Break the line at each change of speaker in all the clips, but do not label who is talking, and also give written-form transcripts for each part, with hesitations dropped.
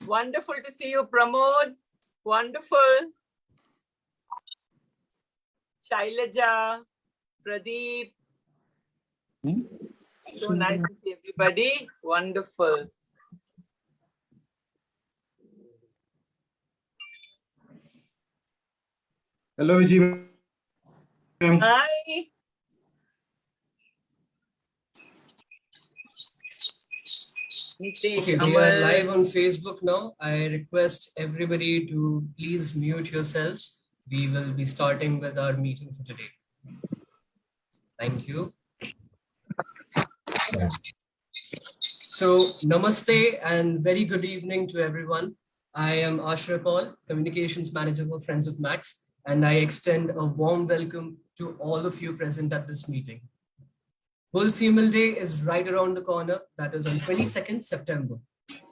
Wonderful to see you, Pramod. Wonderful. Shailaja, Pradeep. So nice to see everybody. Wonderful.
Hello, Vijay.
Hi.
Okay, we are live on Facebook now. I request everybody to please mute yourselves. We will be starting with our meeting for today. Thank you. So, namaste and very good evening to everyone. I am Ashra Paul, Communications Manager for Friends of Max, and I extend a warm welcome to all of you present at this meeting. World CML Day is right around the corner, that is on 22nd September.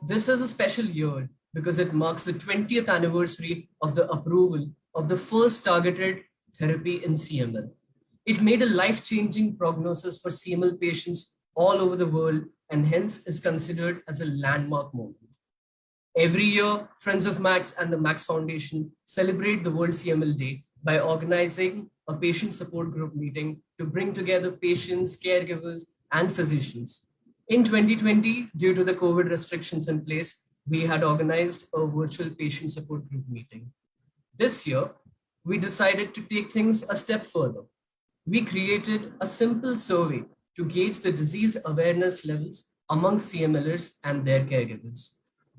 This is a special year because it marks the 20th anniversary of the approval of the first targeted therapy in CML. It made a life-changing prognosis for CML patients all over the world and hence is considered as a landmark moment. Every year, Friends of Max and the Max Foundation celebrate the World CML Day by organizing a patient support group meeting to bring together patients, caregivers, and physicians. In 2020, due to the COVID restrictions in place, we had organized a virtual patient support group meeting. This year, we decided to take things a step further. We created a simple survey to gauge the disease awareness levels among CMLers and their caregivers.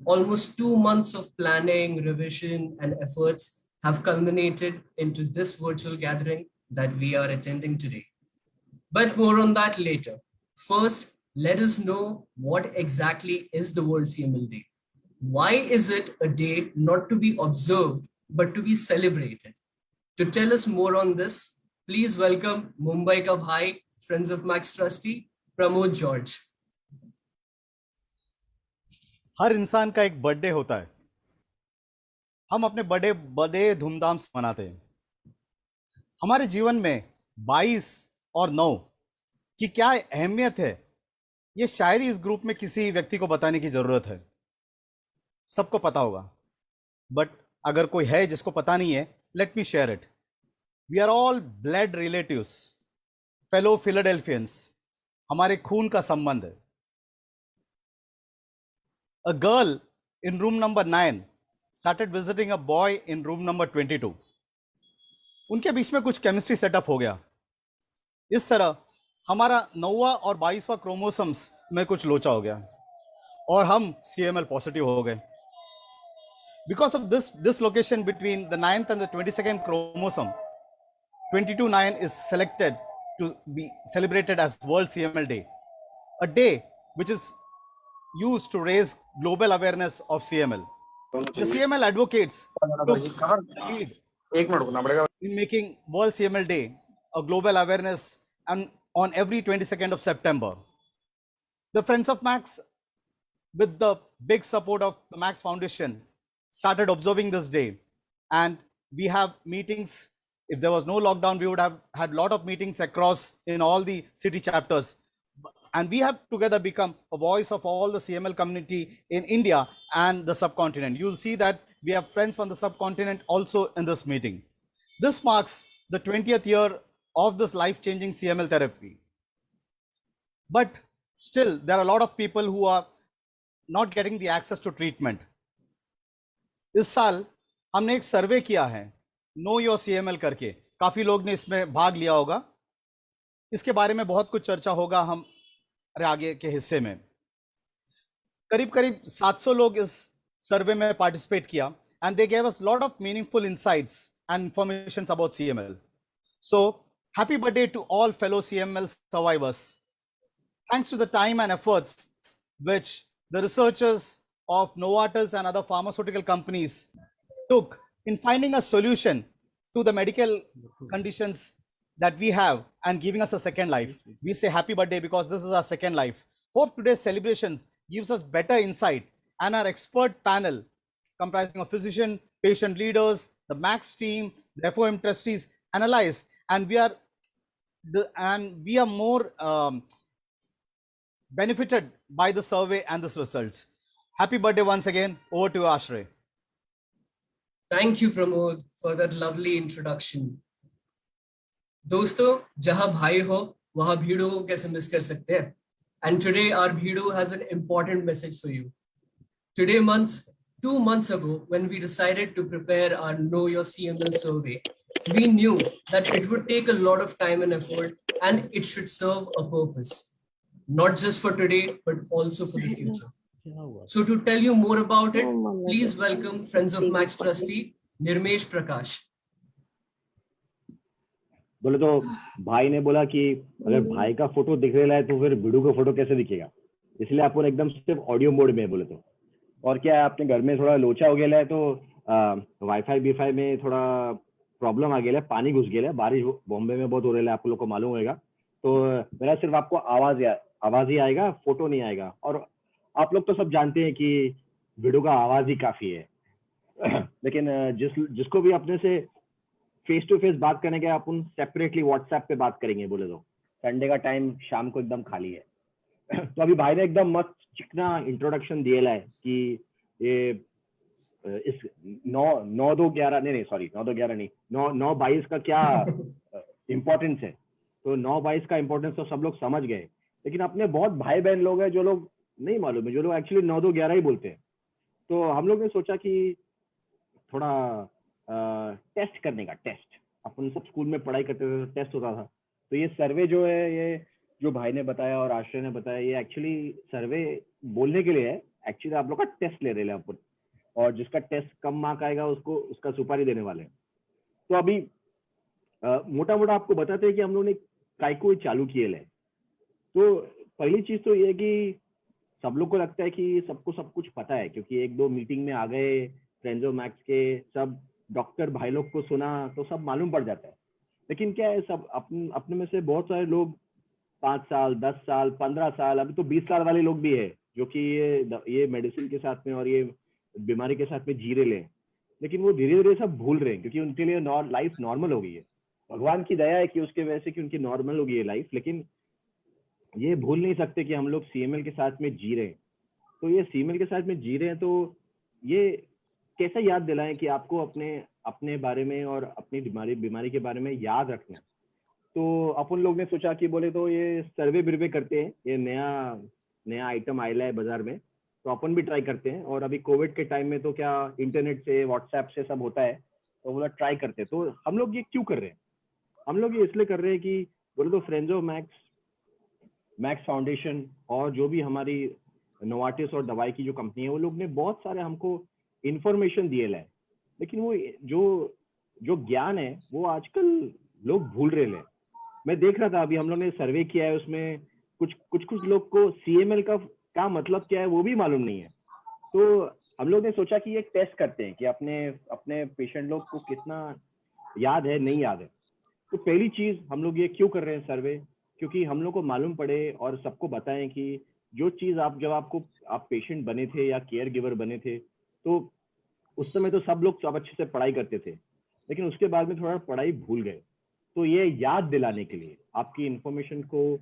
Almost 2 months of planning, revision, and efforts have culminated into this virtual gathering that we are attending today. But more on that later. First, let us know what exactly is the World CML Day. Why is it a day not to be observed, but to be celebrated? To tell us more on this, please welcome Mumbai Ka Bhai, Friends of Max trustee, Pramod George.
हर इंसान का एक birthday होता है। हम अपने birthday बड़े धूमधाम से मनाते हैं। हमारे जीवन में 22 और 9 की क्या अहमियत है, ये शायद इस ग्रुप में किसी व्यक्ति को बताने की जरूरत है। सबको पता होगा, बट अगर कोई है जिसको पता नहीं है, let me share it. We are all blood relatives, fellow Philadelphians, हमारे खून का संबंध है। A girl in room number 9 started visiting a boy in room number 22. उनके बीच में कुछ केमिस्ट्री सेटअप हो गया। इस तरह हमारा 9वां और 22वां क्रोमोसोम्स में कुछ लोचा हो गया और हम CML पॉजिटिव हो गए। Because of this dislocation between the 9th and the 22nd chromosome, 22/9 is selected to be celebrated as World CML Day, a day which is used to raise global awareness of CML. The CML advocates took the lead in making World CML Day a global awareness and on every 22nd of September. The Friends of Max, with the big support of the Max Foundation, started observing this day, and we have meetings. If there was no lockdown, we would have had a lot of meetings across in all the city chapters. And we have together become a voice of all the CML community in India and the subcontinent. You'll see that we have friends from the subcontinent also in this meeting. This marks the 20th year of this life-changing CML therapy. But still, there are a lot of people who are not getting the access to treatment. इस साल हमने एक सर्वे किया है, know your CML करके। काफी लोग ने इसमें भाग लिया होगा। इसके बारे में बहुत कुछ चर्चा होगा हम आगे के हिस्से में। करीब 700 लोग इस सर्वे में पार्टिसिपेट किया, and they gave us a lot of meaningful insights and information about CML. So happy birthday to all fellow CML survivors. Thanks to the time and efforts which the researchers of Novartis and other pharmaceutical companies took in finding a solution to the medical conditions that we have and giving us a second life. We say happy birthday because this is our second life. Hope today's celebrations gives us better insight, and our expert panel comprising of physician, patient leaders, the Max team, the FOM trustees analyze, and we are more benefited by the survey and this results. Happy birthday once again. Over to you, Ashray.
Thank you, Pramod, for that lovely introduction. दोस्तों, जहां भाई हो वहां भीड़ों को कैसे miss कर सकते हैं? And today our Bhido has an important message for you. Today, 2 months ago, when we decided to prepare our Know Your CML survey, we knew that it would take a lot of time and effort, and it should serve a purpose, not just for today, but also for the future. So to tell you more about it, please welcome Friends of Max trustee, Nirmesh Prakash.
बोले तो भाई ने बोला कि अगर भाई का photo दिख रहा है तो फिर वीडियो का फोटो कैसे दिखेगा, इसलिए आपको एकदम सिर्फ ऑडियो मोड में है बोले तो। और क्या है, आपने घर में थोड़ा लोचा हो गया है तो वाईफाई बीफाई में थोड़ा प्रॉब्लम आ गया है, पानी घुस गया है, बारिश बॉम्बे में बहुत हो रहा है, आप लोग को मालूम होगा। तो मेरा सिर्फ आपको आवाज ही आएगा, फोटो नहीं आएगा। और आप लोग तो सब जानते हैं कि वीडियो का आवाज ही काफी है लेकिन जिसको भी अपने से फेस टू फेस बात करने के अपन सेपरेटली व्हाट्सएप पे बात करेंगे। बोले तो संडे का टाइम शाम को एकदम खाली है तो अभी भाई ने एकदम मस्त चिकना इंट्रोडक्शन दिया है कि ये इस 9/22 का क्या इम्पोर्टेंस है। तो 9/22 का इम्पोर्टेंस तो सब लोग समझ गए, लेकिन अपने बहुत भाई बहन लोग हैं जो लोग नहीं मालूम है, जो लोग एक्चुअली 9/2/11 ही बोलते हैं। तो हम लोग ने सोचा कि थोड़ा टेस्ट करने का, टेस्ट अपन सब स्कूल में पढ़ाई करते थे तो टेस्ट होता था। तो ये सर्वे जो है, ये जो भाई ने बताया और आश्रय ने बताया, ये एक्चुअली सर्वे बोलने के लिए है। एक्चुअली आप लोग का टेस्ट ले रहे हैं अपन, और जिसका टेस्ट कम मार्क आएगा उसको उसका सुपारी देने वाले हैं। तो अभी मोटा मोटा आपको बताते हैं कि हम लोग ने काय को चालू किए है। तो पहली चीज तो ये है कि सब लोग को लगता है कि सबको सब कुछ पता है, क्योंकि 1-2 मीटिंग में आ गए फ्रेंड्स ऑफ मैक्स के सब डॉक्टर भाई लोग को सुना तो सब मालूम पड़ जाता है। लेकिन क्या है, सब अपने में से बहुत सारे लोग 5 साल 10 साल 15 साल, अभी तो 20 साल वाले लोग भी है जो कि ये मेडिसिन के साथ में और ये बीमारी के साथ में जी रहे हैं, लेकिन वो धीरे धीरे सब भूल रहे हैं क्योंकि उनके लिए लाइफ नॉर्मल हो गई है। भगवान की दया है कि उसके वजह से कि उनकी नॉर्मल हो गई है लाइफ, लेकिन ये भूल नहीं सकते कि हम लोग सीएमएल के साथ में जी रहे हैं। तो ये सीएमएल के साथ में जी रहे हैं, तो ये कैसा याद दिलाएं कि आपको अपने बारे में और अपनी बीमारी के बारे में याद रखना। तो अपन लोग ने सोचा कि बोले तो ये सर्वे करते हैं, ये नया आइटम आया है बाजार में, तो अपन भी ट्राई करते हैं। और अभी कोविड के टाइम में तो क्या इंटरनेट से व्हाट्सएप से सब होता है, तो बोला ट्राई करते हैं। तो हम लोग ये क्यों कर रहे हैं? हम लोग ये इसलिए कर रहे हैं कि बोले तो फ्रेंड्स ऑफ मैक्स फाउंडेशन और जो भी हमारी नोवार्टिस और दवाई की जो कंपनी है, वो लोग ने बहुत सारे हमको इंफॉर्मेशन दिए है, लेकिन वो जो ज्ञान है वो आजकल लोग भूल रहे हैं। मैं देख रहा था अभी हम लोग ने सर्वे किया है, उसमें कुछ लोग को सीएमएल का मतलब क्या है वो भी मालूम नहीं है। तो हम लोग ने सोचा कि ये टेस्ट करते हैं कि अपने पेशेंट लोग को कितना याद है, नहीं याद है। तो पहली चीज हम लोग ये क्यों कर रहे हैं सर्वे, क्योंकि हम लोग को मालूम पड़े और सबको बताएं कि जो चीज जब आप पेशेंट बने थे या केयर गिवर बने थे, तो उस समय तो सब लोग सब अच्छे से पढ़ाई करते थे, लेकिन उसके बाद में थोड़ा पढ़ाई भूल गए। तो ये याद दिलाने के लिए, आपकी इंफॉर्मेशन को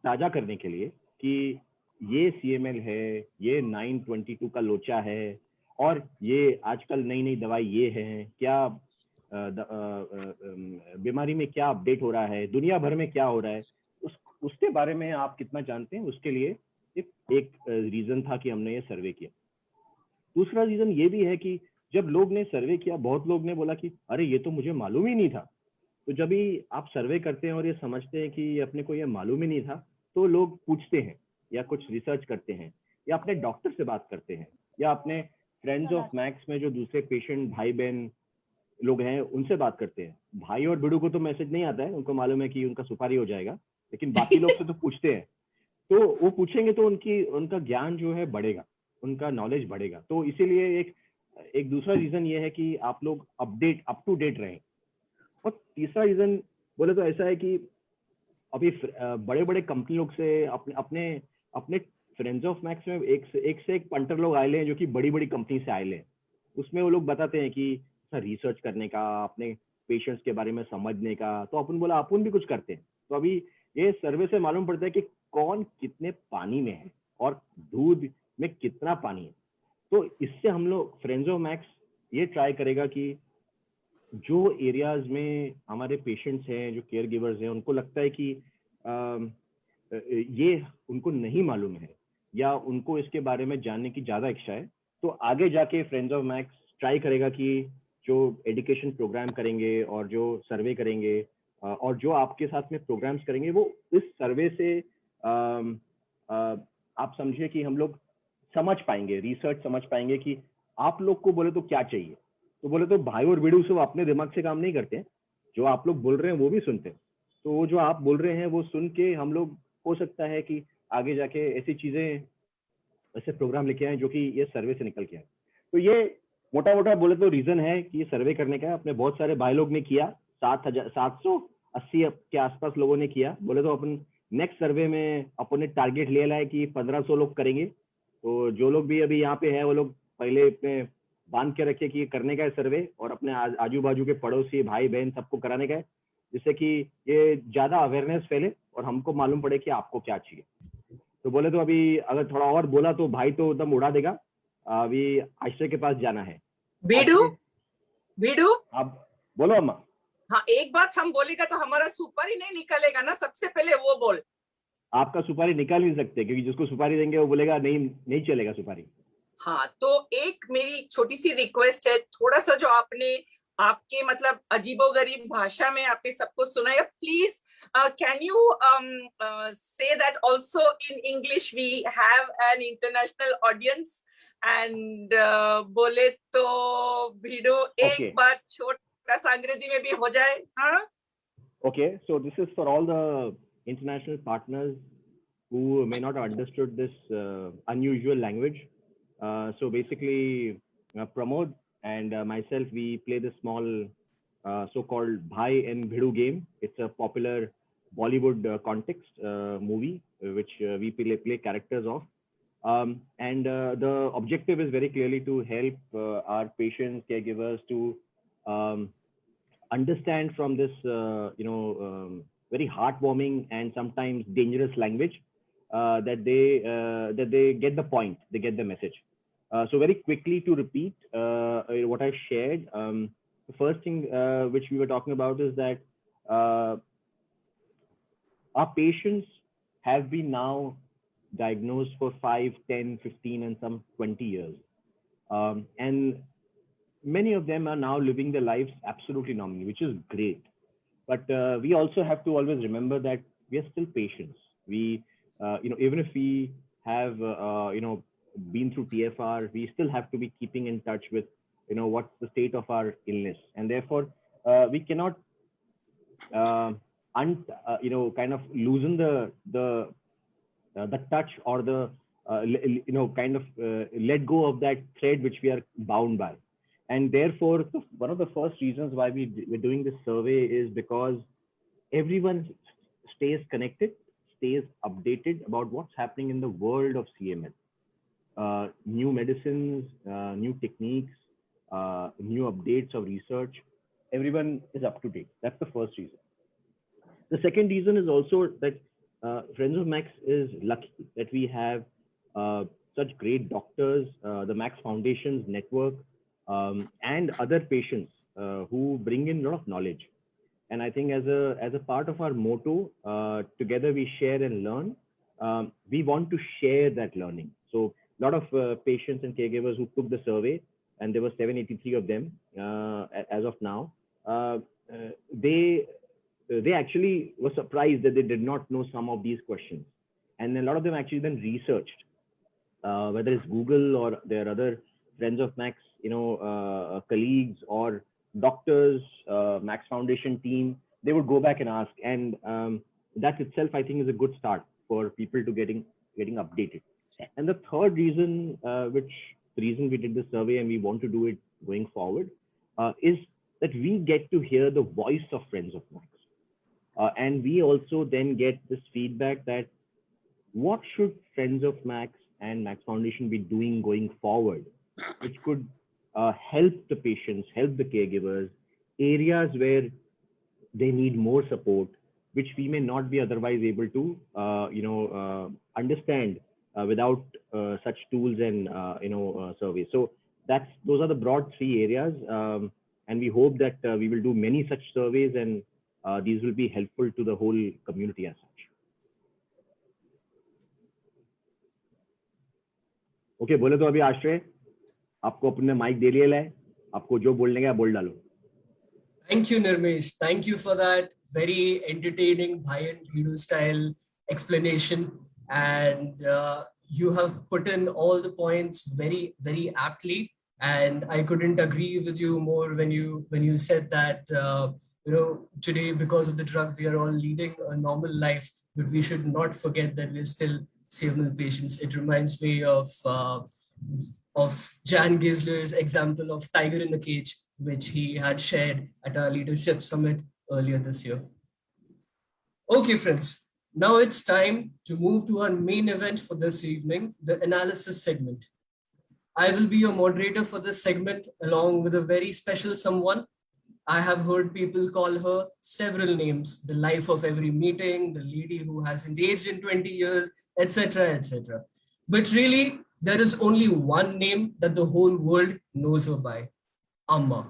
ताजा करने के लिए कि ये सीएमएल है, ये 9/22 का लोचा है, और ये आजकल नई दवाई ये है, क्या बीमारी में क्या अपडेट हो रहा है, दुनिया भर में क्या हो रहा है, उसके बारे में आप कितना जानते हैं, उसके लिए एक रीजन था कि हमने ये सर्वे किया। दूसरा रीजन ये भी है कि जब लोग ने सर्वे किया, बहुत लोग ने बोला कि अरे ये तो मुझे मालूम ही नहीं था। तो जब भी आप सर्वे करते हैं और ये समझते हैं कि अपने को ये मालूम ही नहीं था, तो लोग पूछते हैं या कुछ रिसर्च करते हैं या अपने डॉक्टर से बात करते हैं या अपने फ्रेंड्स ऑफ मैक्स में जो दूसरे पेशेंट भाई बहन लोग हैं उनसे बात करते हैं। भाई और बिडू को तो मैसेज नहीं आता है, उनको मालूम है कि उनका सुपारी हो जाएगा, लेकिन बाकी लोग से तो पूछते हैं। तो वो पूछेंगे तो उनका ज्ञान जो है बढ़ेगा, उनका नॉलेज बढ़ेगा। तो इसीलिए एक दूसरा रीजन ये है कि आप लोग अप टू डेट रहें। और तीसरा रीजन बोले तो ऐसा है कि अभी बड़े बड़े कंपनी लोग से अपने फ्रेंड्स ऑफ मैक्स में एक से एक पंटर लोग आए हैं जो कि बड़ी बड़ी कंपनी से आए हैं। उसमें वो लोग बताते हैं कि रिसर्च करने का, अपने पेशेंट्स के बारे में समझने का। तो अपन भी कुछ करते हैं। तो अभी ये सर्वे से मालूम पड़ता है कि कौन कितने पानी में है और दूध में कितना पानी है। तो इससे हम लोग फ्रेंड्स ऑफ मैक्स ये ट्राई करेगा कि जो एरियाज में हमारे पेशेंट्स हैं, जो केयर गिवर्स हैं, उनको लगता है कि ये उनको नहीं मालूम है या उनको इसके बारे में जानने की ज़्यादा इच्छा है, तो आगे जाके फ्रेंड्स ऑफ मैक्स ट्राई करेगा कि जो एजुकेशन प्रोग्राम करेंगे और जो सर्वे करेंगे और जो आपके साथ में प्रोग्राम्स करेंगे, वो इस सर्वे से आप समझिए कि हम लोग समझ पाएंगे, रिसर्च समझ पाएंगे कि आप लोग को बोले तो क्या चाहिए। तो बोले तो भाई और बेड़ू सब अपने दिमाग से काम नहीं करते हैं, जो आप लोग बोल रहे हैं वो भी सुनते हैं। तो वो जो आप बोल रहे हैं वो सुन के हम लोग हो सकता है कि आगे जाके ऐसी चीजें, ऐसे प्रोग्राम लेके आए जो कि ये सर्वे से निकल के आए। तो ये मोटा मोटा बोले तो रीजन है कि ये सर्वे करने का। अपने बहुत सारे भाई लोग ने किया, 780 के आसपास लोगों ने किया। बोले तो अपन नेक्स्ट सर्वे में अपन ने टारगेट ले लाए कि 1500 लोग करेंगे। तो जो लोग भी अभी यहाँ पे है वो लोग पहले अपने बांध के रखे कि करने का है सर्वे, और अपने आजू बाजू के पड़ोसी भाई बहन सबको कराने का है, जिससे कि ये ज्यादा अवेयरनेस फैले और हमको मालूम पड़े कि आपको क्या चाहिए। तो बोले तो अभी अगर थोड़ा और बोला तो भाई तो एकदम उड़ा देगा। अभी आश्रय के पास जाना है।
बीडू, बीडू,
आप बोलो अम्मा।
हाँ, एक बात हम बोलेगा तो हमारा सुपारी नहीं निकलेगा ना, सबसे पहले वो बोल।
आपका सुपारी निकाल नहीं सकते, क्योंकि जिसको सुपारी देंगे वो बोलेगा नहीं नहीं चलेगा सुपारी।
हाँ, तो एक मेरी छोटी सी रिक्वेस्ट है, थोड़ा सा जो आपने आपके मतलब अजीबोगरीब भाषा में आपने सबको सुनाया, please can you say that also in English? We have an international audience and बोले तो भिड़ो एक बार छोटा सा अंग्रेजी में भी हो जाए। हाँ,
Okay, so this is for all the international partners who may not have understood this unusual language. So basically, Pramod and myself, we play this small so-called Bhai and Bhidu game. It's a popular Bollywood context movie, which we play characters of. And the objective is very clearly to help our patients, caregivers to understand from this, very heartwarming and sometimes dangerous language that they get the point, they get the message. So very quickly to repeat what I shared, the first thing which we were talking about is that our patients have been now diagnosed for 5, 10, 15, and some 20 years. And many of them are now living their lives absolutely normally, which is great. But we also have to always remember that we are still patients. We, even if we have, been through TFR, we still have to be keeping in touch with, what's the state of our illness. And therefore, we cannot, kind of loosen the touch or the, let go of that thread which we are bound by. And therefore, one of the first reasons why we're doing this survey is because everyone stays connected, stays updated about what's happening in the world of CML. New medicines, new techniques, new updates of research. Everyone is up to date. That's the first reason. The second reason is also that Friends of Max is lucky that we have such great doctors, the Max Foundation's network, and other patients who bring in a lot of knowledge. And I think as a part of our motto, together we share and learn, we want to share that learning. So a lot of patients and caregivers who took the survey, and there were 783 of them as of now, they actually were surprised that they did not know some of these questions. And a lot of them actually then researched, whether it's Google or their other Friends of Max, colleagues or doctors, Max Foundation team, they would go back and ask. And that itself, I think, is a good start for people to getting updated. And the third reason, the reason we did the survey and we want to do it going forward, is that we get to hear the voice of Friends of Max. And we also then get this feedback that what should Friends of Max and Max Foundation be doing going forward, which could help the patients, help the caregivers, areas where they need more support, which we may not be otherwise able to, understand without such tools and surveys. So those are the broad 3 areas, and we hope that we will do many such surveys, and these will be helpful to the whole community as such. Okay, बोले तो अभी आश्रय, आपको अपने mic दे लिया है, आपको जो बोलने का बोल डालो.
Thank you, Nirmesh. Thank you for that very entertaining Bhai and Bhidu style explanation. And you have put in all the points very, very aptly. And I couldn't agree with you more when you said that, today, because of the drug, we are all leading a normal life, but we should not forget that we're still CML patients. It reminds me of Jan Gisler's example of tiger in a cage, which he had shared at our leadership summit earlier this year. Okay, friends, now it's time to move to our main event for this evening, the analysis segment. I will be your moderator for this segment along with a very special someone. I have heard people call her several names: the life of every meeting, the lady who hasn't aged in 20 years, etc., etc. But really, there is only one name that the whole world knows her by: Amma.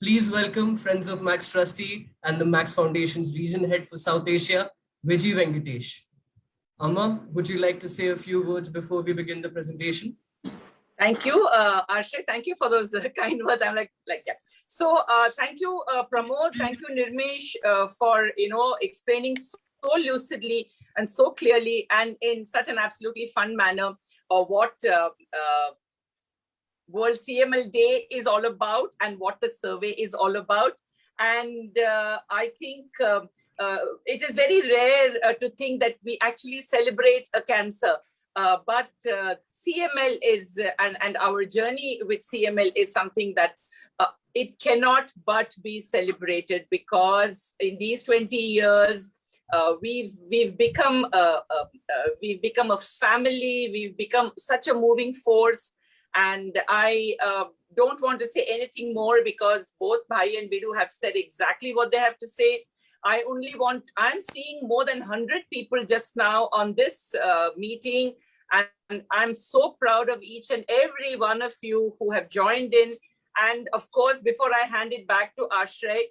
Please welcome Friends of Max Trustee and the Max Foundation's region head for South Asia, Vijay Venkatesh. Amma, would you like to say a few words before we begin the presentation?
Thank you, Arshay. Thank you for those kind words. I'm like yeah. So thank you, Pramod. Thank you, Nirmesh, for explaining so lucidly and so clearly and in such an absolutely fun manner what World CML Day is all about and what the survey is all about. And I think it is very rare to think that we actually celebrate a cancer. But CML is, and our journey with CML is something that it cannot but be celebrated, because in these 20 years, we've become a family. We've become such a moving force, and I don't want to say anything more because both Bhai and Bidu have said exactly what they have to say. I'm seeing more than 100 people just now on this meeting, and I'm so proud of each and every one of you who have joined in. And of course, before I hand it back to Arshay,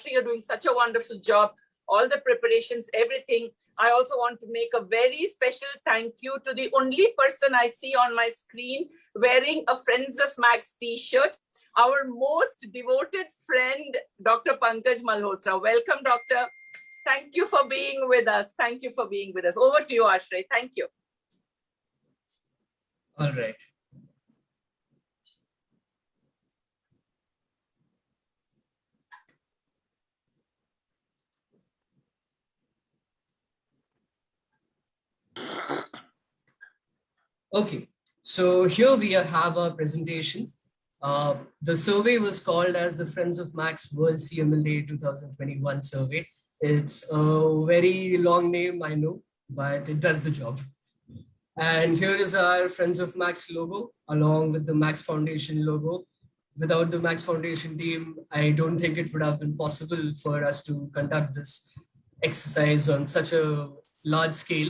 you're doing such a wonderful job, all the preparations, everything. I also want to make a very special thank you to the only person I see on my screen wearing a Friends of Max t-shirt, our most devoted friend, Dr. Pankaj Malhotra. Welcome, Doctor. Thank you for being with us. Thank you for being with us. Over to you, Arshay. Thank you.
All right. Okay, so here we have our presentation. The survey was called as the Friends of Max World CML Day 2021 survey. It's a very long name, I know, but it does the job. And here is our Friends of Max logo along with the Max Foundation logo. Without the Max Foundation team, I don't think it would have been possible for us to conduct this exercise on such a large scale.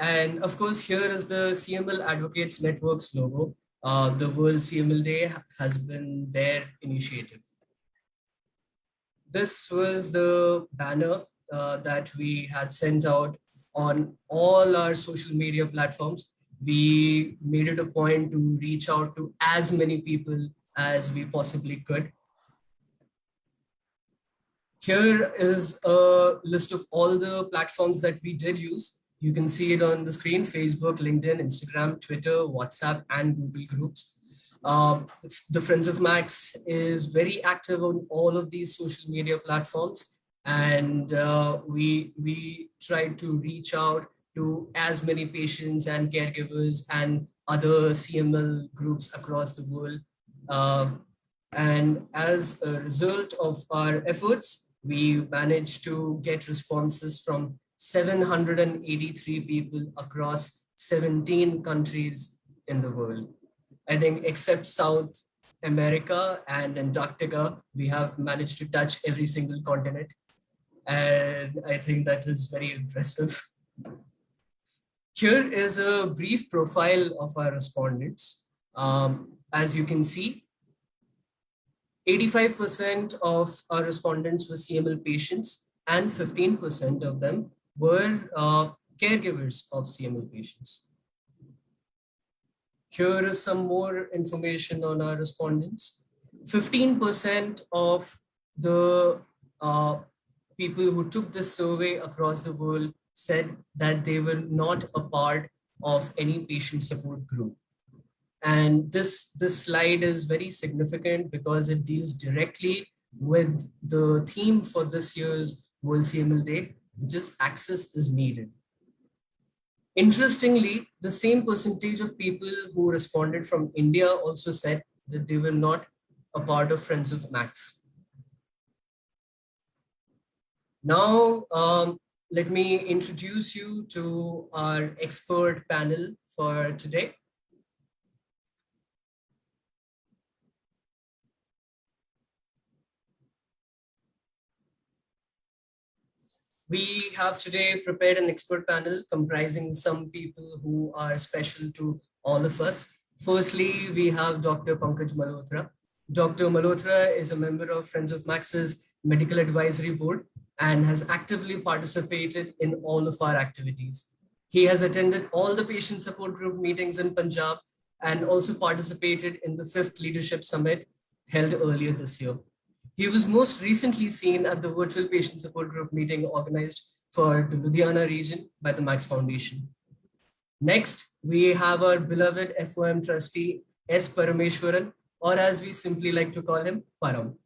And of course, here is the CML Advocates Network's logo. The World CML Day has been their initiative. This was the banner that we had sent out on all our social media platforms. We made it a point to reach out to as many people as we possibly could. Here is a list of all the platforms that we did use. You can see it on the screen: Facebook, LinkedIn, Instagram, Twitter, WhatsApp, and Google Groups. The Friends of Max is very active on all of these social media platforms, and we try to reach out to as many patients and caregivers and other CML groups across the world. And as a result of our efforts, we managed to get responses from 783 people across 17 countries in the world. I think except South America and Antarctica, we have managed to touch every single continent. And I think that is very impressive. Here is a brief profile of our respondents. As you can see, 85% of our respondents were CML patients and 15% of them were caregivers of CML patients. Here is some more information on our respondents. 15% of the people who took this survey across the world said that they were not a part of any patient support group. And this slide is very significant because it deals directly with the theme for this year's World CML Day, which is access is needed. Interestingly, the same percentage of people who responded from India also said that they were not a part of Friends of Max. Now, let me introduce you to our expert panel for today. We have today prepared an expert panel comprising some people who are special to all of us. Firstly, we have Dr. Pankaj Malhotra. Dr. Malhotra is a member of Friends of Max's Medical Advisory Board and has actively participated in all of our activities. He has attended all the patient support group meetings in Punjab and also participated in the 5th Leadership Summit held earlier this year. He was most recently seen at the virtual patient support group meeting organized for the Ludhiana region by the Max Foundation. Next, we have our beloved FOM trustee, S. Parameshwaran, or as we simply like to call him, Param.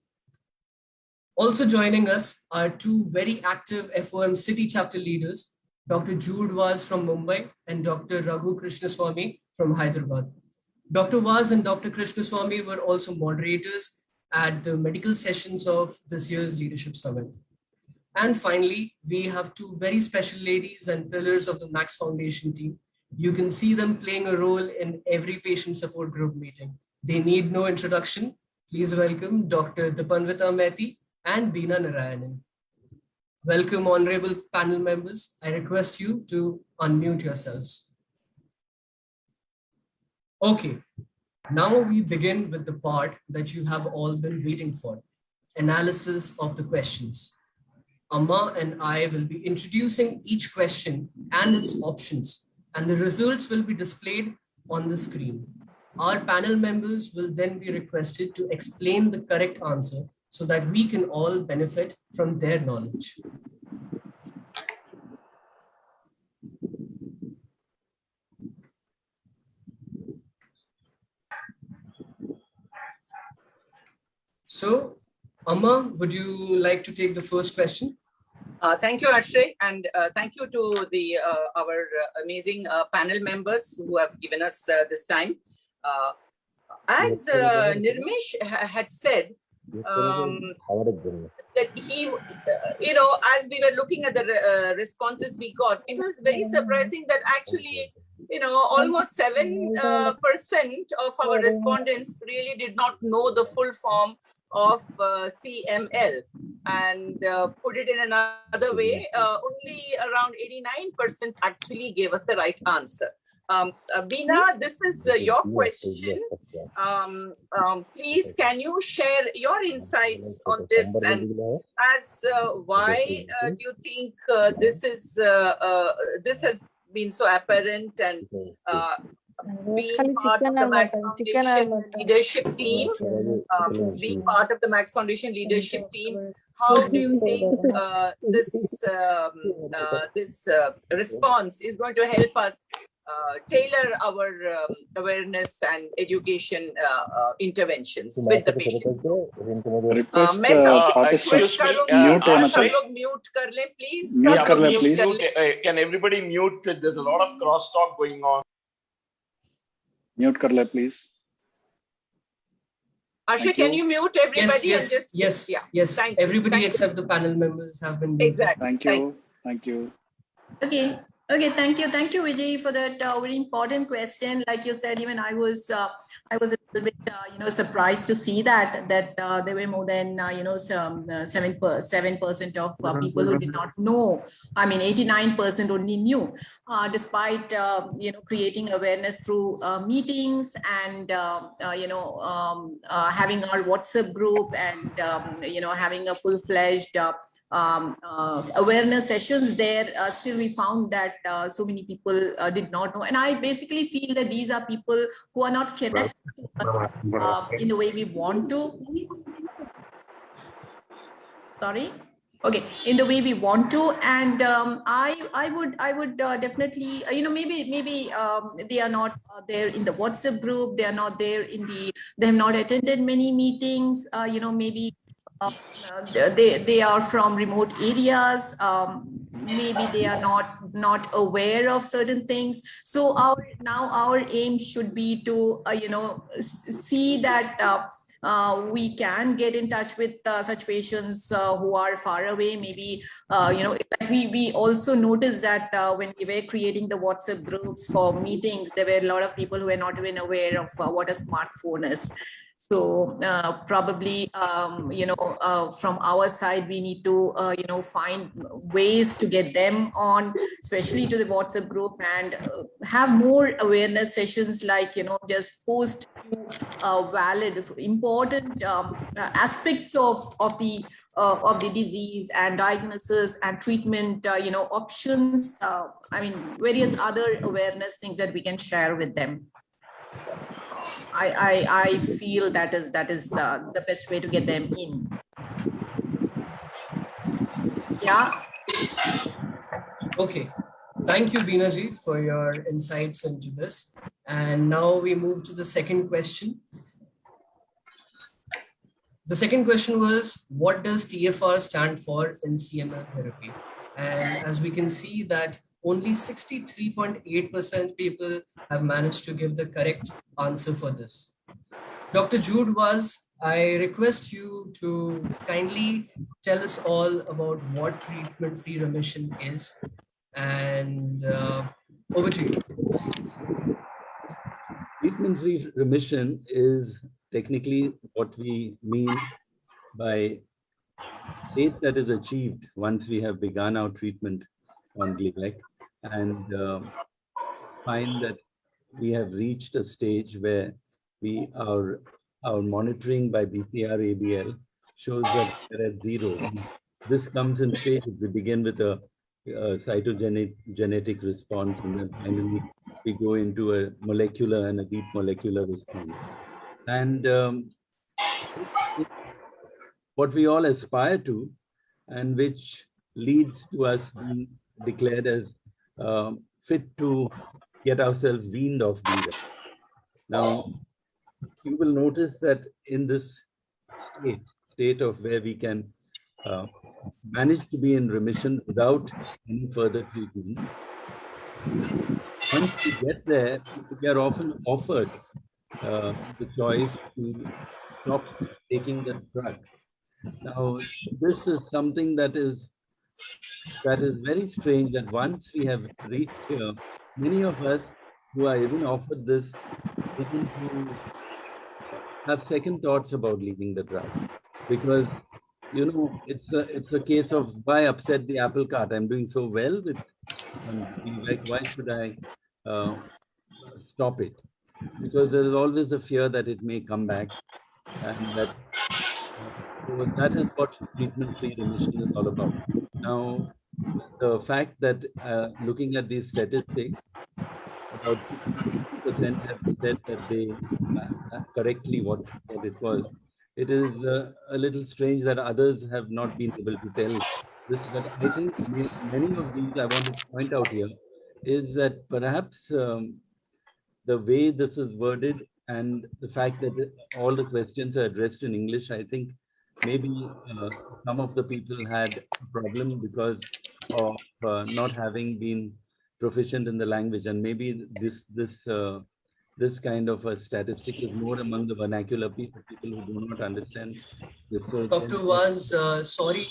Also joining us are two very active FOM city chapter leaders, Dr. Jude Vaz from Mumbai and Dr. Raghu Krishnaswamy from Hyderabad. Dr. Vaz and Dr. Krishnaswamy were also moderators at the medical sessions of this year's Leadership Summit. And finally, we have two very special ladies and pillars of the Max Foundation team. You can see them playing a role in every patient support group meeting. They need no introduction. Please welcome Dr. Dipanvita Mehti and Beena Narayanan. Welcome, honorable panel members. I request you to unmute yourselves. Okay. Now we begin with the part that you have all been waiting for, analysis of the questions. Amma and I will be introducing each question and its options, and the results will be displayed on the screen. Our panel members will then be requested to explain the correct answer so that we can all benefit from their knowledge. So, Amma, would you like to take the first question?
Thank you, Ashray, and thank you to our amazing panel members who have given us this time. As Nirmesh had said, that he, as we were looking at the responses we got, it was very surprising that actually, almost 7% of our respondents really did not know the full form of CML. And put it in another way, only around 89% actually gave us the right answer. Beena, this is your question. Please, can you share your insights on this, and as why do you think this has been so apparent, and being part of the Max Foundation leadership team, how do you think this response is going to help us tailor our awareness and education interventions with the patient?
Can everybody mute? There's a lot of crosstalk going on. Mute kar le, please.
Ashray, can you mute everybody?
Yes. Everybody except the panel members have been muted.
Exactly.
Thank you.
Okay. Okay, thank you, Vijay, for that very important question. Like you said, even I was a little bit, surprised to see that there were more than 7% of people who did not know. I mean, 89% only knew, despite creating awareness through meetings and having our WhatsApp group and having a full-fledged awareness sessions there. Still we found that so many people did not know, and I basically feel that these are people who are not connected to us in the way we want to. Sorry. Okay, in the way we want to, and I would definitely, maybe they are not there in the WhatsApp group, they are not there in they have not attended many meetings, maybe they are from remote areas, maybe they are not aware of certain things. So our aim should be to see that we can get in touch with such patients who are far away. Maybe we also noticed that when we were creating the WhatsApp groups for meetings, there were a lot of people who were not even aware of what a smartphone is. So probably, from our side, we need to, find ways to get them on, especially to the WhatsApp group, and have more awareness sessions, like, just post valid, important aspects of the disease and diagnosis and treatment, options. I mean, various other awareness things that we can share with them. I feel that is the best way to get them in. Yeah.
Okay. Thank you, Beenaji, for your insights into this. And now we move to the second question. The second question was, what does TFR stand for in CML therapy? And as we can see that only 63.8% people have managed to give the correct answer for this. Dr. Jude Was, I request you to kindly tell us all about what treatment-free remission is, and over to you.
Treatment-free remission is technically what we mean by state that is achieved once we have begun our treatment on Gleevec, and find that we have reached a stage where our monitoring by BCR-ABL shows that we're at 0. This comes in stages. We begin with a cytogenetic response, and then finally we go into a molecular and a deep molecular response. And what we all aspire to, and which leads to us being declared as fit to get ourselves weaned off Gleevec. Now, you will notice that in this state of where we can manage to be in remission without any further treatment, once we get there, we are often offered the choice to stop taking the drug. Now, this is something that is very strange, that once we have reached here, many of us who are even offered this begin to have second thoughts about leaving the drug, because it's a case of why upset the apple cart. I'm doing so well with Gleevec, why should I stop it? Because there is always a fear that it may come back, and that is what treatment-free remission is all about. Now, the fact that looking at these statistics, about 60% have said that they correctly what it was. It is a little strange that others have not been able to tell this, but I think many of these I want to point out here is that perhaps the way this is worded and the fact that all the questions are addressed in English, I think maybe some of the people had a problem because of not having been proficient in the language, and maybe this kind of a statistic is more among the vernacular people who do not understand this.
Dr. Was, sorry,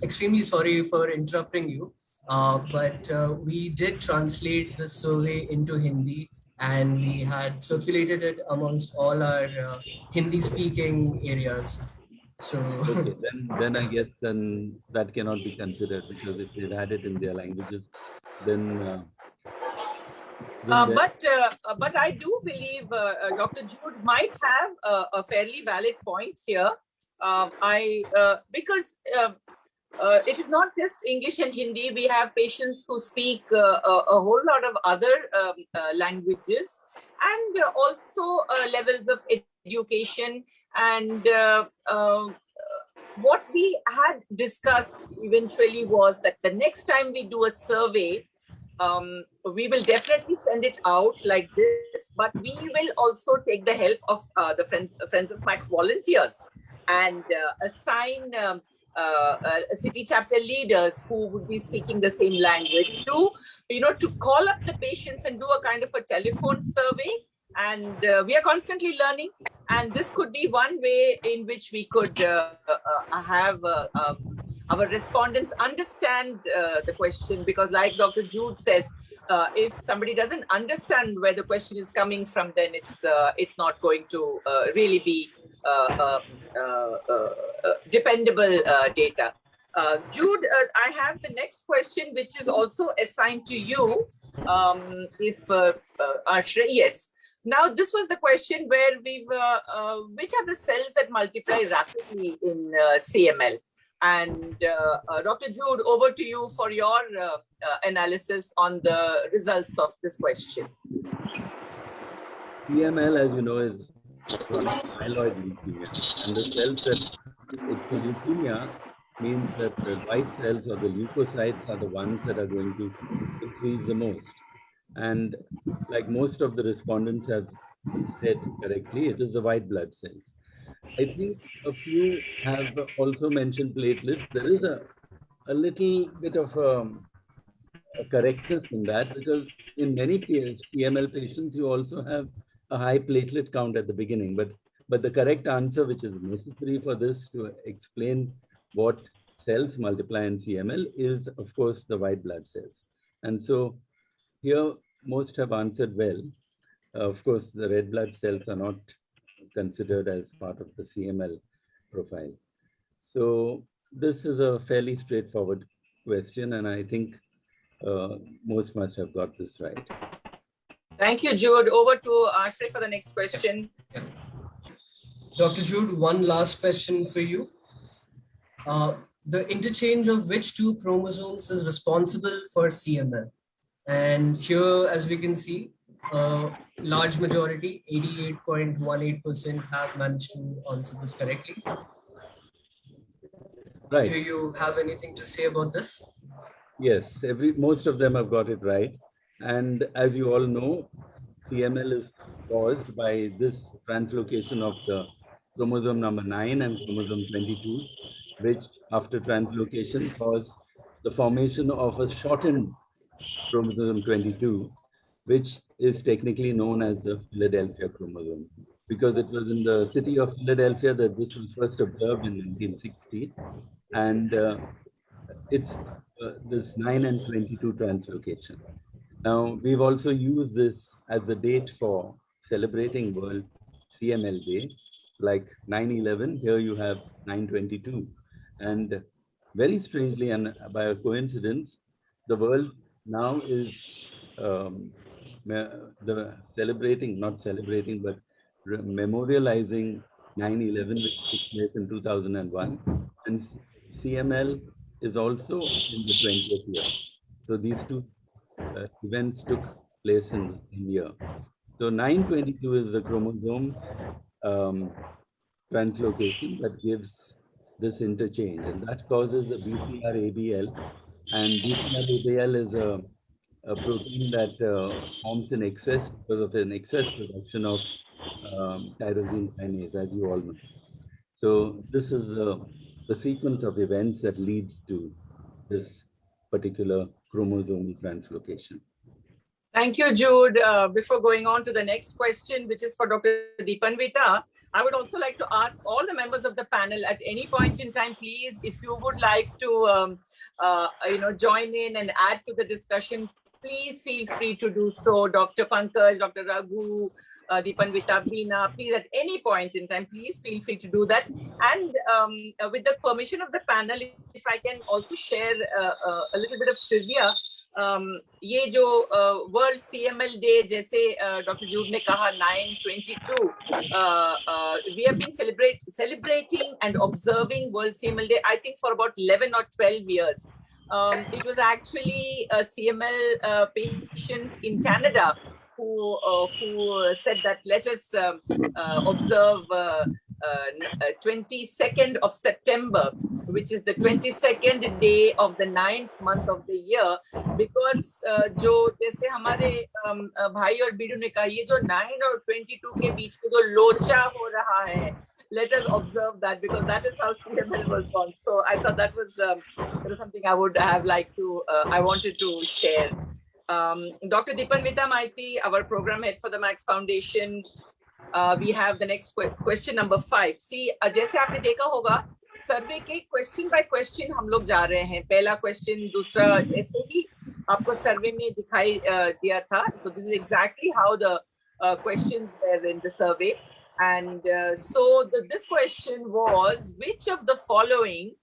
extremely sorry for interrupting you. but we did translate the survey into Hindi, and we had circulated it amongst all our Hindi speaking areas. So
Okay, then I guess then that cannot be considered, because if they've had it in their languages, then
But I do believe Dr. Jude might have a fairly valid point here. Because it is not just English and Hindi. We have patients who speak a whole lot of other languages, and also levels of education. And what we had discussed eventually was that the next time we do a survey, we will definitely send it out like this, but we will also take the help of the Friends of Max volunteers and assign city chapter leaders who would be speaking the same language to call up the patients and do a kind of a telephone survey. And we are constantly learning, and this could be one way in which we could have our respondents understand the question, because like Dr. Jude says, if somebody doesn't understand where the question is coming from, then it's not going to really be dependable data. Jude, I have the next question, which is also assigned to you. Ashray, yes. Now, this was the question where which are the cells that multiply rapidly in CML? And Dr. Jude, over to you for your analysis on the results of this question.
CML, as you know, is chronic myeloid leukemia, and the cells that it's a leukemia means that the white cells or the leukocytes are the ones that are going to increase the most. And like most of the respondents have said correctly, it is the white blood cells. I think a few have also mentioned platelets. There is a little bit of a correctness in that, because in many PML patients, you also have a high platelet count at the beginning. But the correct answer, which is necessary for this to explain what cells multiply in CML, is of course the white blood cells. And so here most have answered well. Of course, the red blood cells are not considered as part of the CML profile. So this is a fairly straightforward question, and I think most must have got this right.
Thank you, Jude. Over to Ashray for the next question.
Dr. Jude, one last question for you. The interchange of which two chromosomes is responsible for CML? And here, as we can see, large majority, 88.18% have managed to answer this correctly.
Right.
Do you have anything to say about this?
Yes, most of them have got it right. And as you all know, CML is caused by this translocation of the chromosome number 9 and chromosome 22, which after translocation cause the formation of a shortened chromosome 22, which is technically known as the Philadelphia chromosome, because it was in the city of Philadelphia that this was first observed in 1960. And it's this 9 and 22 translocation. Now, we've also used this as the date for celebrating World CML Day, like 9/11, here you have 9/22. And very strangely, and by a coincidence, the world now is memorializing 9/11, which took place in 2001. And CML is also in the 20th year. So these two events took place in the same year. So 9/22 is the chromosome translocation that gives this interchange, and that causes the BCR-ABL. And BCR-ABL is a protein that forms in excess because of an excess production of tyrosine kinase, as you all know. So this is the sequence of events that leads to this particular chromosomal translocation.
Thank you, Jude. Before going on to the next question, which is for Dr. Deepanvita, I would also like to ask all the members of the panel at any point in time, please, if you would like to, join in and add to the discussion, please feel free to do so. Dr. Pankaj, Dr. Raghu, Deepanvita, Veena, please at any point in time, please feel free to do that. And with the permission of the panel, if I can also share a little bit of trivia. ये जो world CML day जैसे doctor जूड ने कहा 9/22 we have been celebrating and observing World CML Day I think for about 11 or 12 years. It was actually a CML patient in Canada who said that let us observe 22nd of September, which is the 22nd day of the 9th month of the year, because जो जैसे हमारे भाई और Baidu ने कहा ये जो 9 और 22 के बीच में जो लोचा हो रहा है, let us observe that because that is how CML was born. So I thought that was something I would have liked to, I wanted to share. Dr. Deepanvita Maiti, our program head for the Max Foundation, we have the next question number 5. See, जैसे आपने देखा होगा सर्वे के question by question हम लोग जा रहे हैं. पहला क्वेश्चन, दूसरा, ऐसे ही आपको सर्वे में दिखाई दिया था. So this is exactly how the questions were in the survey. And so this question was, which of the following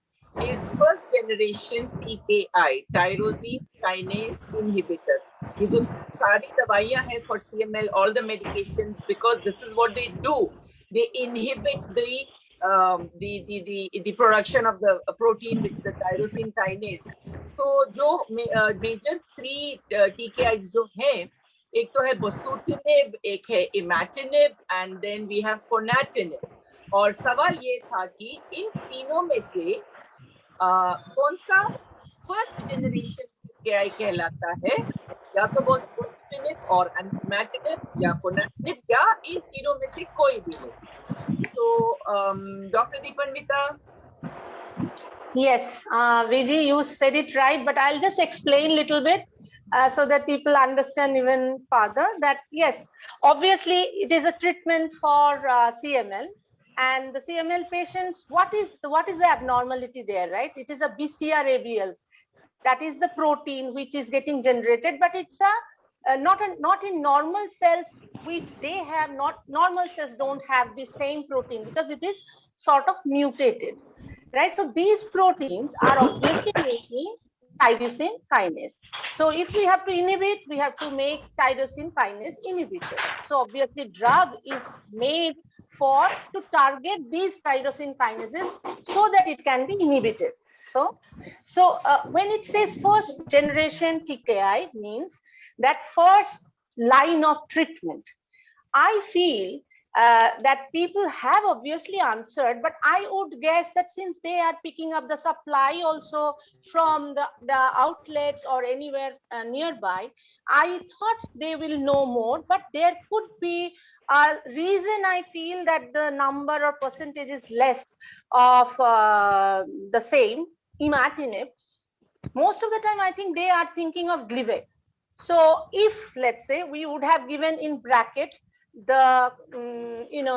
is first generation TKI, tyrosine kinase inhibitor? ये जो सारी दवाइयां हैं for CML, all the medications, because this is what they do. They inhibit the production of the protein with the tyrosine kinase. So जो major 3 TKIs जो हैं, एक तो है bosutinib, एक है imatinib, and then we have ponatinib. और सवाल ये था कि इन तीनों में से कौन सा फर्स्ट जनरेशन TKI कहलाता है, या तो bosutinib और imatinib या ponatinib या इन तीनों में से कोई भी नहीं. So, Dr. Deepanvita.
Yes, Viji, you said it right, but I'll just explain a little bit so that people understand even further that yes, obviously it is a treatment for CML, and the CML patients, what is the abnormality there, right? It is a BCR-ABL, that is the protein which is getting generated, but it's not in normal cells, which they have not. Normal cells don't have the same protein because it is sort of mutated, right? So these proteins are obviously making tyrosine kinase. So if we have to inhibit, we have to make tyrosine kinase inhibitors. So obviously drug is made to target these tyrosine kinases so that it can be inhibited. So when it says first generation TKI, means that first line of treatment. I feel that people have obviously answered, but I would guess that since they are picking up the supply also from the outlets or anywhere nearby, I thought they will know more, but there could be a reason I feel that the number or percentage is less of the same imatinib. Most of the time, I think they are thinking of Glivec. So if, let's say, we would have given in bracket the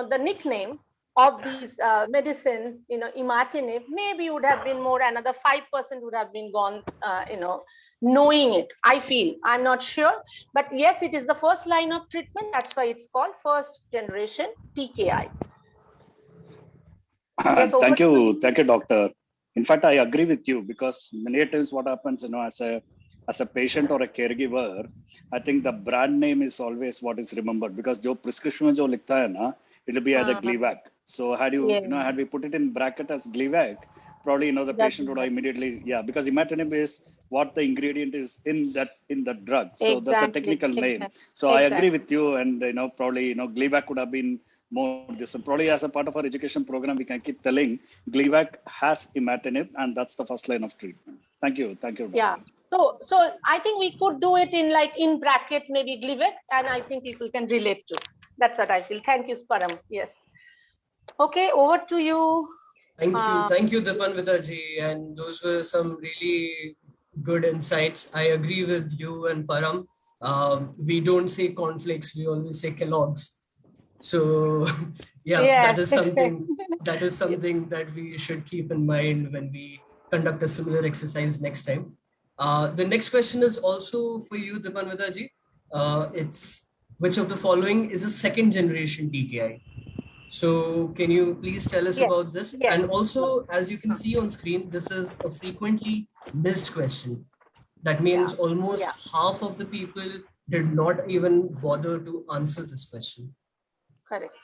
the nickname of these medicine, imatinib, maybe would have been more, another 5% would have been gone, knowing it. I feel, I'm not sure, but yes, it is the first line of treatment. That's why it's called first generation TKI. Yes,
thank you, doctor. In fact, I agree with you, because many times what happens, as a patient or a caregiver, I think the brand name is always what is remembered, because jo prescription mein jo likhta hai na, it will be either Gleevec. So had we put it in bracket as Gleevec, probably the patient would have immediately, because imatinib is what the ingredient is in the drug. So that's a technical name. So I agree with you, and probably Gleevec would have been more this. And probably as a part of our education program, we can keep telling Gleevec has imatinib, and that's the first line of treatment. Thank you. Doctor.
Yeah. So I think we could do it in bracket, maybe Glivec, and I think people can relate to. That's what I feel. Thank you, Param. Yes. Okay, over to you.
Thank you, Deepanvita ji, and those were some really good insights. I agree with you and Param. We don't say cornflakes, we always say Kellogg's. So Yeah,
Yes.
that is something that we should keep in mind when we conduct a similar exercise next time. The next question is also for you, Dipanvita ji. It's which of the following is a second generation TKI? So can you please tell us
Yes.
about this?
Yes.
And also, as you can see on screen, this is a frequently missed question. That means almost half of the people did not even bother to answer this question.
Correct.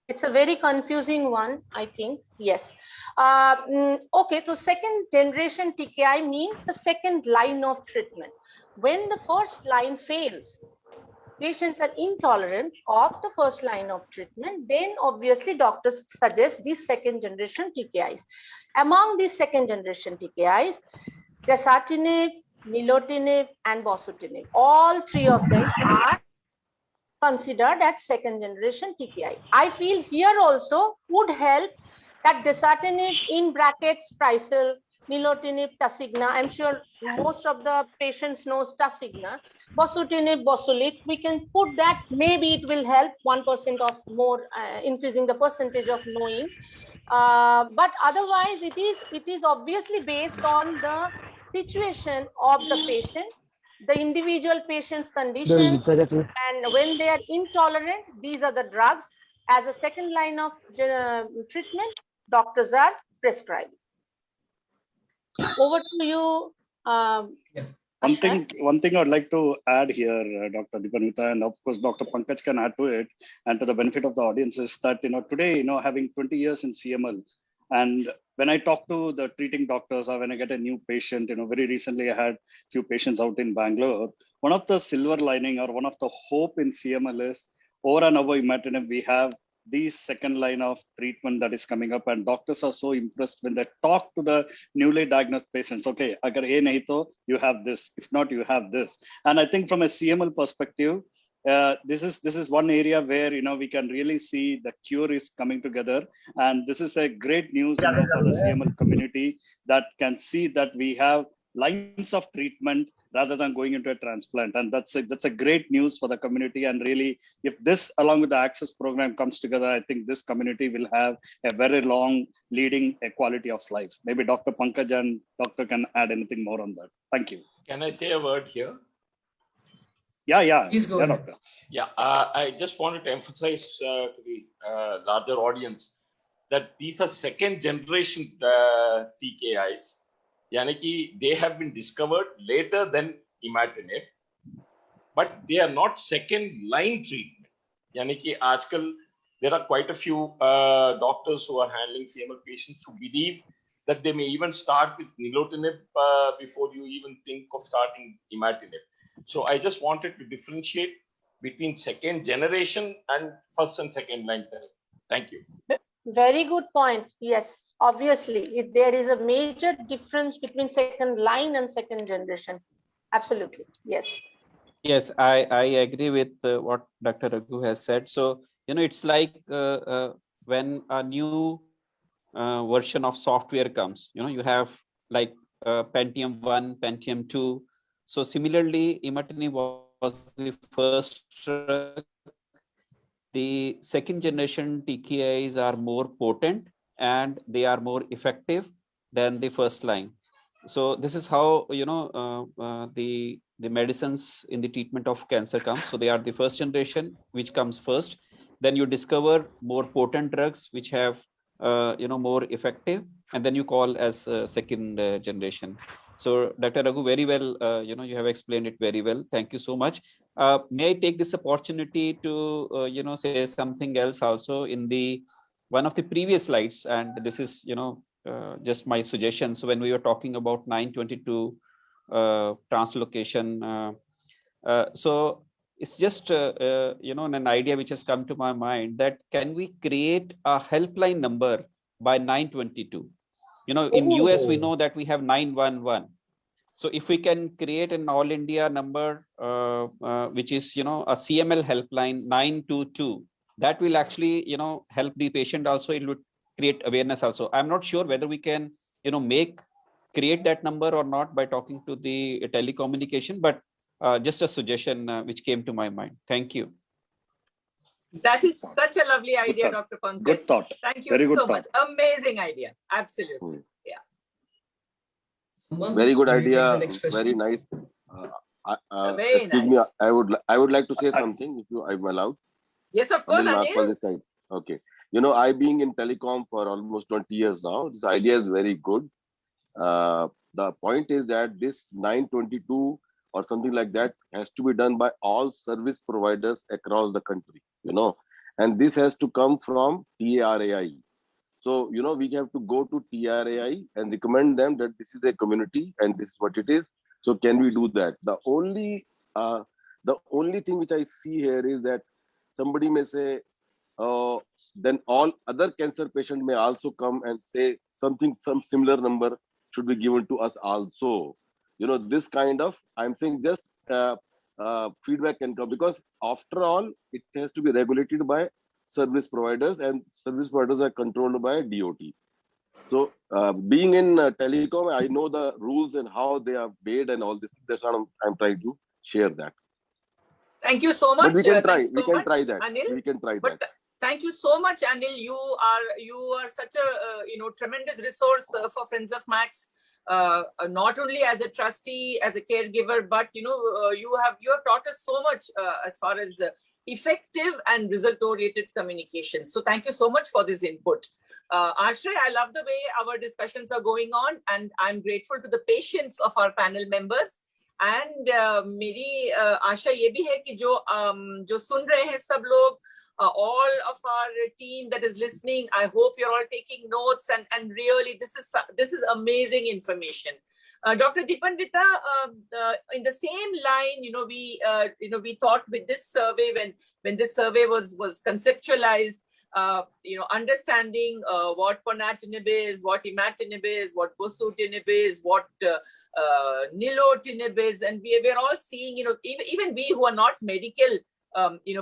It's a very confusing one, I think. Yes. Okay, so second generation TKI means the second line of treatment. When the first line fails, patients are intolerant of the first line of treatment, then obviously doctors suggest these second generation TKIs. Among these second generation TKIs, dasatinib, nilotinib, and bosutinib, all three of them are considered as second generation TKI. I feel here also would help that dasatinib in brackets Sprycel, nilotinib, Tasigna. I'm sure most of the patients knows Tasigna. Bosutinib, Bosulif. We can put that. Maybe it will help 1% of more, increasing the percentage of knowing. But otherwise, it is obviously based on the situation of the patient, the individual patient's condition, and when they are intolerant, these are the drugs as a second line of treatment doctors are prescribing. Over to you.
One thing I'd like to add here, Dr. Dipanvita, and of course Dr. Pankaj can add to it, and to the benefit of the audience, is that today having 20 years in CML, and when I talk to the treating doctors or when I get a new patient, very recently I had few patients out in Bangalore. One of the silver lining or one of the hope in CML is over and over imatinib, we have these second line of treatment that is coming up, and doctors are so impressed when they talk to the newly diagnosed patients. Okay, agar ye nahi to, you have this. If not, you have this. And I think from a CML perspective, this is one area where we can really see the cure is coming together, and this is a great news for the CML community that can see that we have lines of treatment rather than going into a transplant, and that's a great news for the community. And really, if this along with the access program comes together, I think this community will have a very long leading a quality of life. Maybe Dr. Pankaj and Doctor can add anything more on that. Thank you.
Can I say a word here?
Yeah.
Please go ahead.
Doctor.
Yeah, I just wanted to emphasize to the larger audience that these are second generation TKIs. Yani they have been discovered later than imatinib, but they are not second line treatment. Yani aajkal there are quite a few doctors who are handling CML patients who believe that they may even start with nilotinib before you even think of starting imatinib. So I just wanted to differentiate between second generation and first and second line therapy. Thank you.
Very good point. Yes, obviously, there is a major difference between second line and second generation. Absolutely. Yes.
Yes, I agree with what Dr. Raghu has said. So, it's like when a new version of software comes, you have like Pentium 1, Pentium 2. So similarly, imatinib was the first drug. The second generation TKIs are more potent and they are more effective than the first line. So this is how the medicines in the treatment of cancer comes. So they are the first generation which comes first. Then you discover more potent drugs which have more effective, and then you call as second generation. So Dr. Raghu, very well, you have explained it very well. Thank you so much. May I take this opportunity to say something else also in the one of the previous slides, and this is just my suggestion. So when we were talking about 922 translocation, so it's just an idea which has come to my mind that can we create a helpline number by 922? In US we know that we have 911. So if we can create an all India number which is a CML helpline 922, that will actually help the patient also. It would create awareness also. I'm not sure whether we can create that number or not by talking to the telecommunication, but just a suggestion which came to my mind. Thank you.
That is such a lovely idea,
thought.
Dr. Pankaj.
Good thought.
Thank you
Very good
so
thought.
much. Amazing idea. Absolutely. Yeah.
Umang,
Very good
will you take the
idea.
next question?
Very nice.
Very
Excuse
nice.
me. I would like to say something, if I'm allowed.
Yes, of course,
Anil Nagpal
Anil.
this side. Okay. You know, I being in telecom for almost 20 years now, this idea is very good. The point is that this 922 or something like that has to be done by all service providers across the country, you know, and this has to come from TRAI. So, you know, we have to go to TRAI and recommend them that this is a community and this is what it is. So can we do that? The only thing which I see here is that somebody may say, then all other cancer patients may also come and say something, some similar number should be given to us also. You know, this kind of, I'm saying just feedback can come, because after all, it has to be regulated by service providers, and service providers are controlled by DOT. So being in telecom, I know the rules and how they are made and all this. That's what I'm trying to share that.
Thank you so much.
But we can try.
Thank you
We
so
can
much,
try that.
Anil.
We can try
But
that.
thank you so much, Anil. You are such a tremendous resource for Friends of Max. Not only as a trustee, as a caregiver, but you have taught us so much as far as effective and result-oriented communication. So thank you so much for this input. Ashray, I love the way our discussions are going on, and I'm grateful to the patience of our panel members. And मेरी आशा ये भी है कि जो सुन रहे हैं सब लोग, all of our team that is listening, I hope you're all taking notes, and really this is amazing information. Dr. Deepanvita, in the same line, we thought with this survey, when this survey was conceptualized, understanding what ponatinib is, what imatinib is, what bosutinib is, what nilotinib is, and we're all seeing, even we who are not medical,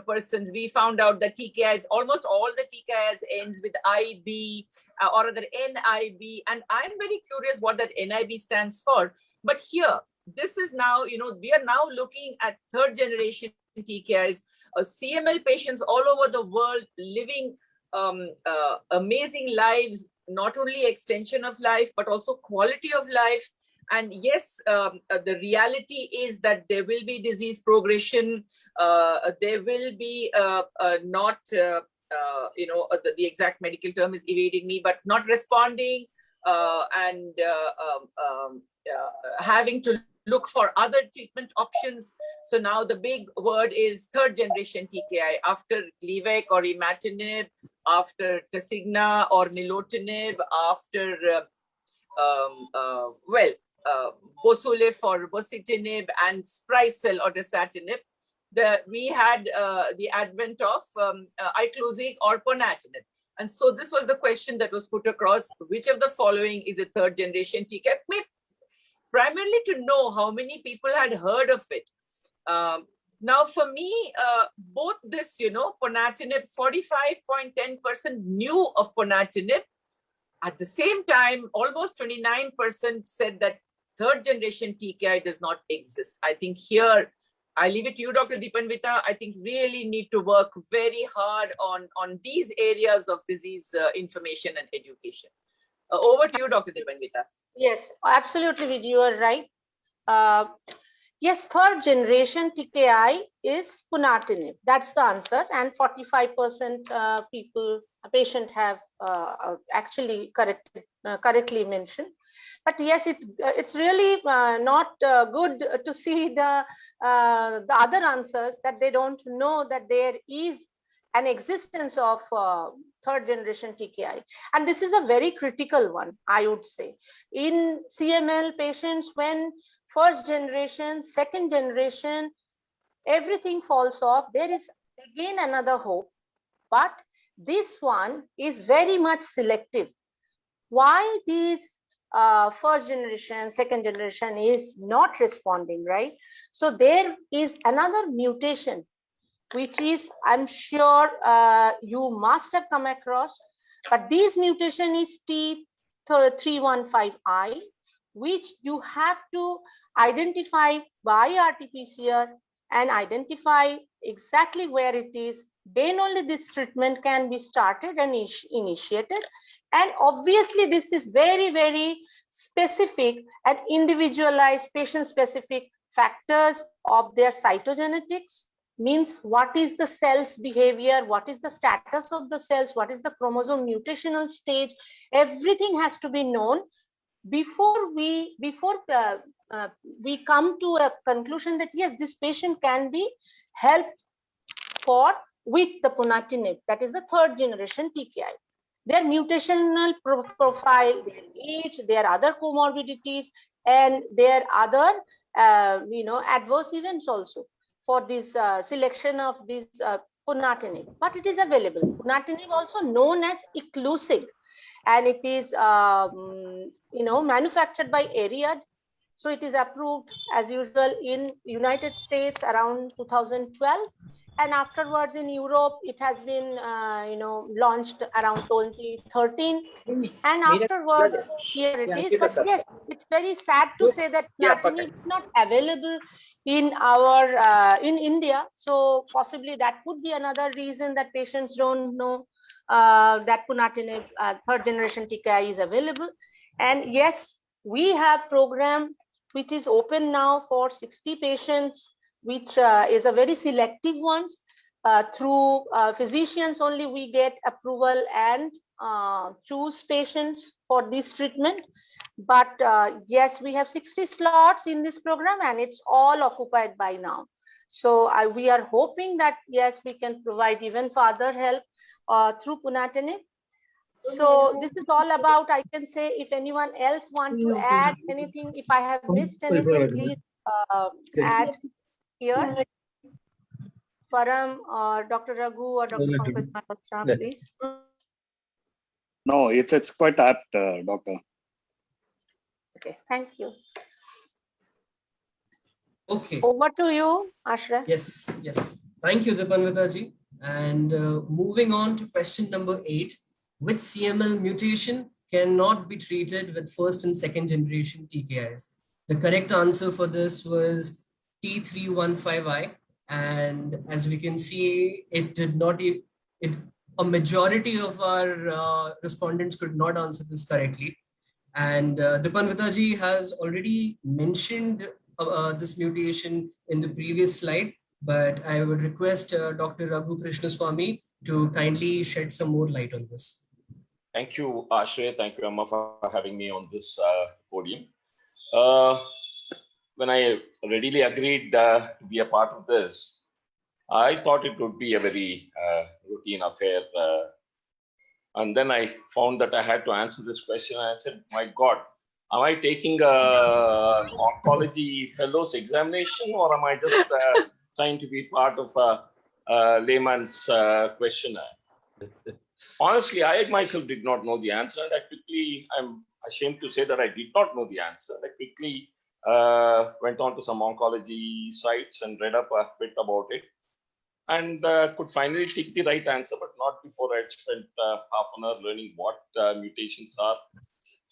persons, we found out that TKIs, almost all the TKIs ends with IB or other NIB, and I'm very curious what that NIB stands for. But here, this is now, we are now looking at third generation TKIs, CML patients all over the world living amazing lives, not only extension of life, but also quality of life. And yes, the reality is that there will be disease progression. There will be not, the exact medical term is evading me, but not responding and having to look for other treatment options. So now the big word is third generation TKI, after Gleevec or imatinib, after Tasigna or nilotinib, after Bosulif or Bosutinib and Sprycel or Dasatinib. We had the advent of Iclusig or ponatinib. And so this was the question that was put across: which of the following is a third generation TKI? Primarily to know how many people had heard of it. Now for me, both this, ponatinib, 45.10% knew of ponatinib. At the same time, almost 29% said that third generation TKI does not exist. I think here, I leave it to you, Dr. Deepanvita. I think really need to work very hard on these areas of disease information and education. Over to you, Dr. Deepanvita.
Yes, absolutely, Vijay, you are right. Yes, third generation TKI is ponatinib. That's the answer, and 45% patient have actually correctly mentioned. But yes, it's really not good to see the other answers, that they don't know that there is an existence of third generation TKI. And this is a very critical one, I would say. In CML patients, when first generation, second generation, everything falls off, there is again another hope. But this one is very much selective. Why these first generation, second generation is not responding, right? So there is another mutation, which is, I'm sure you must have come across, but this mutation is T315I, which you have to identify by RT-PCR and identify exactly where it is then only this treatment can be started and initiated. And obviously this is very, very specific and individualized, patient specific factors of their cytogenetics, means what is the cell's behavior, what is the status of the cells, what is the chromosome mutational stage, everything has to be known before we come to a conclusion that yes, this patient can be helped with the ponatinib, that is the third generation TKI. Their mutational profile, their age, their other comorbidities, and their other adverse events also for this selection of this ponatinib. But it is available. Ponatinib also known as Iclusig, and it is manufactured by Ariad. So it is approved as usual in United States around 2012, and afterwards in Europe it has been launched around 2013, and afterwards here it is. But yes, it's very sad to say that ponatinib is not available in our in India. So possibly that could be another reason that patients don't know that ponatinib third generation TKI is available. And yes, we have program which is open now for 60 patients, which is a very selective one. Through physicians only we get approval and choose patients for this treatment. But yes, we have 60 slots in this program and it's all occupied by now. So we are hoping that yes, we can provide even further help through ponatinib. So this is all about, I can say, if anyone else want to add anything, if I have missed anything, please add here. Param or Dr. Raghu or Dr. Pankaj Malhotra, please.
No, it's quite apt, Doctor.
Okay, thank you.
Okay.
Over to you, Ashra.
Yes. Thank you, Dipanvita ji. And moving on to question number 8. Which CML mutation cannot be treated with first and second generation TKIs? The correct answer for this was T315I. And as we can see, a majority of our respondents could not answer this correctly. And Dipanvita ji has already mentioned this mutation in the previous slide, but I would request Dr. Raghu Krishnaswamy to kindly shed some more light on this.
Thank you, Ashray. Thank you, Amma, for having me on this podium. When I readily agreed to be a part of this, I thought it would be a very routine affair. And then I found that I had to answer this question. And I said, my God, am I taking a oncology fellows examination, or am I just trying to be part of a layman's questionnaire? Honestly, I myself did not know the answer, and I'm ashamed to say that I did not know the answer. I quickly went on to some oncology sites and read up a bit about it, and could finally pick the right answer, but not before I had spent half an hour learning what mutations are,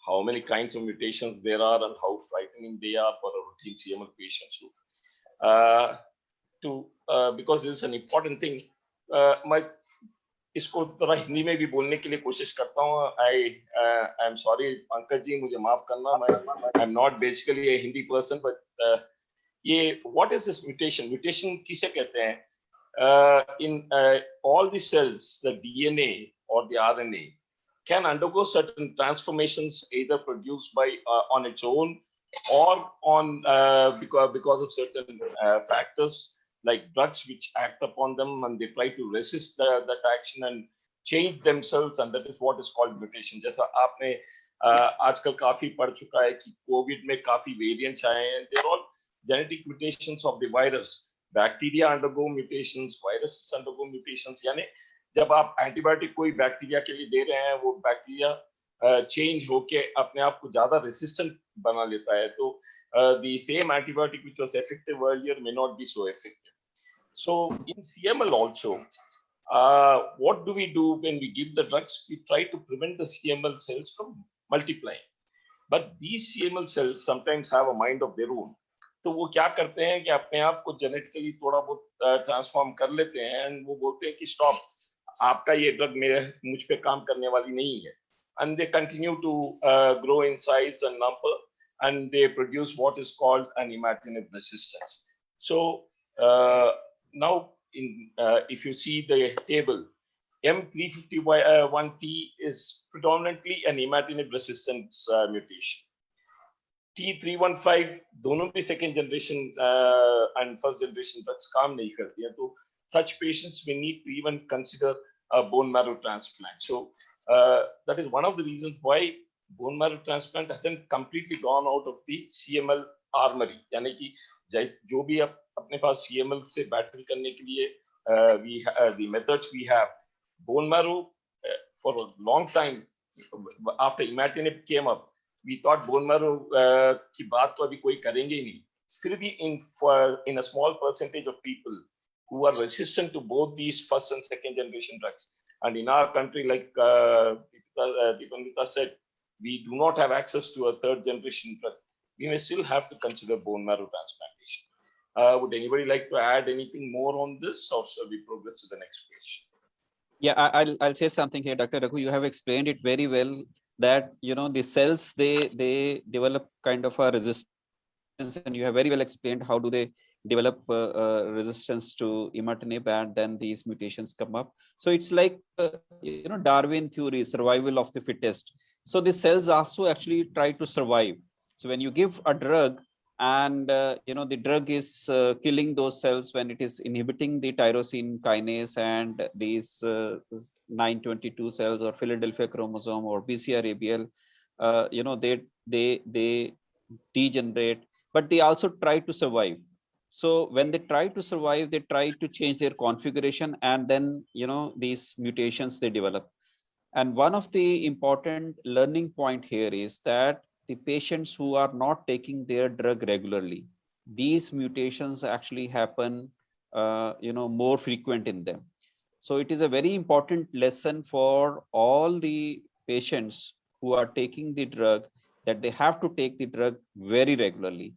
how many kinds of mutations there are, and how frightening they are for a routine CML patient. Because this is an important thing, इसको थोड़ा हिंदी में भी बोलने के लिए कोशिश करता हूँ. I am sorry, Pankaj ji, मुझे माफ करना. I am not basically a Hindi person, but what is this mutation? Mutation किसे कहते हैं? In all the cells, the DNA or the RNA can undergo certain transformations, either produced by on its own or on because of certain factors, like drugs which act upon them, and they try to resist that action and change themselves, and that is what is called mutation. जैसा आपने आजकल काफी पढ़ चुका है कि Covid में काफी वेरिएंट्स आए हैं. They're all genetic mutations of the virus. Bacteria undergo mutations, viruses undergo mutations. यानी जब आप एंटीबायोटिक कोई बैक्टीरिया के लिए दे रहे हैं, वो बैक्टीरिया चेंज होके अपने आप को ज्यादा रेसिस्टेंट बना लेता है. तो the same antibiotic which was effective earlier may not be so effective. So in CML also, what do we do when we give the drugs? We try to prevent the CML cells from multiplying. But these CML cells sometimes have a mind of their own. तो वो क्या करते हैं कि अपने आप को genetically थोड़ा बहुत ट्रांसफॉर्म कर लेते हैं एंड वो बोलते हैं कि स्टॉप, आपका ये ड्रग मुझ पे काम करने वाली नहीं है, and they continue to grow in size and number, and they produce what is called an imatinib resistance. So now if you see the table, M351T is predominantly an imatinib resistance mutation. T315 दोनों भी second generation and first generation drugs काम नहीं करती हैं, तो such patients we need to even consider a bone marrow transplant. So that is one of the reasons why bone marrow transplant hasn't completely gone out of the CML armory. यानी कि जो भी अपने पास CML से battle करने के लिए the methods we have, bone marrow for a long time after imatinib came up, we thought bone marrow की बात तो अभी कोई करेंगे ही नहीं. फिर भी in a small percentage of people who are resistant to both these first and second generation drugs, and in our country, like Deepanvita said, we do not have access to a third generation drug, we may still have to consider bone marrow transplantation. Would anybody like to add anything more on this, or shall we progress to the next page?
Yeah, I'll say something here, Dr. Raghu. You have explained it very well, that the cells, they develop kind of a resistance, and you have very well explained how do they develop resistance to imatinib, and then these mutations come up. So it's like Darwin theory, survival of the fittest. So the cells also actually try to survive. So when you give a drug, and the drug is killing those cells when it is inhibiting the tyrosine kinase, and these 922 cells or Philadelphia chromosome or BCR-ABL, they degenerate, but they also try to survive. So when they try to survive, they try to change their configuration, and then these mutations they develop. And one of the important learning point here is that the patients who are not taking their drug regularly, these mutations actually happen, more frequent in them. So it is a very important lesson for all the patients who are taking the drug, that they have to take the drug very regularly.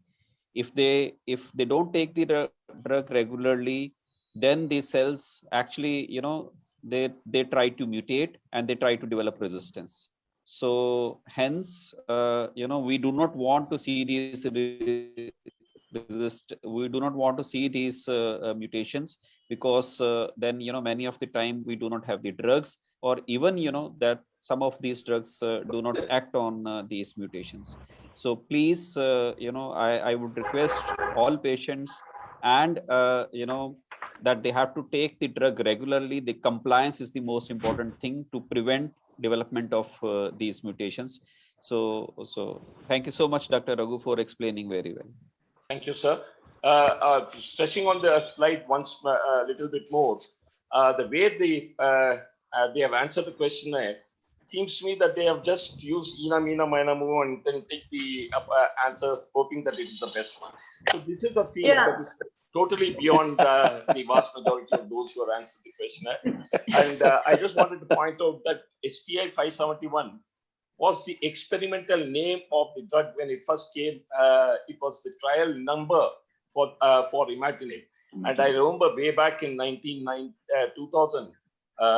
If they don't take the drug regularly, then the cells actually, they try to mutate and they try to develop resistance. So hence, we do not want to see these mutations, because then many of the time we do not have the drugs, or even that some of these drugs do not act on these mutations. So please, I would request all patients, and that they have to take the drug regularly. The compliance is the most important thing to prevent development of these mutations. So thank you so much, Dr. Raghu, for explaining very well.
Thank you, sir. Stressing on the slide once a little bit more, the way they have answered the questionnaire, seems to me that they have just used Ina, Mina, Mina, Mu, and then take the answer, hoping that it is the best one. So this is a field that is totally beyond the vast majority of those who have answered the questionnaire. And I just wanted to point out that STI 571 was the experimental name of the drug when it first came. It was the trial number for imatinib. And I remember way back in 2000,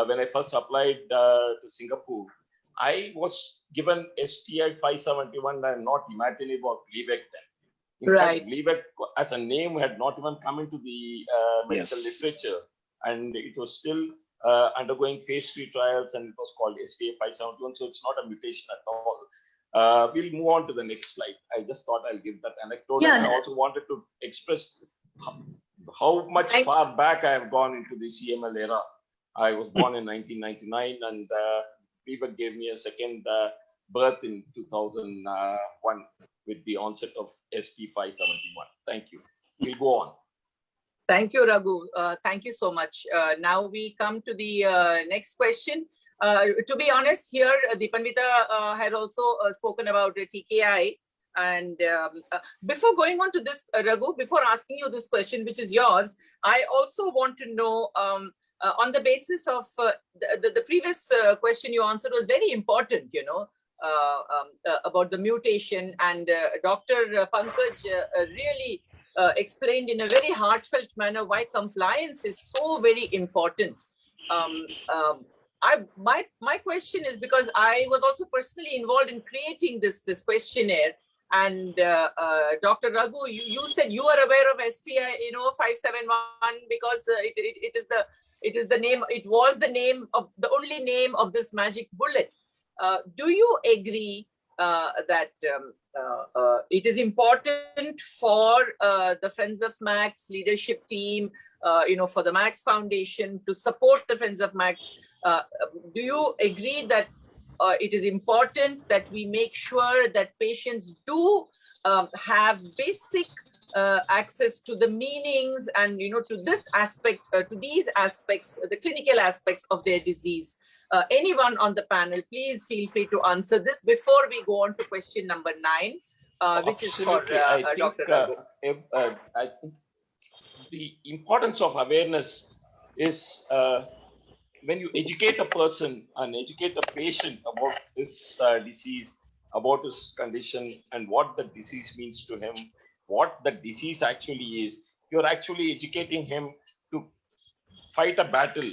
when I first applied to Singapore, I was given STI 571 and not imatinib or Gleevec then. In fact, Gleevec as a name had not even come into the medical literature, and it was still undergoing phase 3 trials, and it was called STA 571. So it's not a mutation at all. We'll move on to the next slide. I just thought I'll give that anecdote. And I also wanted to express how much far back I have gone into the CML era. I was born in 1999, and Gleevec gave me a second birth in 2001 with the onset of ST 571. Thank you. We'll go on.
Thank you, Raghu. Thank you so much. Now we come to the next question. To be honest, here Deepanvita had also spoken about TKI. And before going on to this, Raghu, before asking you this question, which is yours, I also want to know, on the basis of the previous question you answered was very important, about the mutation, and Dr. Pankaj really explained in a very heartfelt manner why compliance is so very important. My question is, because I was also personally involved in creating this questionnaire, and Dr. Raghu, you said you are aware of STI 571 because it is the name. It was the name of the only name of this magic bullet. Do you agree that it is important for the Friends of Max leadership team, for the Max Foundation to support the Friends of Max? Do you agree that it is important that we make sure that patients do have basic access to the meanings and to this aspect, to these aspects, the clinical aspects of their disease? Anyone on the panel, please feel free to answer this before we go on to question number 9, which is for Dr. Raghu.
I think the importance of awareness is when you educate a person and educate a patient about this disease, about his condition, and what the disease means to him, what the disease actually is, you're actually educating him to fight a battle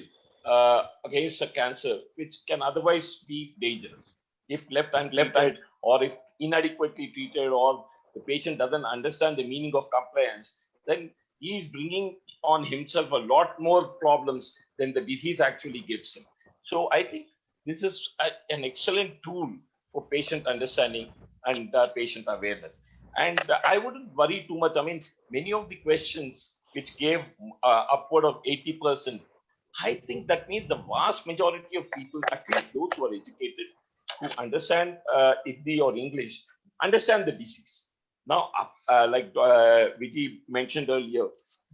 against a cancer, which can otherwise be dangerous if left untreated, or if inadequately treated, or the patient doesn't understand the meaning of compliance. Then he is bringing on himself a lot more problems than the disease actually gives him. So I think this is an excellent tool for patient understanding and patient awareness. And I wouldn't worry too much. I mean, many of the questions which gave upward of 80%, I think that means the vast majority of people, at least those who are educated, who understand Hindi or English, understand the disease. Now, like Vijay mentioned earlier,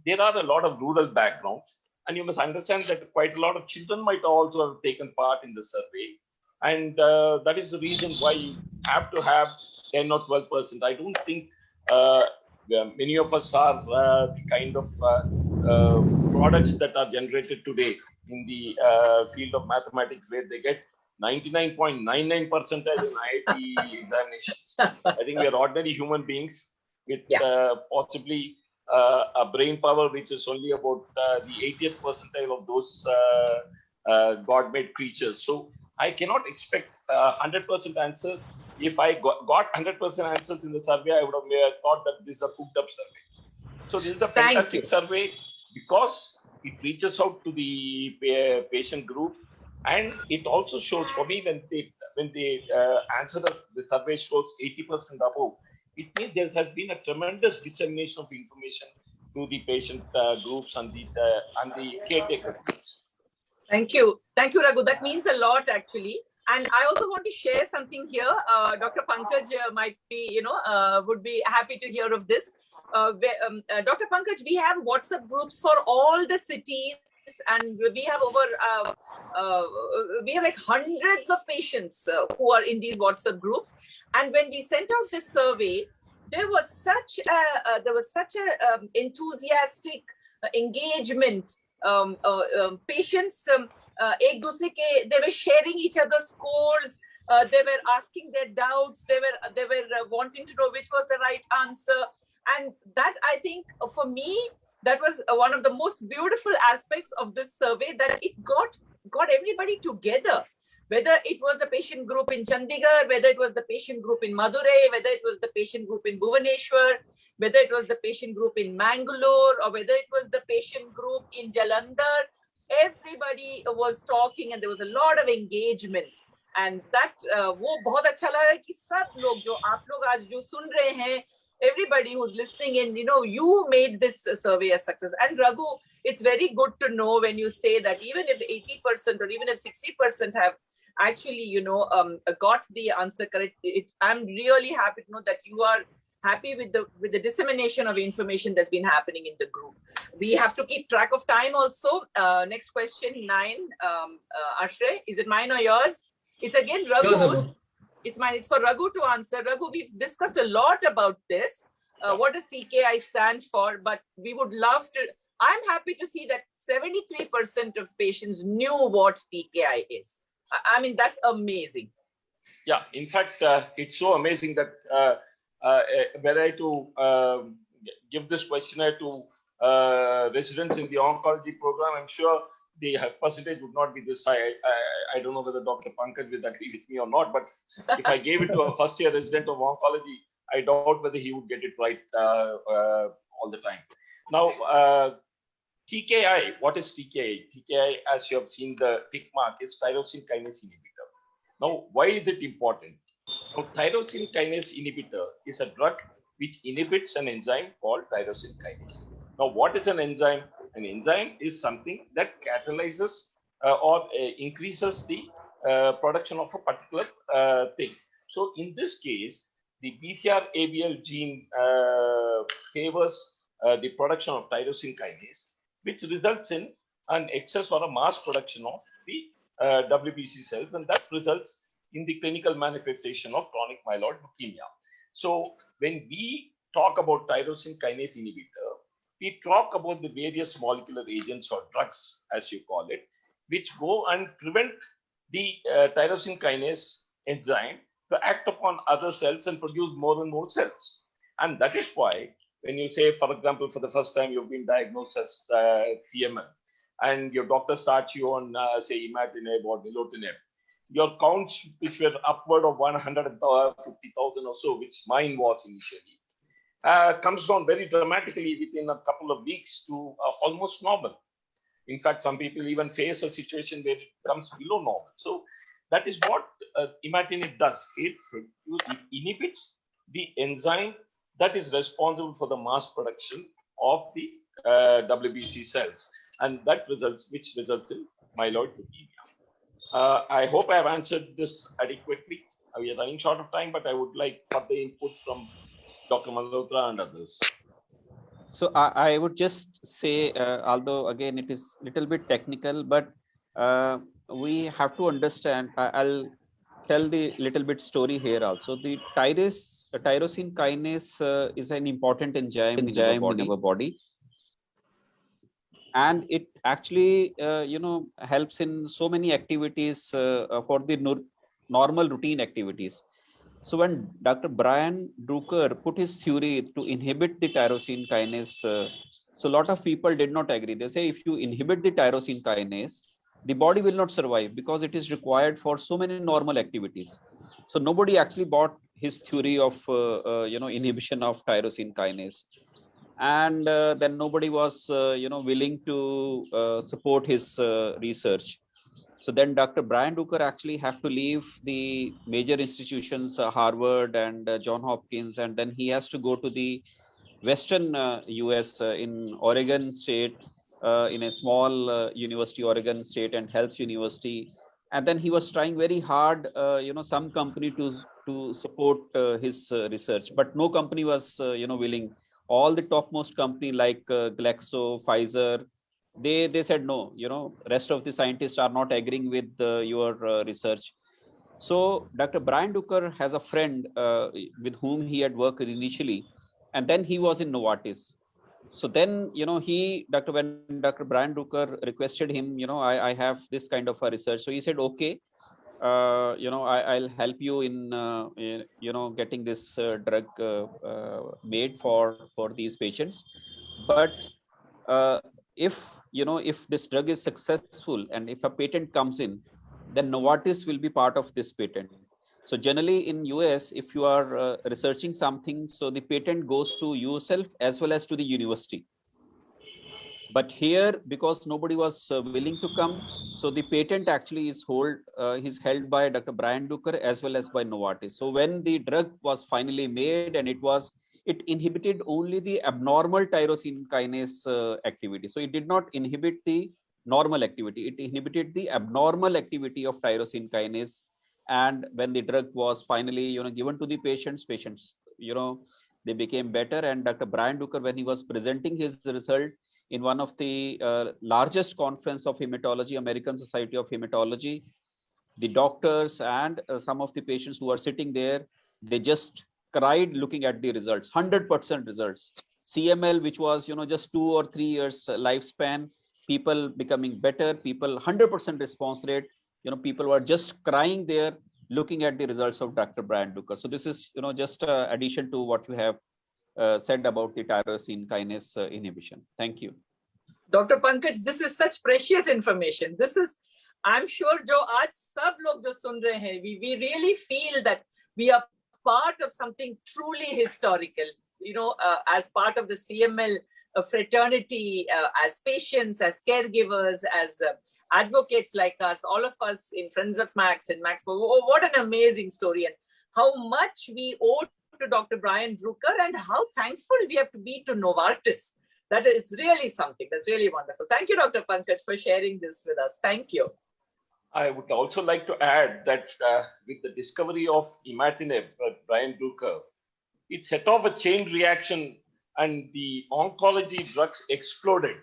there are a lot of rural backgrounds, and you must understand that quite a lot of children might also have taken part in the survey. And that is the reason why you have to have 10 or 12%. I don't think many of us are the kind of products that are generated today in the field of mathematics, where they get 99.99% in IIT examinations. I think we are ordinary human beings with possibly a brain power which is only about the 80th percentile of those God-made creatures. So I cannot expect 100% answer. If I got 100% answers in the survey, I would have thought that this is a cooked up survey. So this is a fantastic survey because it reaches out to the patient group, and it also shows, for me, when they answer the survey shows 80% above, it means there has been a tremendous dissemination of information to the patient groups and the caretaker groups.
Thank you, Raghu. That means a lot, actually. And I also want to share something here. Dr. Pankaj might be, would be happy to hear of this. Dr. Pankaj, we have WhatsApp groups for all the cities, and we have we have like hundreds of patients who are in these WhatsApp groups. And when we sent out this survey, there was such a enthusiastic engagement. Patients, they were sharing each other's scores. They were asking their doubts. They were wanting to know which was the right answer. And that, I think, for me, that was one of the most beautiful aspects of this survey, that it got everybody together. Whether it was the patient group in Chandigarh, whether it was the patient group in Madurai, whether it was the patient group in Bhubaneswar, whether it was the patient group in Mangalore, or whether it was the patient group in Jalandhar, everybody was talking and there was a lot of engagement. And that वो बहुत अच्छा लगा कि सब लोग जो आप लोग आज जो सुन रहे हैं, everybody who's listening in, you made this survey a success. And Raghu, it's very good to know when you say that even if 80% or even if 60% have actually, got the answer correct, I'm really happy to know that you are happy with the dissemination of information that's been happening in the group. We have to keep track of time also. Next question, 9. Ashray, is it mine or yours? It's again Raghu's. It's mine. It's for Raghu to answer. Raghu, we've discussed a lot about this. What does TKI stand for? But we would love to. I'm happy to see that 73% of patients knew what TKI is. I mean, that's amazing.
Yeah, in fact, it's so amazing that were I to give this questionnaire to residents in the oncology program, I'm sure the percentage would not be this high. I don't know whether Dr. Pankaj will agree with me or not, but if I gave it to a first-year resident of oncology, I doubt whether he would get it right all the time. Now, TKI, what is TKI? TKI, as you have seen the tick mark, is tyrosine kinase inhibitor. Now, why is it important? Now, tyrosine kinase inhibitor is a drug which inhibits an enzyme called tyrosine kinase. Now, what is an enzyme? An enzyme is something that catalyzes or increases the production of a particular thing. So, in this case, the BCR-ABL gene favors the production of tyrosine kinase, which results in an excess or a mass production of the WBC cells, and that results in the clinical manifestation of chronic myeloid leukemia. So when we talk about tyrosine kinase inhibitor, we talk about the various molecular agents or drugs, as you call it, which go and prevent the tyrosine kinase enzyme to act upon other cells and produce more and more cells. And that is why when you say, for example, for the first time you've been diagnosed as CML, and your doctor starts you on, say, imatinib or nilotinib, your counts, which were upward of 150,000 or so, which mine was initially, comes down very dramatically within a couple of weeks to almost normal. In fact, some people even face a situation where it comes below normal. So that is what imatinib does. It inhibits the enzyme that is responsible for the mass production of the WBC cells, and that results in myeloid leukemia. I hope I have answered this adequately. We are running short of time, but I would like further input from Dr. Malhotra and others.
So I would just say, although again it is a little bit technical, but we have to understand. I'll tell the little bit story here also. The tyrosine kinase is an important enzyme in our body, and it actually helps in so many activities for the normal routine activities. So when Dr. Brian Drucker put his theory to inhibit the tyrosine kinase, so a lot of people did not agree. They say if you inhibit the tyrosine kinase, the body will not survive because it is required for so many normal activities. So nobody actually bought his theory of inhibition of tyrosine kinase, and then nobody was willing to support his research. So then Dr. Brian Drucker actually have to leave the major institutions, Harvard and Johns Hopkins, and then he has to go to the Western US in Oregon State, in a small university, Oregon State and Health University. And then he was trying very hard, some company to support his research, but no company was, willing. All the topmost company like Glaxo, Pfizer, they said no, rest of the scientists are not agreeing with your research. So Dr. Brian Drucker has a friend with whom he had worked initially, and then he was in Novartis. So then, when Dr. Brian Drucker requested him, I have this kind of a research. So he said, okay, I'll help you in, getting this drug made for these patients. But if this drug is successful and if a patent comes in, then Novartis will be part of this patent. So generally in US, if you are researching something, so the patent goes to yourself as well as to the university. But here, because nobody was willing to come, so the patent actually is held by Dr. Brian Drucker as well as by Novartis. So when the drug was finally made and it inhibited only the abnormal tyrosine kinase activity. So it did not inhibit the normal activity. It inhibited the abnormal activity of tyrosine kinase. And when the drug was finally, given to the patients, they became better. And Dr. Brian Drucker, when he was presenting his result in one of the largest conference of hematology, American Society of Hematology, the doctors and some of the patients who are sitting there, they just cried looking at the results, 100% results. CML, which was, just 2 or 3 years lifespan, people becoming better, people 100% response rate, people were just crying there looking at the results of Dr. Brian Drucker. So this is, just addition to what you have said about the tyrosine kinase inhibition. Thank you.
Dr. Pankaj, this is such precious information. This is, I'm sure, जो आज सब लोग जो सुन रहे हैं, we really feel that we are part of something truly historical. You know, as part of the CML fraternity, as patients, as caregivers, as advocates like us, all of us in Friends of Max and Max. Oh, what an amazing story, and how much we owe to Dr. Brian Drucker, and how thankful we have to be to Novartis. That is really something. That's really wonderful. Thank you, Dr. Pankaj, for sharing this with us. Thank you.
I would also like to add that with the discovery of imatinib, Brian Drucker, it set off a chain reaction and the oncology drugs exploded.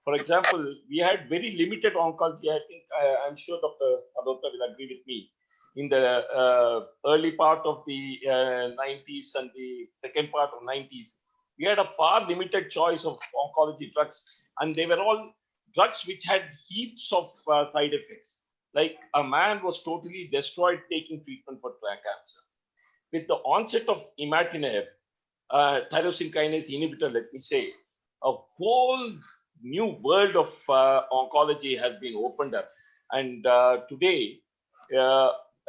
For example, we had very limited oncology. I think, I'm sure Dr. Adota will agree with me. In the early part of the 90s and the second part of 90s, we had a far limited choice of oncology drugs, and they were all drugs which had heaps of side effects. Like a man was totally destroyed taking treatment for cancer. With the onset of imatinib, tyrosine kinase inhibitor, let me say, a whole new world of oncology has been opened up. And today,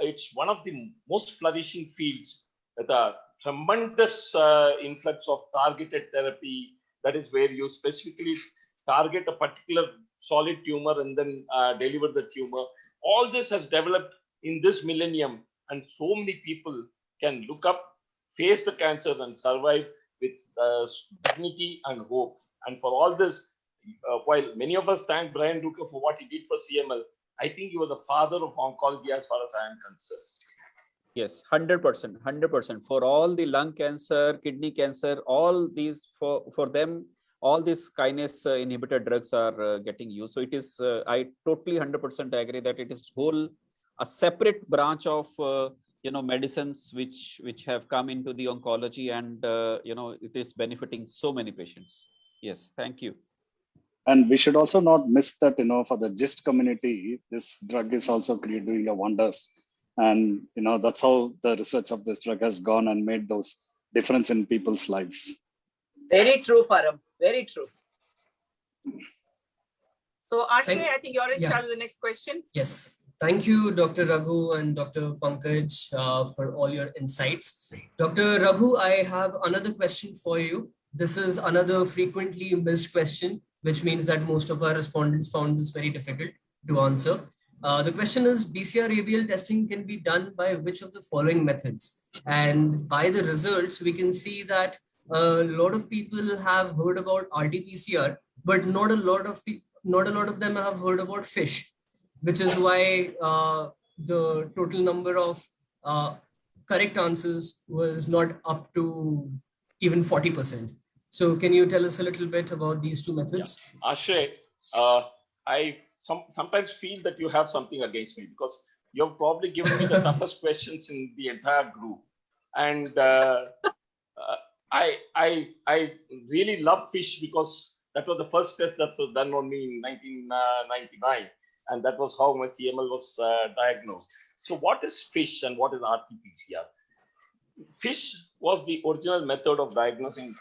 it's one of the most flourishing fields with a tremendous influx of targeted therapy. That is where you specifically target a particular solid tumor and then deliver the tumor. All this has developed in this millennium, and so many people can look up, face the cancer, and survive with dignity and hope. And for all this, while many of us thank Brian Drucker for what he did for CML, I think he was the father of oncology as far as I am concerned.
Yes, 100%, 100%. For all the lung cancer, kidney cancer, all these, for them, all these kinase inhibitor drugs are getting used. So it is, I totally 100% agree that it is a separate branch of medicines which have come into the oncology, and it is benefiting so many patients. Yes, thank you.
And we should also not miss that, for the GIST community, this drug is also doing a wonders. And, that's how the research of this drug has gone and made those difference in people's lives.
Very true, Param. Very true. So, Ashley, I think you're in charge of the next question.
Yes. Thank you, Dr. Raghu and Dr. Pankaj, for all your insights. Dr. Raghu, I have another question for you. This is another frequently missed question, which means that most of our respondents found this very difficult to answer. The question is, BCR-ABL testing can be done by which of the following methods? And by the results, we can see that a lot of people have heard about RT-PCR, but not a lot of them have heard about FISH, which is why the total number of correct answers was not up to even 40%. So can you tell us a little bit about these two methods?
Yeah. Ashay, I sometimes feel that you have something against me, because you've probably given me the toughest questions in the entire group. And I really love FISH, because that was the first test that was done on me in 1999. And that was how my CML was diagnosed. So what is FISH and what is RT-PCR? FISH was the original method of diagnosing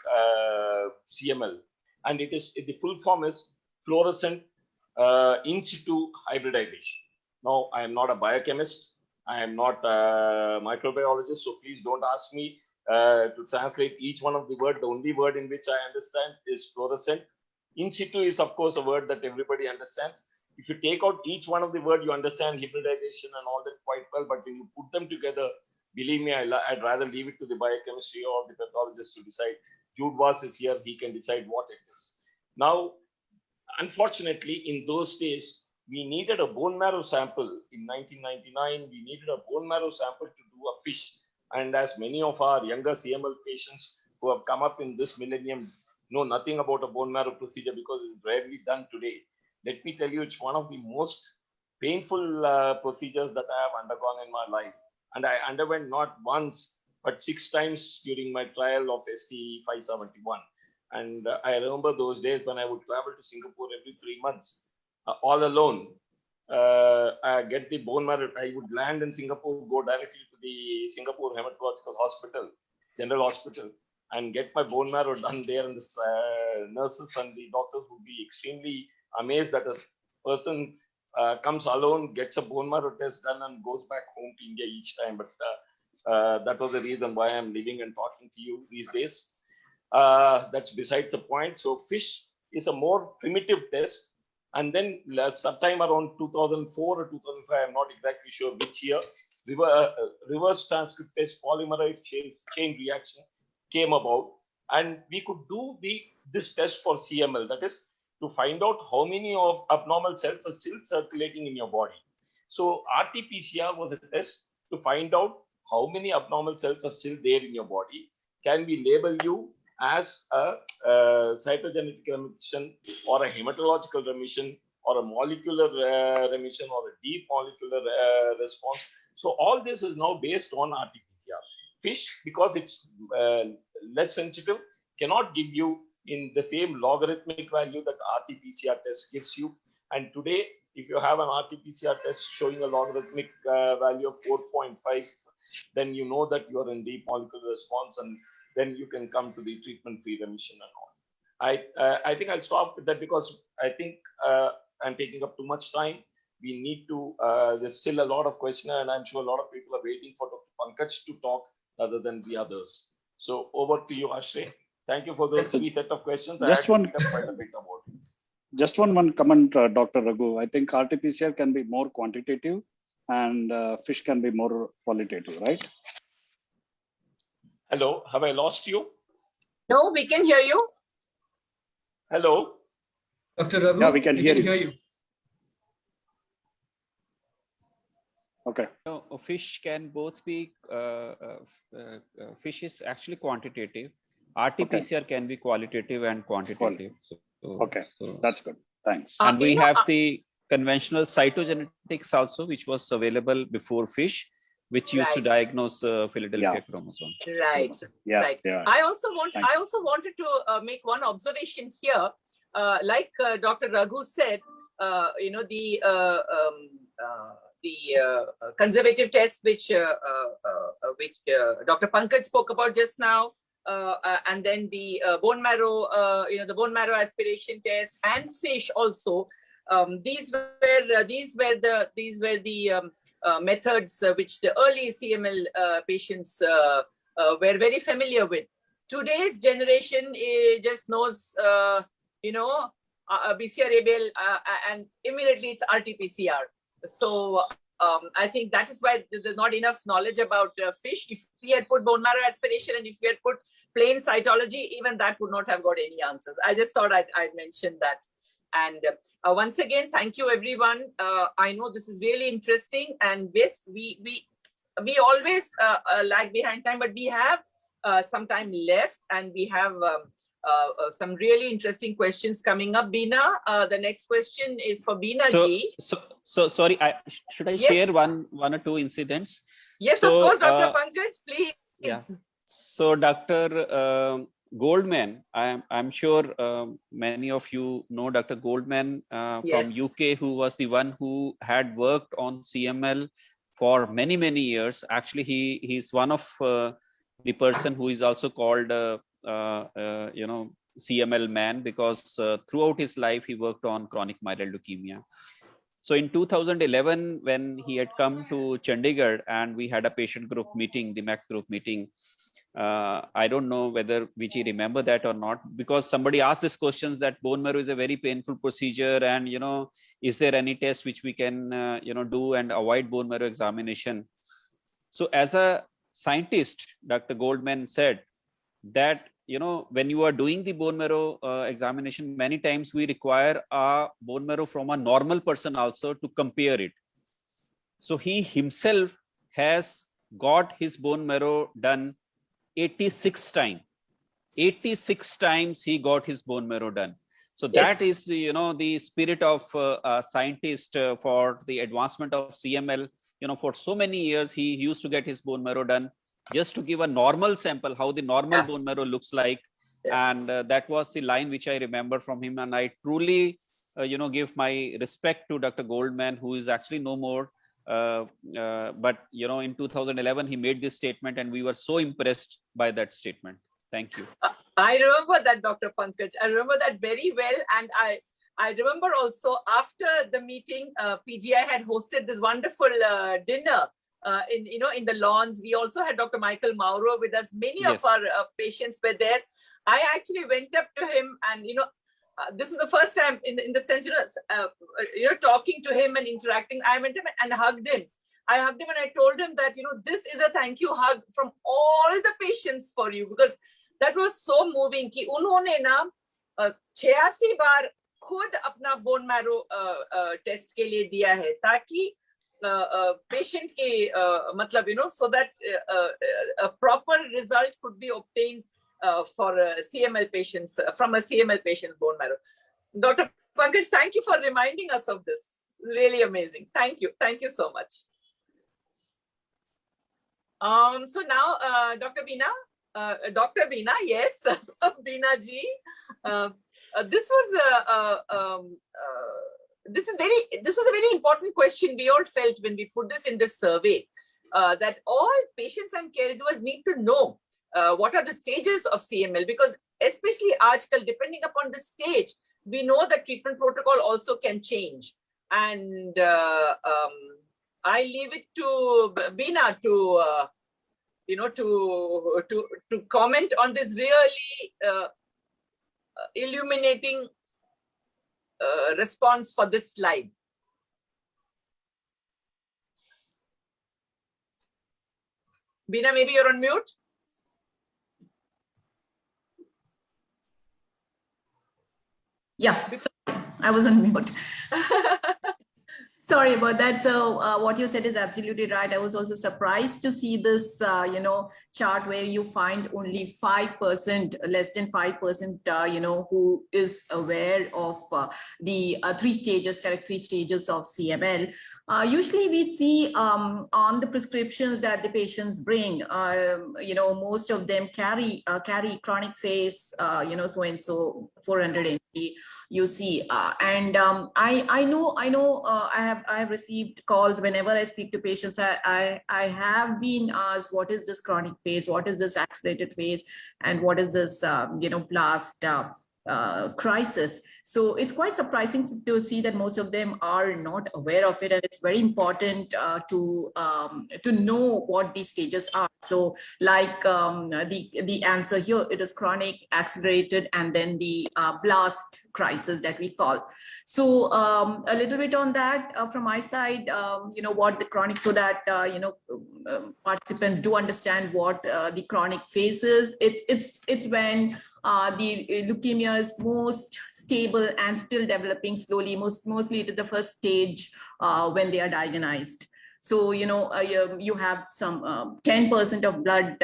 CML, and the full form is fluorescent in situ hybridization. Now, I am not a biochemist, I am not a microbiologist, so please don't ask me to translate each one of the words. The only word in which I understand is fluorescent. In situ is, of course, a word that everybody understands. If you take out each one of the words, you understand hybridization and all that quite well, but when you put them together, believe me, I'd rather leave it to the biochemistry or the pathologist to decide. Jude Voss is here, he can decide what it is. Now, unfortunately, in those days, we needed a bone marrow sample. In 1999, we needed a bone marrow sample to do a FISH. And as many of our younger CML patients who have come up in this millennium know nothing about a bone marrow procedure, because it's rarely done today. Let me tell you, it's one of the most painful procedures that I have undergone in my life. And I underwent not once, but 6 times during my trial of ST 571. And I remember those days when I would travel to Singapore every 3 months, all alone. I get the bone marrow. I would land in Singapore, go directly to the Singapore Hematological Hospital, General Hospital, and get my bone marrow done there, and the nurses and the doctors would be extremely amazed that a person comes alone, gets a bone marrow test done, and goes back home to India each time. But that was the reason why I'm living and talking to you these days. That's besides the point. So fish is a more primitive test. And then sometime around 2004 or 2005, I'm not exactly sure which year, reverse transcriptase polymerase chain reaction came about, and we could do this test for CML, that is to find out how many of abnormal cells are still circulating in your body. So RT-PCR was a test to find out how many abnormal cells are still there in your body. Can we label you as a cytogenetic remission or a hematological remission or a molecular remission or a deep molecular response? So all this is now based on RT-PCR. Fish, because it's less sensitive, cannot give you in the same logarithmic value that RT-PCR test gives you. And today, if you have an RT-PCR test showing a logarithmic value of 4.5, then you know that you are in deep molecular response, and then you can come to the treatment-free remission and all. I think I'll stop with that because I think I'm taking up too much time. We need to, there's still a lot of questions, and I'm sure a lot of people are waiting for Dr. Pankaj to talk other than the others. So over to you, Ashray. Thank you for those three set of questions.
Just one,
quite a bit about it.
Just one comment, Dr. Raghu. I think RT-PCR can be more quantitative and fish can be more qualitative, right?
Hello, have I lost you?
No, we can hear you.
Hello.
Dr. Raghu,
Yeah, we can hear
you.
Okay.
No, fish can both be, fish is actually quantitative. RT-PCR can be qualitative and quantitative.
Okay, that's good. Thanks.
And we have the conventional cytogenetics also, which was available before fish, which used to diagnose Philadelphia chromosome.
Right.
Yeah,
right.
yeah.
I also wanted to make one observation here. Like Dr. Raghu said, you know, the conservative test which Dr. Pankaj spoke about just now, and then the bone marrow, you know, the bone marrow aspiration test and fish also. These were the methods which the early CML patients were very familiar with. Today's generation just knows, you know, BCR-ABL, and immediately it's RT-PCR. So I think that is why there's not enough knowledge about fish. If we had put bone marrow aspiration and if we had put plain cytology, even that would not have got any answers. I just thought I'd mention that. And once again, thank you, everyone. I know this is really interesting, and yes, we always lag behind time, but we have some time left, and we have some really interesting questions coming up. Bina, the next question is for Bina ji.
So sorry, should I share one or two incidents?
Yes, of course, Dr. Pankaj, please.
Yeah. So Dr. Goldman, I'm sure many of you know Dr. Goldman from UK, who was the one who had worked on CML for many years. Actually, he's one of the person who is also called you know, CML man, because throughout his life he worked on chronic myeloid leukemia. So in 2011, when he had come to Chandigarh and we had a patient group meeting, the MAC group meeting, I don't know whether Vijay remember that or not, because somebody asked this questions that bone marrow is a very painful procedure, and you know, is there any test which we can you know, do and avoid bone marrow examination? So as a scientist, Dr. Goldman said that, you know, when you are doing the bone marrow examination, many times we require a bone marrow from a normal person also to compare it. So he himself has got his bone marrow done 86 times. 86 times he got his bone marrow done. So that is, you know, the spirit of a scientist for the advancement of CML. You know, for so many years, he used to get his bone marrow done just to give a normal sample, how the normal bone marrow looks like. And that was the line which I remember from him. And I truly, you know, give my respect to Dr. Goldman, who is actually no more. But, you know, in 2011, he made this statement and we were so impressed by that statement. Thank you.
I remember that, Dr. Pankaj. I remember that very well. And I remember also after the meeting, PGI had hosted this wonderful dinner in the lawns. We also had Dr. Michael Mauro with us. Many
Yes.
of our patients were there. I actually went up to him and, this was the first time in the sense, talking to him and interacting. I went to him and hugged him. I hugged him and I told him that, this is a thank you hug from all the patients for you, because that was so moving कि उन्होंने ना 86 बार खुद अपना bone marrow test के लिए दिया है ताकि पेशेंट के मतलब so that a proper result could be obtained for CML patients from a CML patient's bone marrow. Dr. Pankaj, thank you for reminding us of this. Really amazing. Thank you so much. So now Dr. Beena, yes, Beena ji. This was a very important question we all felt when we put this in this survey, that all patients and caregivers need to know what are the stages of CML, because especially aajkal, depending upon the stage, we know the treatment protocol also can change. And I leave it to Beena to comment on this really illuminating response for this slide. Beena, maybe you're on mute.
Yeah, sorry, I was on mute. Sorry about that. So what you said is absolutely right. I was also surprised to see this, chart where you find only 5%, less than 5%, who is aware of the correct three stages of CML. Usually we see on the prescriptions that the patients bring, most of them carry chronic phase, so 400 mg. You see, and I know I have received calls whenever I speak to patients. I have been asked, what is this chronic phase, what is this accelerated phase, and what is this blast crisis. So it's quite surprising to see that most of them are not aware of it, and it's very important to know what these stages are. So like the answer here, it is chronic, accelerated, and then the blast crisis that we call. So a little bit on that from my side, what the chronic, so that participants do understand what the chronic phase is. It's when the leukemia is most stable and still developing slowly. Mostly it is the first stage when they are diagnosed. So, you have some 10% of blood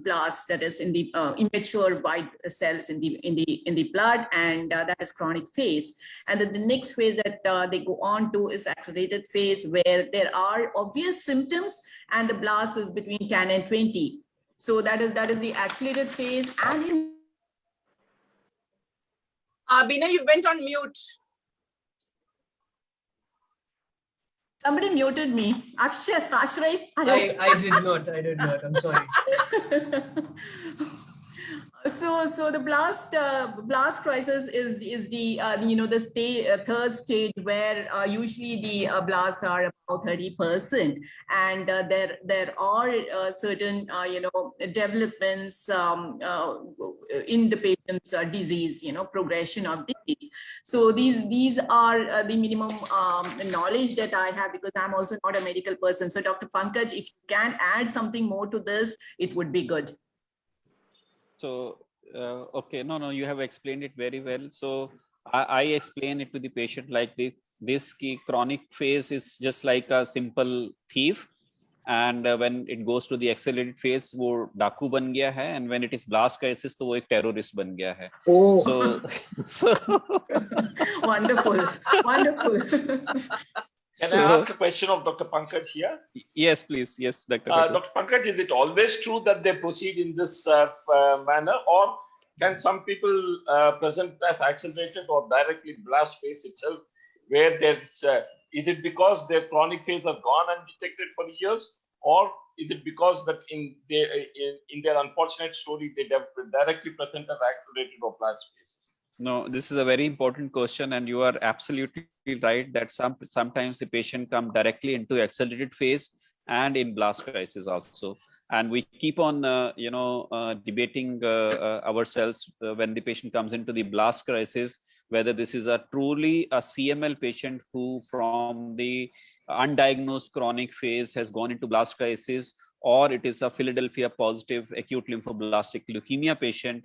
blasts, that is in the immature white cells in the blood, and that is chronic phase. And then the next phase that they go on to is accelerated phase, where there are obvious symptoms and the blast is between 10 and 20. So that is the accelerated phase. And
Beena, you went on mute.
Somebody muted me. Ashray.
I did not. I'm sorry.
So the blast crisis is the third stage, where usually the blasts are about 30%, and there are certain developments in the patient's disease, progression of disease. So these are the minimum knowledge that I have, because I'm also not a medical person. So Dr. Pankaj, if you can add something more to this, it would be good.
So, okay, no, you have explained it very well. So I explain it to the patient like this key chronic phase is just like a simple thief. And when it goes to the accelerated phase, वो डाकू बन गया है, and when it is blast crisis, तो वो एक terrorist बन गया है.
Oh.
So
Wonderful.
Can I ask a question of Dr. Pankaj here?
Yes, please. Yes, Dr.
Dr. Pankaj, is it always true that they proceed in this manner, or can some people present as accelerated or directly blast phase itself, where there's, is it because their chronic phase are gone undetected for years, or is it because that in their unfortunate story they directly present as accelerated or blast phases?
No, this is a very important question, and you are absolutely right that sometimes the patient come directly into accelerated phase and in blast crisis also. And we keep on, debating ourselves when the patient comes into the blast crisis, whether this is a truly a CML patient who from the undiagnosed chronic phase has gone into blast crisis, or it is a Philadelphia positive acute lymphoblastic leukemia patient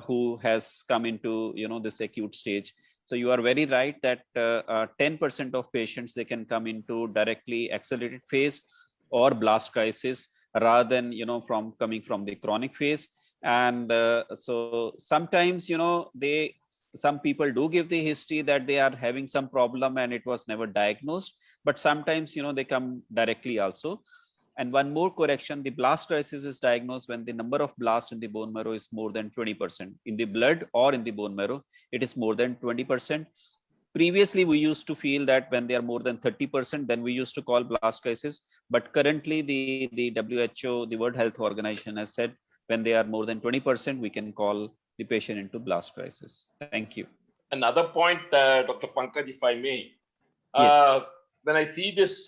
who has come into this acute stage. So you are very right that 10% of patients, they can come into directly accelerated phase or blast crisis rather than from coming from the chronic phase. And so sometimes some people do give the history that they are having some problem and it was never diagnosed, but sometimes they come directly also. And one more correction, the blast crisis is diagnosed when the number of blasts in the bone marrow is more than 20%. In the blood or in the bone marrow, it is more than 20%. Previously, we used to feel that when they are more than 30%, then we used to call blast crisis. But currently, the WHO, the World Health Organization has said when they are more than 20%, we can call the patient into blast crisis. Thank you.
Another point, Dr. Pankaj, if I may.
Yes.
When I see this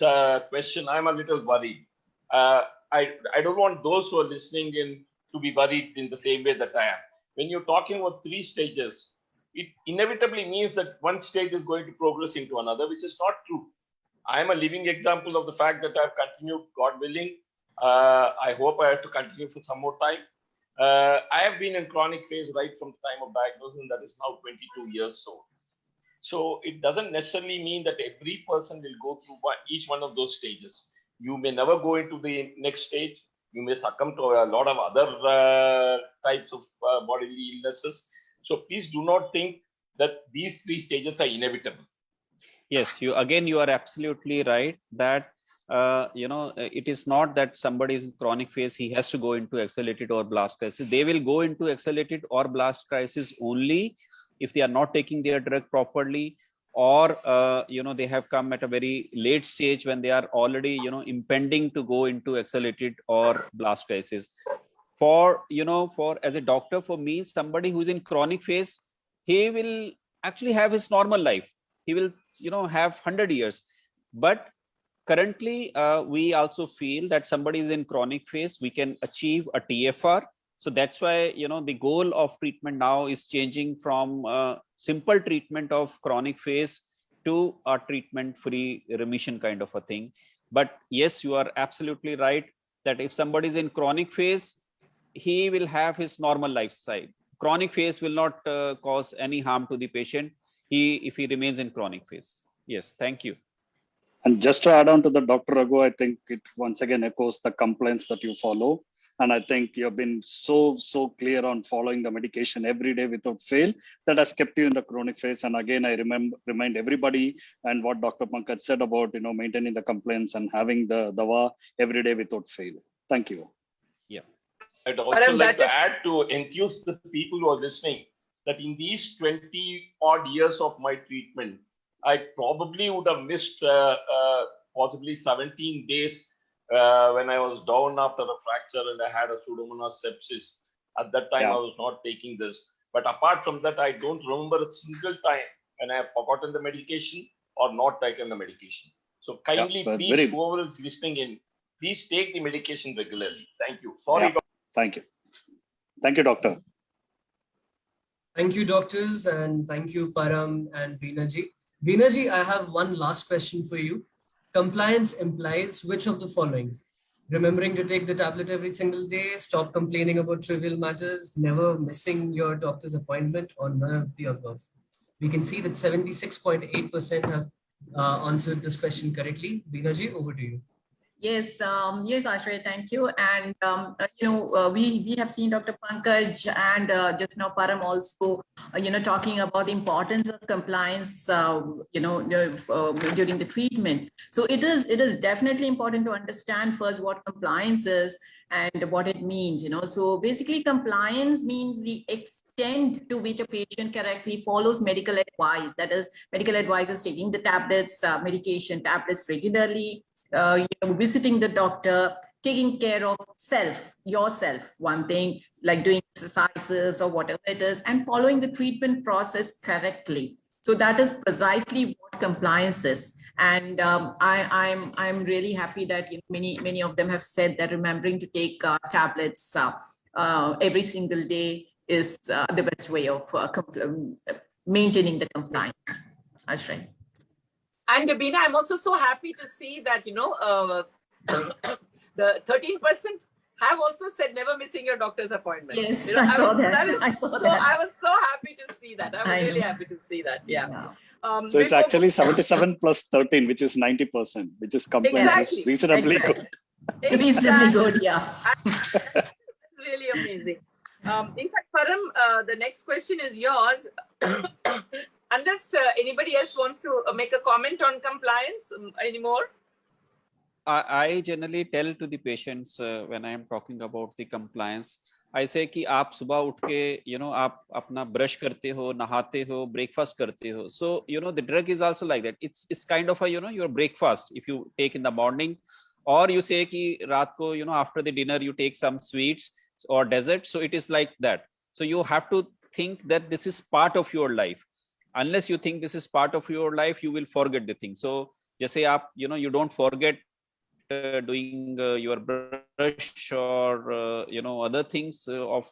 question, I'm a little worried. I don't want those who are listening in to be worried in the same way that I am. When you're talking about 3 stages, it inevitably means that one stage is going to progress into another, which is not true. I am a living example of the fact that I've continued, God willing. I hope I have to continue for some more time. I have been in chronic phase right from the time of diagnosis, and that is now 22 years so. So it doesn't necessarily mean that every person will go through each one of those stages. You may never go into the next stage. You may succumb to a lot of other types of bodily illnesses. So please do not think that these 3 stages are inevitable.
Yes, you are absolutely right that it is not that somebody is in chronic phase, he has to go into accelerated or blast crisis. They will go into accelerated or blast crisis only if they are not taking their drug properly, or they have come at a very late stage when they are already impending to go into accelerated or blast crisis. For as a doctor, for me, somebody who's in chronic phase, he will actually have his normal life. He will have 100 years. But currently we also feel that somebody is in chronic phase, we can achieve a TFR. So that's why the goal of treatment now is changing from simple treatment of chronic phase to a treatment free remission kind of a thing. But yes, you are absolutely right that if somebody is in chronic phase, he will have his normal lifestyle. Chronic phase will not cause any harm to the patient if he remains in chronic phase. Yes, thank you.
And just to add on to the Dr. Raghu, I think it once again echoes the complaints that you follow. And I think you've been so clear on following the medication every day without fail that has kept you in the chronic phase. And again, I remind everybody and what Dr. Pankaj said about maintaining the complaints and having the dawa every day without fail. Thank you.
Yeah.
I'd also like to add to enthuse the people who are listening that in these 20 odd years of my treatment, I probably would have missed possibly 17 days when I was down after a fracture and I had a Pseudomonas sepsis. At that time, I was not taking this. But apart from that, I don't remember a single time when I have forgotten the medication or not taken the medication. So kindly, please, whoever is listening in, please take the medication regularly. Thank you. Sorry, doctor.
Thank you. Thank you, doctor.
Thank you, doctors, and thank you, Param and Beenaji. Beenaji, I have one last question for you. Compliance implies which of the following? Remembering to take the tablet every single day, stop complaining about trivial matters, never missing your doctor's appointment, or none of the above. We can see that 76.8% have answered this question correctly. Beenaji, over to you.
Yes, yes, Ashray, thank you. And, we have seen Dr. Pankaj and just now Param also, talking about the importance of compliance, during the treatment. So it is definitely important to understand first what compliance is and what it means, So basically compliance means the extent to which a patient correctly follows medical advice. That is, medical advice is taking the tablets, medication tablets regularly, visiting the doctor, taking care of yourself, one thing, like doing exercises or whatever it is, and following the treatment process correctly. So that is precisely what compliance is. And I'm really happy that many of them have said that remembering to take tablets every single day is the best way of maintaining the compliance. Ashray.
And Bina, I'm also so happy to see that, the 13% have also said never missing your doctor's appointment.
Yes, I saw that. I
was so happy to see that. I was really happy to see that. Yeah.
So it's actually 77 plus 13, which is 90%, which is compliance is reasonably good.
Reasonably good, yeah.
That's really amazing. In fact, Param, the next question is yours. Unless anybody else wants to make a comment on compliance anymore.
I generally tell to the patients when I am talking about the compliance, I say कि आप सुबह उठ के आप अपना brush करते हो, नहाते हो, breakfast करते हो. So the drug is also like that. It's kind of a your breakfast if you take in the morning, or you say कि रात को after the dinner you take some sweets or dessert. So it is like that. So you have to think that this is part of your life. Unless you think this is part of your life, you will forget the thing. So जैसे आप you don't forget doing your brush or other things of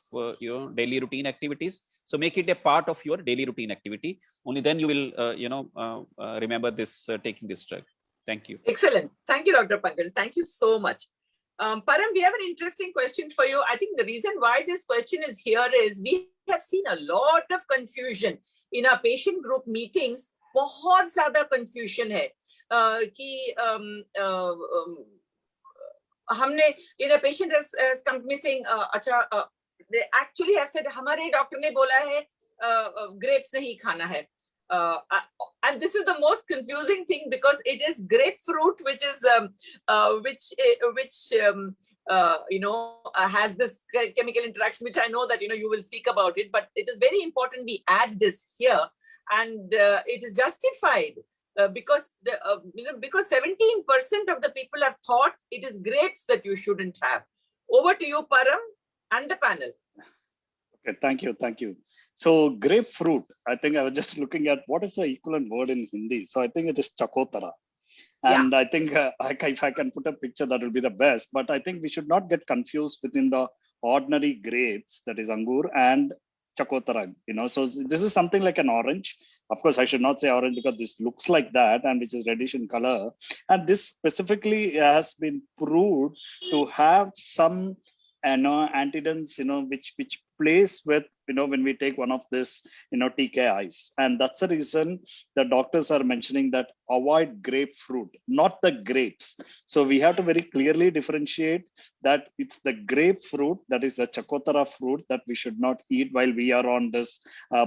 daily routine activities. So make it a part of your daily routine activity. Only then you will remember this taking this drug. Thank you.
Excellent. Thank you, Dr. Pankaj. Thank you so much. Param, we have an interesting question for you. I think the reason why this question is here is we have seen a lot of confusion in our patient group meetings. बहुत ज़्यादा confusion है कि हमने a patient has come to me saying अच्छा they actually have said हमारे doctor ने बोला है grapes नहीं खाना है. And this is the most confusing thing because it is grapefruit, which is has this chemical interaction, which I know that you will speak about it, but it is very important we add this here, and it is justified because because 17% of the people have thought it is grapes that you shouldn't have. Over to you, Param, and the panel.
Okay, thank you. So grapefruit, I think I was just looking at what is the equivalent word in Hindi. So I think it is chakotara. And I think if I can put a picture, that will be the best. But I think we should not get confused within the ordinary grapes, that is angur, and chakotara. So this is something like an orange. Of course, I should not say orange because this looks like that, and which is reddish in color. And this specifically has been proved to have some antioxidants, which plays with, when we take one of this, TKIs. And that's the reason the doctors are mentioning that avoid grapefruit, not the grapes. So we have to very clearly differentiate that it's the grapefruit, that is the chakotara fruit, that we should not eat while we are on this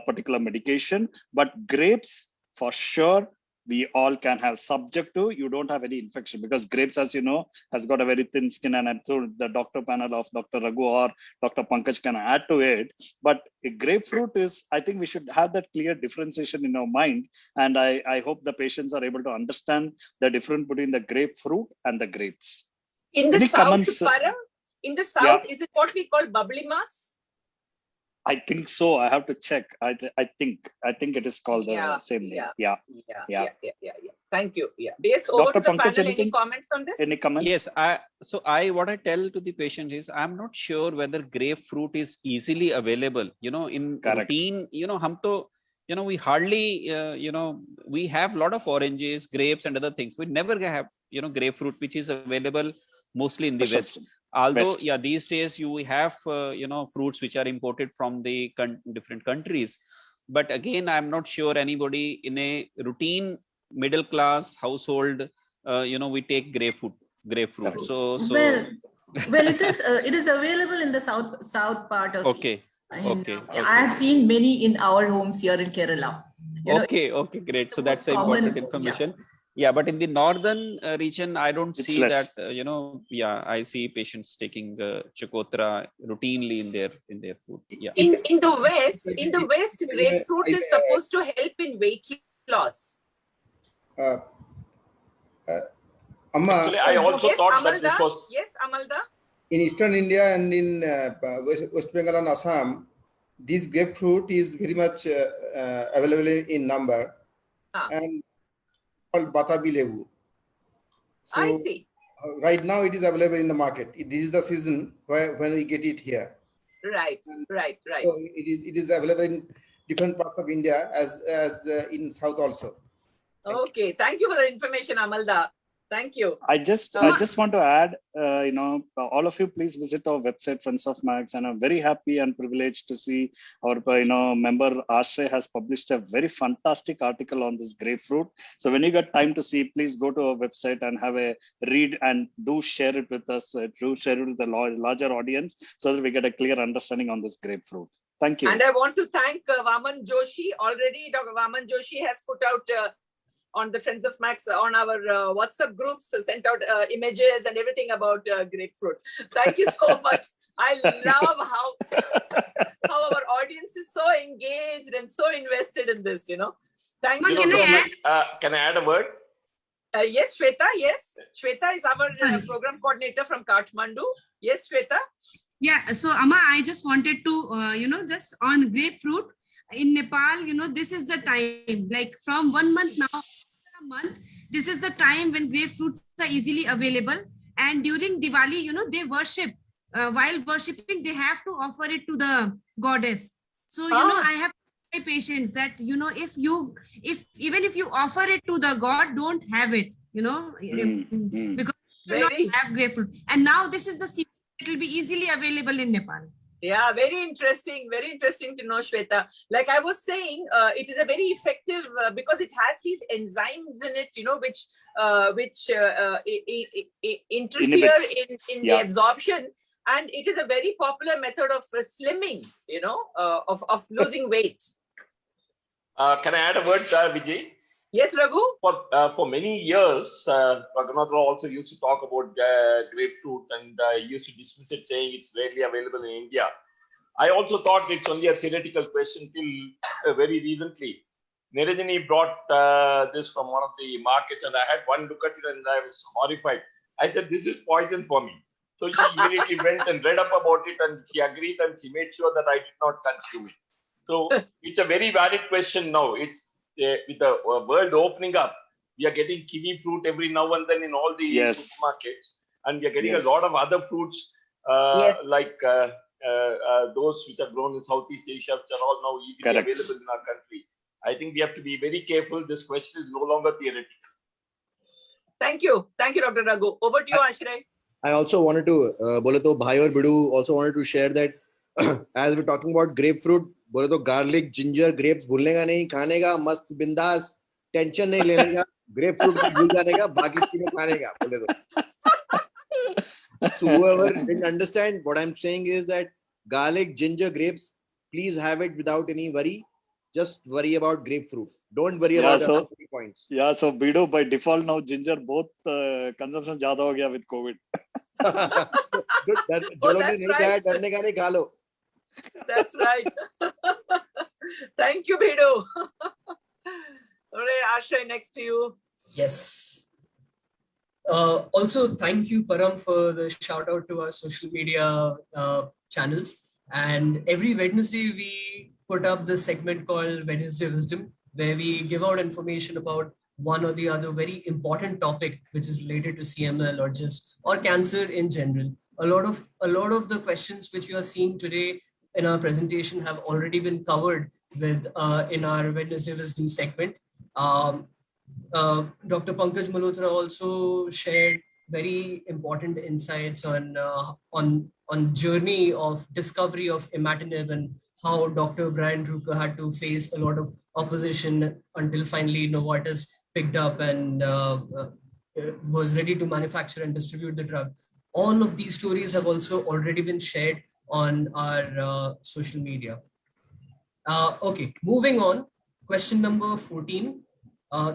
particular medication. But grapes, for sure, we all can have, subject to you don't have any infection, because grapes, as you know, has got a very thin skin, and I'm sure the doctor panel of Dr. Raghu or Dr. Pankaj can add to it. But a grapefruit is, I think we should have that clear differentiation in our mind, and I hope the patients are able to understand the difference between the grapefruit and the grapes.
In the south, Param, in the south, is it what we call bubbly mass?
I think so. I have to check. I think it is called the same name. Yeah.
Thank you. Yes, over
Dr.
to the
Pankaj,
panel. Any comments on this?
Any comments?
Yes. What I tell to the patient is, I'm not sure whether grapefruit is easily available. In routine, hum to, we hardly, we have a lot of oranges, grapes, and other things. We never have, grapefruit, which is available mostly in the West. Although, these days you have, fruits which are imported from the different countries. But again, I'm not sure anybody in a routine middle class household, we take grapefruit. So
well, it is available in the south part of.
Okay.
Okay. I have seen many in our homes here in Kerala.
Okay, great. So that's important information. Yeah, but in the northern region, I don't see that. I see patients taking chakotara routinely in their food. Yeah.
In the West, grapefruit is supposed to help in weight loss.
Actually, I also
Yes,
thought that this
Amalda.
was.
Yes, Amalda.
In Eastern India and in West Bengal and Assam, this grapefruit is very much available in number and called Batabi Lebu. So
I see.
right now it is available in the market. This is the season when we get it here.
Right, right.
So it is available in different parts of India as in South also.
Okay, thank you for the information, Amalda. Thank you.
I just want to add, all of you, please visit our website, Friends of Max, and I'm very happy and privileged to see our, member Ashray has published a very fantastic article on this grapefruit. So when you get time to see, please go to our website and have a read and do share it with us. Do share it with the larger audience so that we get a clear understanding on this grapefruit. Thank you.
And I want to thank Vaman Joshi. Already, Dr. Vaman Joshi has put out on the Friends of Max on our WhatsApp groups, sent out images and everything about grapefruit. Thank you so much. I love how our audience is so engaged and so invested in this. Thank you so much.
Can I add a word?
Yes, Shweta. Yes, Shweta is our program coordinator from Kathmandu. Yes, Shweta.
Yeah. So, Amma, I just wanted to, just on grapefruit in Nepal, this is the time. Like from 1 month now. A month, this is the time when grapefruits are easily available, and during Diwali, they worship. While worshipping, they have to offer it to the goddess. So I have my patients that even if you offer it to the god, don't have it. Because you don't have grapefruit. And now this is the season; it will be easily available in Nepal.
Yeah, very interesting to know, Shweta. Like I was saying, it is a very effective because it has these enzymes in it, which interfere in the absorption, and it is a very popular method of slimming, of losing weight.
Can I add a word, Vijay?
Yes, Raghu.
For many years, Raghunath Rao also used to talk about grapefruit and used to dismiss it, saying it's rarely available in India. I also thought it's only a theoretical question till very recently. Niranjani brought this from one of the markets, and I had one look at it and I was horrified. I said, "This is poison for me." So she immediately went and read up about it, and she agreed, and she made sure that I did not consume it. So it's a very valid question now. It's with the world opening up, we are getting kiwi fruit every now and then in all the supermarkets, and we are getting a lot of other fruits like those which are grown in Southeast Asia, which are all now easily available in our country. I think we have to be very careful. This question is no longer theoretical.
Thank you, Dr. Raghu. Over to you, Ashray.
I also wanted to, bole to Bhai or Bidu also wanted to share that as we're talking about grapefruit, बोले तो garlic ginger grapes भूलने का नहीं, खाने का मस्त बिंदास, tension नहीं लेने का, ग्रेप फ्रूट को भूल जाने का, बाकी चीजें खाने का बोले तो. So whoever didn't understand, what I'm saying is that garlic, ginger, grapes, please have it without any worry. Just worry about grapefruit. Don't worry about the other 3 points.
Yeah, so Bidu, by default now ginger both consumption ज़्यादा हो गया with COVID.
Good. जो लोग ने नहीं खाया डरने का नहीं खा लो.
That's right. Thank you, Bidu. All right, Ashray, next to you.
Yes. Also, thank you, Param, for the shout out to our social media channels. And every Wednesday, we put up this segment called Wednesday Wisdom, where we give out information about one or the other very important topic, which is related to CML or cancer in general. A lot of the questions which you are seeing today in our presentation have already been covered with in our Wednesday Wisdom segment. Dr. Pankaj Malhotra also shared very important insights on journey of discovery of imatinib and how Dr. Brian Drucker had to face a lot of opposition until finally Novartis picked up and was ready to manufacture and distribute the drug. All of these stories have also already been shared on our social media. Okay, moving on. Question number 14.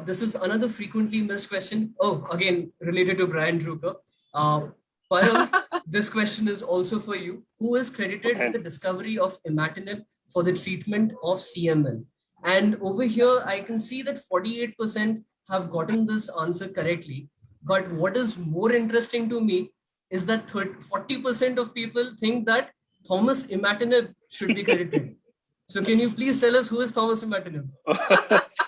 This is another frequently missed question. Oh, again, related to Brian Drucker. Param, this question is also for you. Who is credited with the discovery of imatinib for the treatment of CML? And over here, I can see that 48% have gotten this answer correctly. But what is more interesting to me is that 40% of people think that Thomas Imatinib should be credited. So can you please tell us who is Thomas Imatinib?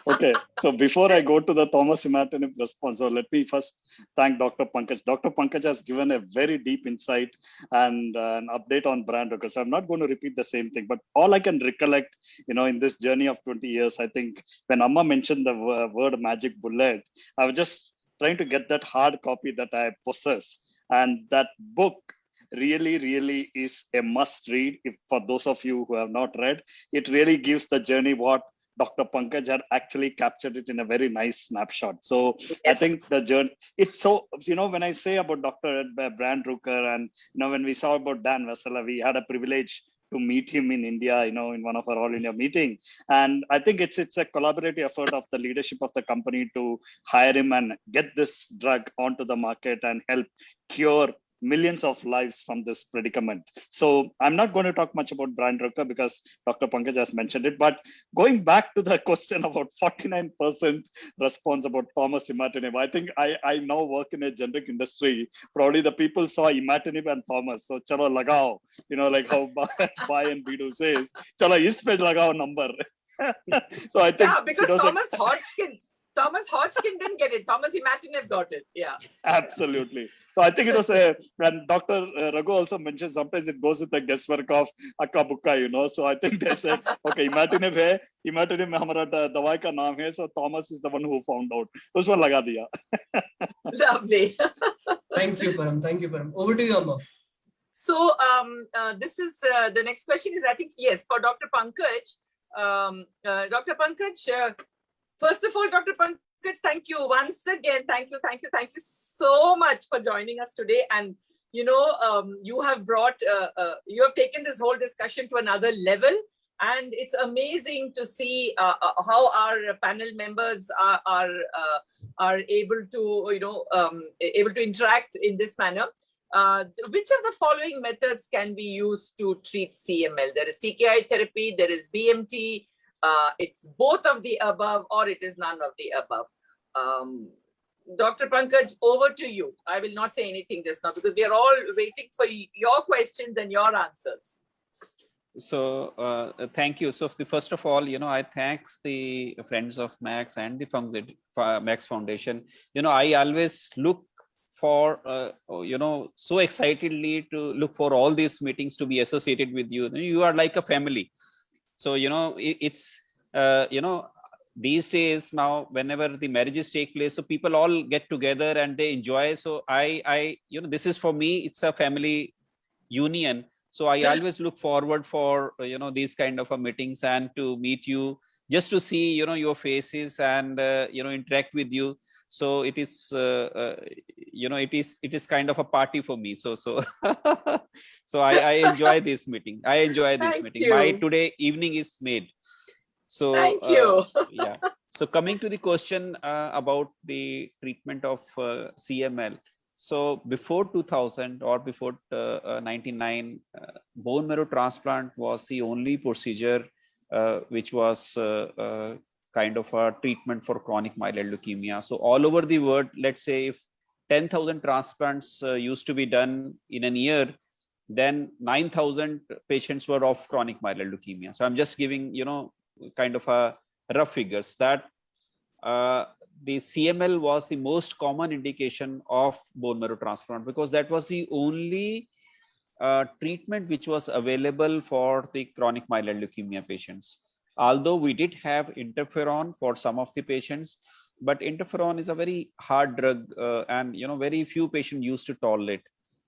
Okay, so before I go to the Thomas Imatinib response, so let me first thank Dr. Pankaj. Dr. Pankaj has given a very deep insight and an update on brand Rocker. So I'm not going to repeat the same thing, but all I can recollect, in this journey of 20 years, I think when Amma mentioned the word magic bullet, I was just trying to get that hard copy that I possess. And that book really is a must read. If for those of you who have not read, it really gives the journey what Dr. Pankaj had actually captured it in a very nice snapshot. So
Yes.
I think the journey, it's so, when I say about Dr. Brand Rooker and, when we saw about Dan Vasala, we had a privilege to meet him in India, in one of our All India meeting. And I think it's a collaborative effort of the leadership of the company to hire him and get this drug onto the market and help cure millions of lives from this predicament. So I'm not going to talk much about brand Rocker because Dr. Pankaj has mentioned it, but going back to the question about 49% response about Thomas Imatinib, I think I now work in a generic industry. Probably the people saw Imatinib and Thomas. So chalo lagao, like how Bhai and Bidu says, chalo is pe lagao number. So I think
because Thomas Hodgkin didn't get it. Thomas Imatinib got it. Yeah.
Absolutely. So I think it was and Dr. Raghu also mentioned sometimes it goes with the guesswork of akka bukka, So I think they said, okay, Imatinib hai, Imatinib mein hamara dawai ka naam hai. So Thomas is the one who found out. Usme laga diya.
Lovely.
Thank you, Param. Thank you, Param. Over to you, Amma.
So this is the next question is, I think, yes, for Dr. Pankaj. Dr. Pankaj, first of all, Dr. Pankaj, thank you once again. Thank you so much for joining us today. And, you have brought, you have taken this whole discussion to another level. And it's amazing to see how our panel members are able to, able to interact in this manner. Which of the following methods can be used to treat CML? There is TKI therapy, there is BMT, it's both of the above, or it is none of the above. Dr. Pankaj, over to you. I will not say anything just now because we are all waiting for your questions and your answers.
So thank you. So first of all, I thanks the Friends of Max and the Max Foundation. I always look for, so excitedly to look for all these meetings to be associated with you. You are like a family. So, it's, these days now, whenever the marriages take place, so people all get together and they enjoy. So this is for me, it's a family union. So I always look forward for, these kind of meetings and to meet you, just to see, your faces and, interact with you. So it is, it is kind of a party for me. So I enjoy this meeting. I enjoy this
Thank
meeting.
you.
My today evening is made. So
Thank you.
yeah. So coming to the question about the treatment of CML. So before 2000 or before 99, bone marrow transplant was the only procedure which was kind of a treatment for chronic myeloid leukemia. So all over the world, let's say if 10,000 transplants used to be done in a year, then 9,000 patients were of chronic myeloid leukemia. So I'm just giving, kind of a rough figures that the CML was the most common indication of bone marrow transplant because that was the only treatment which was available for the chronic myeloid leukemia patients. Although we did have interferon for some of the patients, but interferon is a very hard drug and very few patients used to tolerate.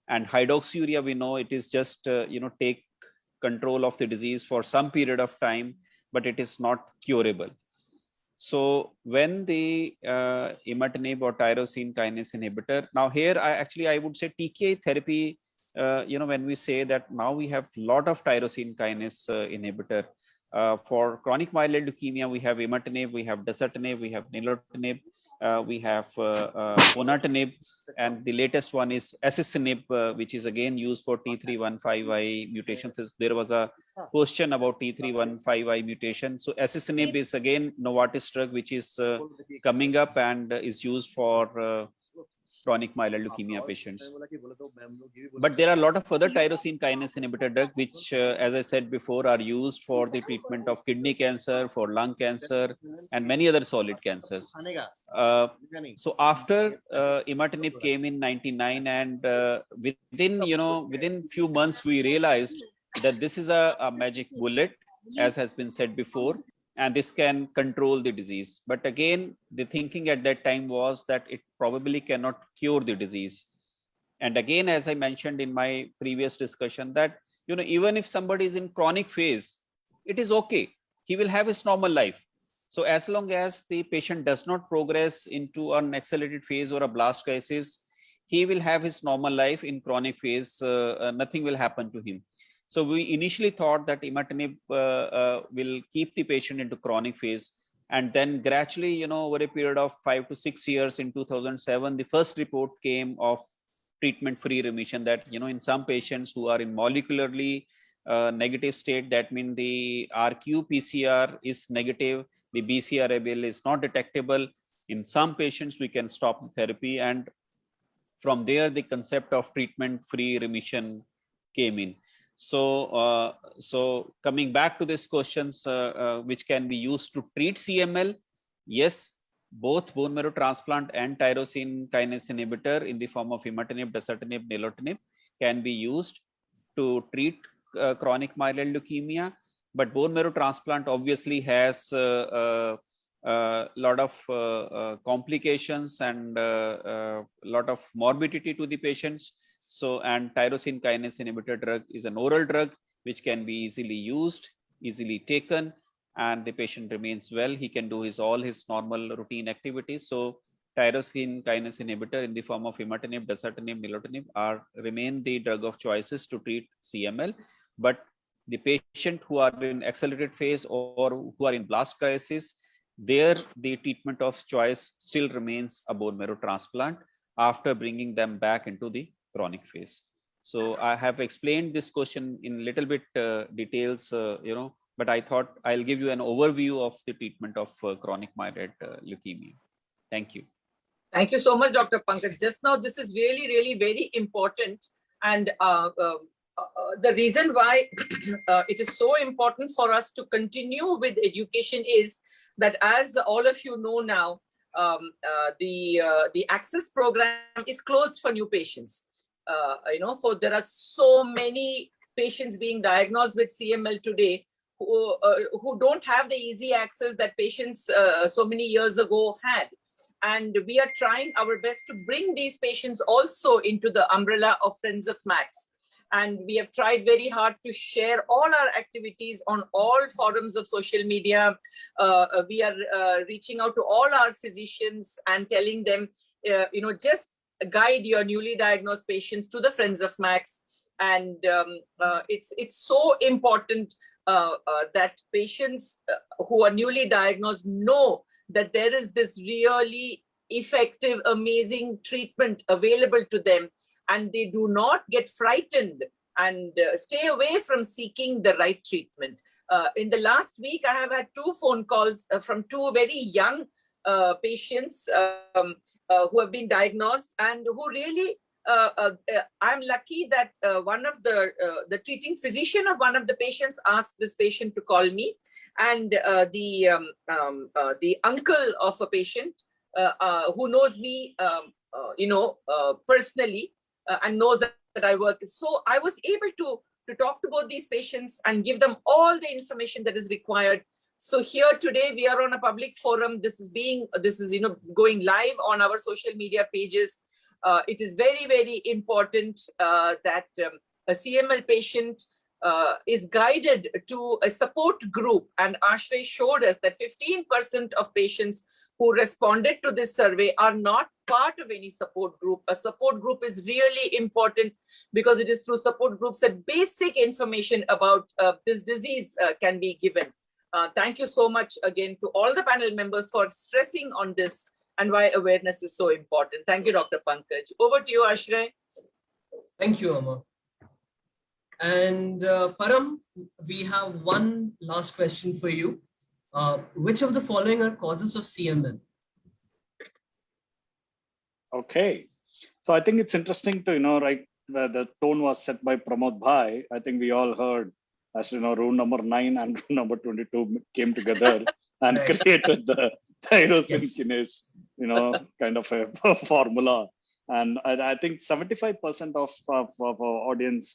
And hydroxyurea, we know it is just take control of the disease for some period of time, but it is not curable. So when the imatinib or tyrosine kinase inhibitor, now here I would say TKI therapy, when we say that now we have a lot of tyrosine kinase inhibitor. For chronic myeloid leukemia, we have imatinib, we have dasatinib, we have nilotinib, we have ponatinib, and the latest one is asasinib, which is again used for T315I mutations. There was a question about T315I mutation. So asasinib is again Novartis drug, which is coming up and is used for chronic myeloid leukemia patients. But there are a lot of other tyrosine kinase inhibitor drugs, which, as I said before, are used for the treatment of kidney cancer, for lung cancer, and many other solid cancers. So after imatinib came in 99, and within few months, we realized that this is a magic bullet, as has been said before, and this can control the disease. But again, the thinking at that time was that it probably cannot cure the disease. And again, as I mentioned in my previous discussion, that even if somebody is in chronic phase, it is okay. He will have his normal life. So as long as the patient does not progress into an accelerated phase or a blast crisis, he will have his normal life. In chronic phase, nothing will happen to him. So we initially thought that imatinib will keep the patient into chronic phase, and then gradually, over a period of 5 to 6 years, in 2007, the first report came of treatment-free remission. That in some patients who are in molecularly negative state, that means the RQ-PCR is negative, the BCR-ABL is not detectable. In some patients, we can stop the therapy, and from there, the concept of treatment-free remission came in. So, coming back to these questions, which can be used to treat CML, yes, both bone marrow transplant and tyrosine kinase inhibitor in the form of imatinib, dasatinib, nilotinib can be used to treat chronic myeloid leukemia. But bone marrow transplant obviously has a lot of complications and a lot of morbidity to the patients. So, and tyrosine kinase inhibitor drug is an oral drug which can be easily used, easily taken, and the patient remains well. He can do all his normal routine activities. So tyrosine kinase inhibitor in the form of imatinib, dasatinib, nilotinib remain the drug of choices to treat CML. But the patient who are in accelerated phase or who are in blast crisis, there the treatment of choice still remains a bone marrow transplant after bringing them back into the chronic phase. So I have explained this question in little bit details, but I thought I'll give you an overview of the treatment of chronic myeloid leukemia. Thank you.
Thank you so much, Dr. Pankaj. Just now, this is really, really very important. And the reason why it is so important for us to continue with education is that, as all of you know now, the access program is closed for new patients. There are so many patients being diagnosed with CML today who don't have the easy access that patients so many years ago had. And we are trying our best to bring these patients also into the umbrella of Friends of Max. And we have tried very hard to share all our activities on all forums of social media. We are reaching out to all our physicians and telling them, just guide your newly diagnosed patients to the Friends of Max. And it's so important that patients who are newly diagnosed know that there is this really effective, amazing treatment available to them, and they do not get frightened and stay away from seeking the right treatment. In the last week, I have had 2 phone calls from 2 very young patients who have been diagnosed, and who really, I'm lucky that one of the treating physician of one of the patients asked this patient to call me, and the uncle of a patient who knows me, personally, and knows that I work. So I was able to talk to both these patients and give them all the information that is required. So here today we are on a public forum. This is going live on our social media pages. It is very, very important that a CML patient is guided to a support group. And Ashray showed us that 15% of patients who responded to this survey are not part of any support group. A support group is really important because it is through support groups that basic information about this disease can be given. Thank you so much again to all the panel members for stressing on this and why awareness is so important. Thank you, Dr. Pankaj. Over to you, Ashray.
Thank you, Amma. And Param, we have one last question for you. Which of the following are causes of CML?
Okay. So I think it's interesting to, right, the tone was set by Pramod Bhai. I think we all heard, as you know, rule number 9 and rule number 22 came together and
Right.
created the tyrosine
Yes.
kinase, kind of a formula. And I think 75% of our audience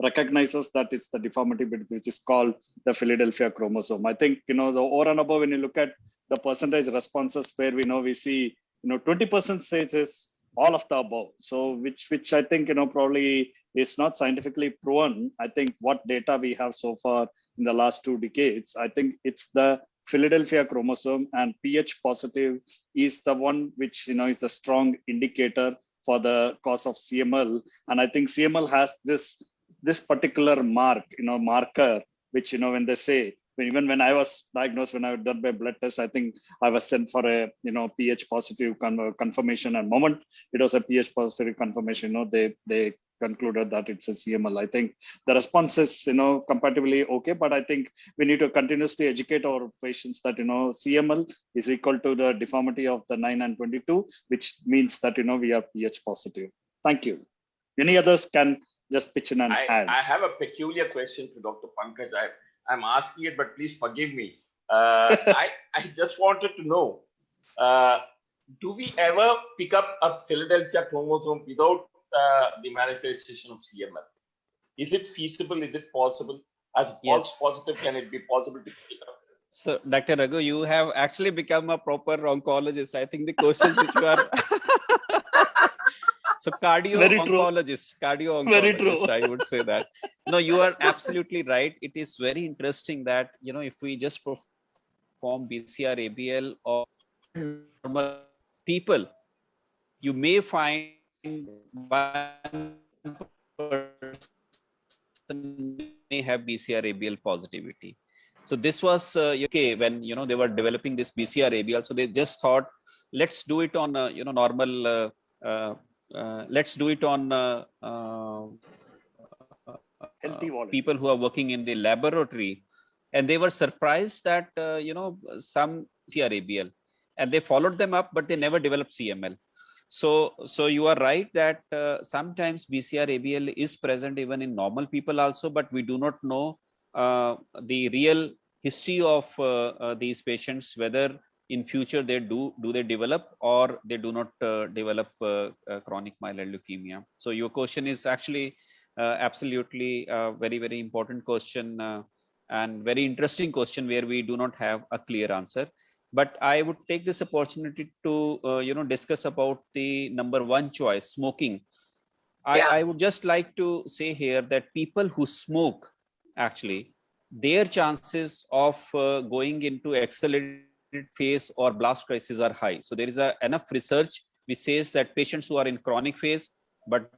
recognizes that it's the deformity which is called the Philadelphia chromosome. I think, the over and above, when you look at the percentage responses where we see, 20% says is all of the above. So which I think, probably is not scientifically proven. I think what data we have so far in the last 2 decades, I think it's the Philadelphia chromosome, and pH positive is the one which, is a strong indicator for the cause of CML. And I think CML has this particular marker, which, when they say, even when I was diagnosed, when I was done by blood test, I think I was sent for a, pH positive confirmation, and moment it was a pH positive confirmation, they concluded that it's a CML. I think the response is, comparatively okay, but I think we need to continuously educate our patients that, CML is equal to the deformity of the 9 and 22, which means that, we are pH positive. Thank you. Any others can just pitch in and add.
I have a peculiar question to Dr. Pankaj. I'm asking it, but please forgive me. I just wanted to know, do we ever pick up a Philadelphia chromosome without the manifestation of CML? Is it feasible? Is it possible? As false positive, can it be possible to pick it up?
So, Dr. Raghu, you have actually become a proper oncologist. I think the questions which you are... So cardio-oncologist, I would say that. No, you are absolutely right. It is very interesting that, if we just perform BCR-ABL of normal people, you may find one person may have BCR-ABL positivity. So this was okay when, they were developing this BCR-ABL. So they just thought, let's do it on, normal let's do it on
healthy
people who are working in the laboratory, and they were surprised that some BCR-ABL, and they followed them up, but they never developed CML. So you are right that sometimes BCR-ABL is present even in normal people also, but we do not know the real history of these patients, whether in future they do they develop or they do not develop chronic myeloid leukemia. So your question is actually absolutely a very, very important question and very interesting question where we do not have a clear answer. But I would take this opportunity to discuss about the number 1 choice, smoking. I would just like to say here that people who smoke, actually, their chances of going into accelerated phase or blast crisis are high. So there is enough research which says that patients who are in chronic phase, but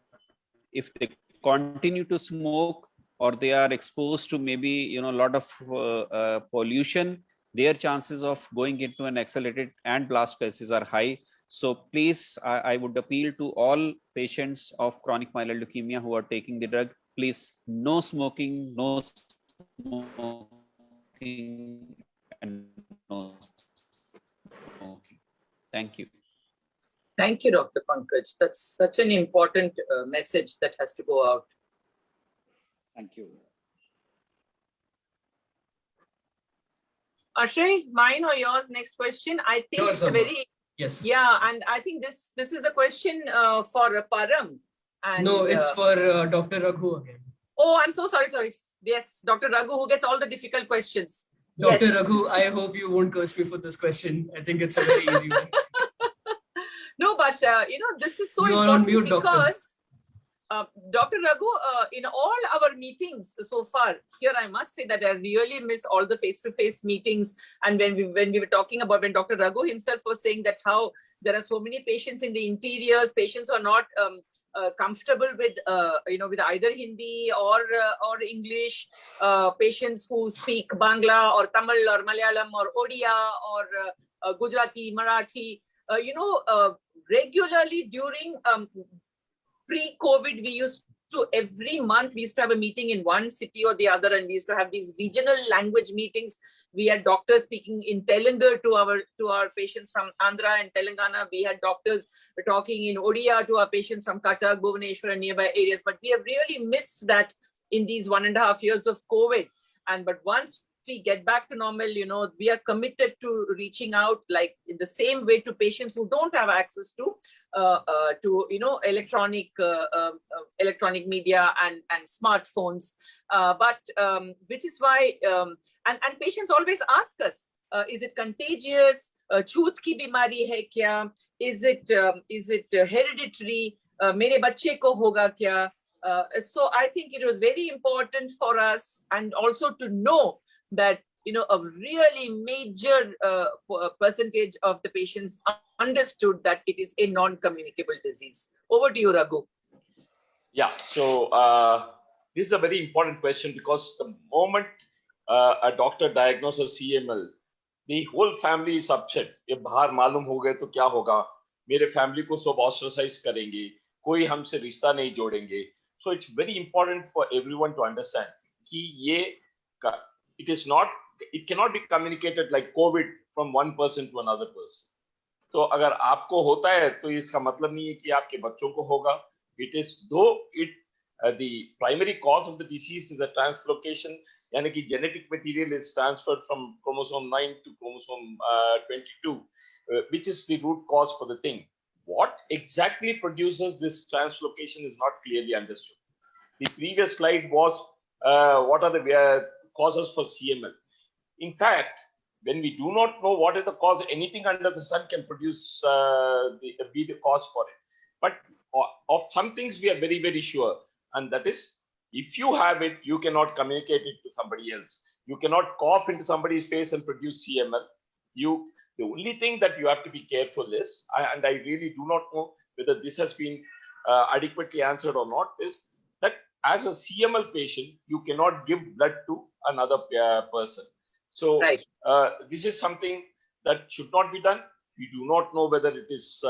if they continue to smoke or they are exposed to maybe a lot of pollution, their chances of going into an accelerated and blast crisis are high. So please, I would appeal to all patients of chronic myeloid leukemia who are taking the drug, please, no smoking, no smoking, and no smoking. Thank you.
Thank you, Dr. Pankaj. That's such an important message that has to go out.
Thank you.
Ashray, mine or yours? Next question. I think
Yours,
it's a very
yes.
Yeah, and I think this is a question for Param. And,
no, it's for Dr. Raghu again.
Oh, I'm so sorry. Yes, Dr. Raghu, who gets all the difficult questions.
Dr.
Yes.
Raghu, I hope you won't curse me for this question. I think it's a very easy one.
No, but this is so
You are on
important
mute, doctor.
because Dr. Raghu, in all our meetings so far, here I must say that I really miss all the face-to-face meetings. And when we were talking about, when Dr. Raghu himself was saying that how there are so many patients in the interiors, patients who are not comfortable with with either Hindi or English, patients who speak Bangla or Tamil or Malayalam or Odia or Gujarati, Marathi, regularly during pre-COVID, we used to every month, we used to have a meeting in one city or the other, and we used to have these regional language meetings. We had doctors speaking in Telugu to our patients from Andhra and Telangana. We had doctors talking in Odia to our patients from Cuttack, Bhubaneswar, and nearby areas. But we have really missed that in these 1.5 years of COVID. But once we get back to normal, we are committed to reaching out, like in the same way, to patients who don't have access to electronic media and smartphones. Which is why, and patients always ask us, is it contagious? Chhoot ki bimari hai kya? Is it hereditary? Mere bacche ko hoga kya? So I think it was very important for us, and also to know that a really major percentage of the patients understood that it is a non-communicable disease. Over to you, Raghu.
Yeah, so this is a very important question, because the moment a doctor diagnoses CML, the whole family is upset. If bahar malum ho gaye to kya hoga? Mere family ko sab ostracize karenge. Koi humse rishta nahi jodenge. So it's very important for everyone to understand कि it cannot be communicated like COVID from one person to another person. तो अगर आपको होता है तो इसका मतलब नहीं है कि आपके बच्चों को होगा. It is, though the primary cause of the disease is a translocation, यानी कि genetic material is transferred from chromosome 9 to chromosome 22, which is the root cause for the thing. What exactly produces this translocation is not clearly understood. The previous slide was what are the causes for CML. In fact, when we do not know what is the cause, anything under the sun can produce be the cause for it. But of some things we are very, very sure, and that is, if you have it, you cannot communicate it to somebody else. You cannot cough into somebody's face and produce CML. The only thing that you have to be careful is, and I really do not know whether this has been adequately answered or not, is that as a CML patient, you cannot give blood to another person. So
right.
This is something that should not be done. We do not know whether it is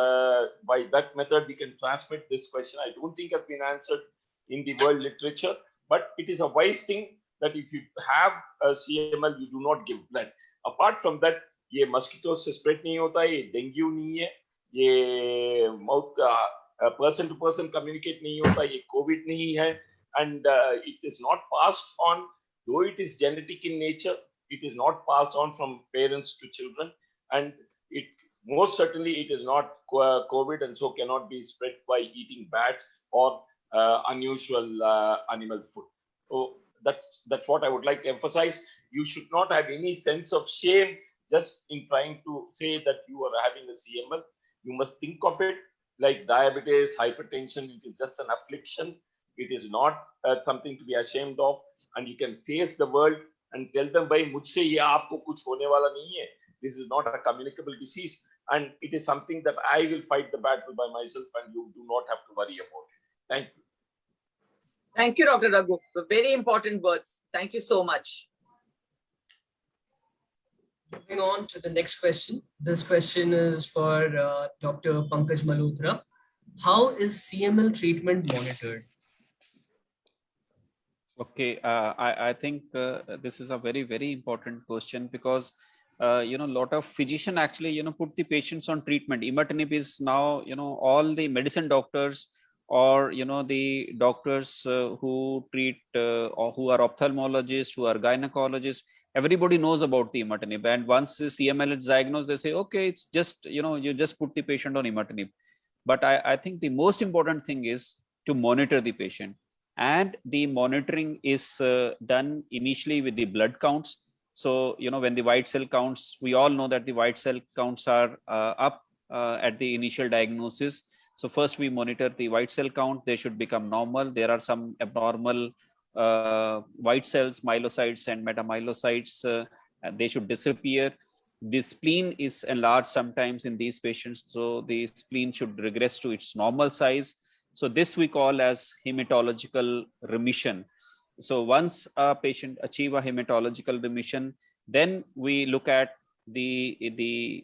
by that method we can transmit this question. I don't think has been answered in the world literature, but it is a wise thing that if you have a CML, you do not give blood. Apart from that, ये mosquito से spread नहीं होता है, ये dengue नहीं है, ये mouth person to person communicate नहीं होता, ये COVID नहीं है, and it is not passed on, though it is genetic in nature, it is not passed on from parents to children, and it most certainly it is not COVID, and so cannot be spread by eating bats or unusual animal food. So that's what I would like to emphasize. You should not have any sense of shame just in trying to say that you are having a CML. You must think of it like diabetes, hypertension. It is just an affliction. It is not something to be ashamed of, and you can face the world and tell them, "Bhai, mujhse ye aapko kuch hone wala nahi hai. This is not a communicable disease, and it is something that I will fight the battle by myself, and you do not have to worry about it." Thank you.
Thank you, Dr. Raghu. Very important words. Thank you so much.
Moving on to the next question. This question is for Dr. Pankaj Malhotra. How is CML treatment monitored?
Okay, I think this is a very, very important question, because a lot of physician actually put the patients on treatment. Imatinib is now all the medicine doctors or the doctors who treat or who are ophthalmologists, who are gynecologists, everybody knows about the imatinib, and once the CML is diagnosed, they say, okay, it's just you just put the patient on imatinib. But I think the most important thing is to monitor the patient, and the monitoring is done initially with the blood counts. So when the white cell counts, we all know that the white cell counts are up at the initial diagnosis. So first we monitor the white cell count. They should become normal. There are some abnormal white cells, myelocytes and metamyelocytes, they should disappear. The spleen is enlarged sometimes in these patients, so the spleen should regress to its normal size. So this we call as hematological remission. So once a patient achieve a hematological remission, then we look at the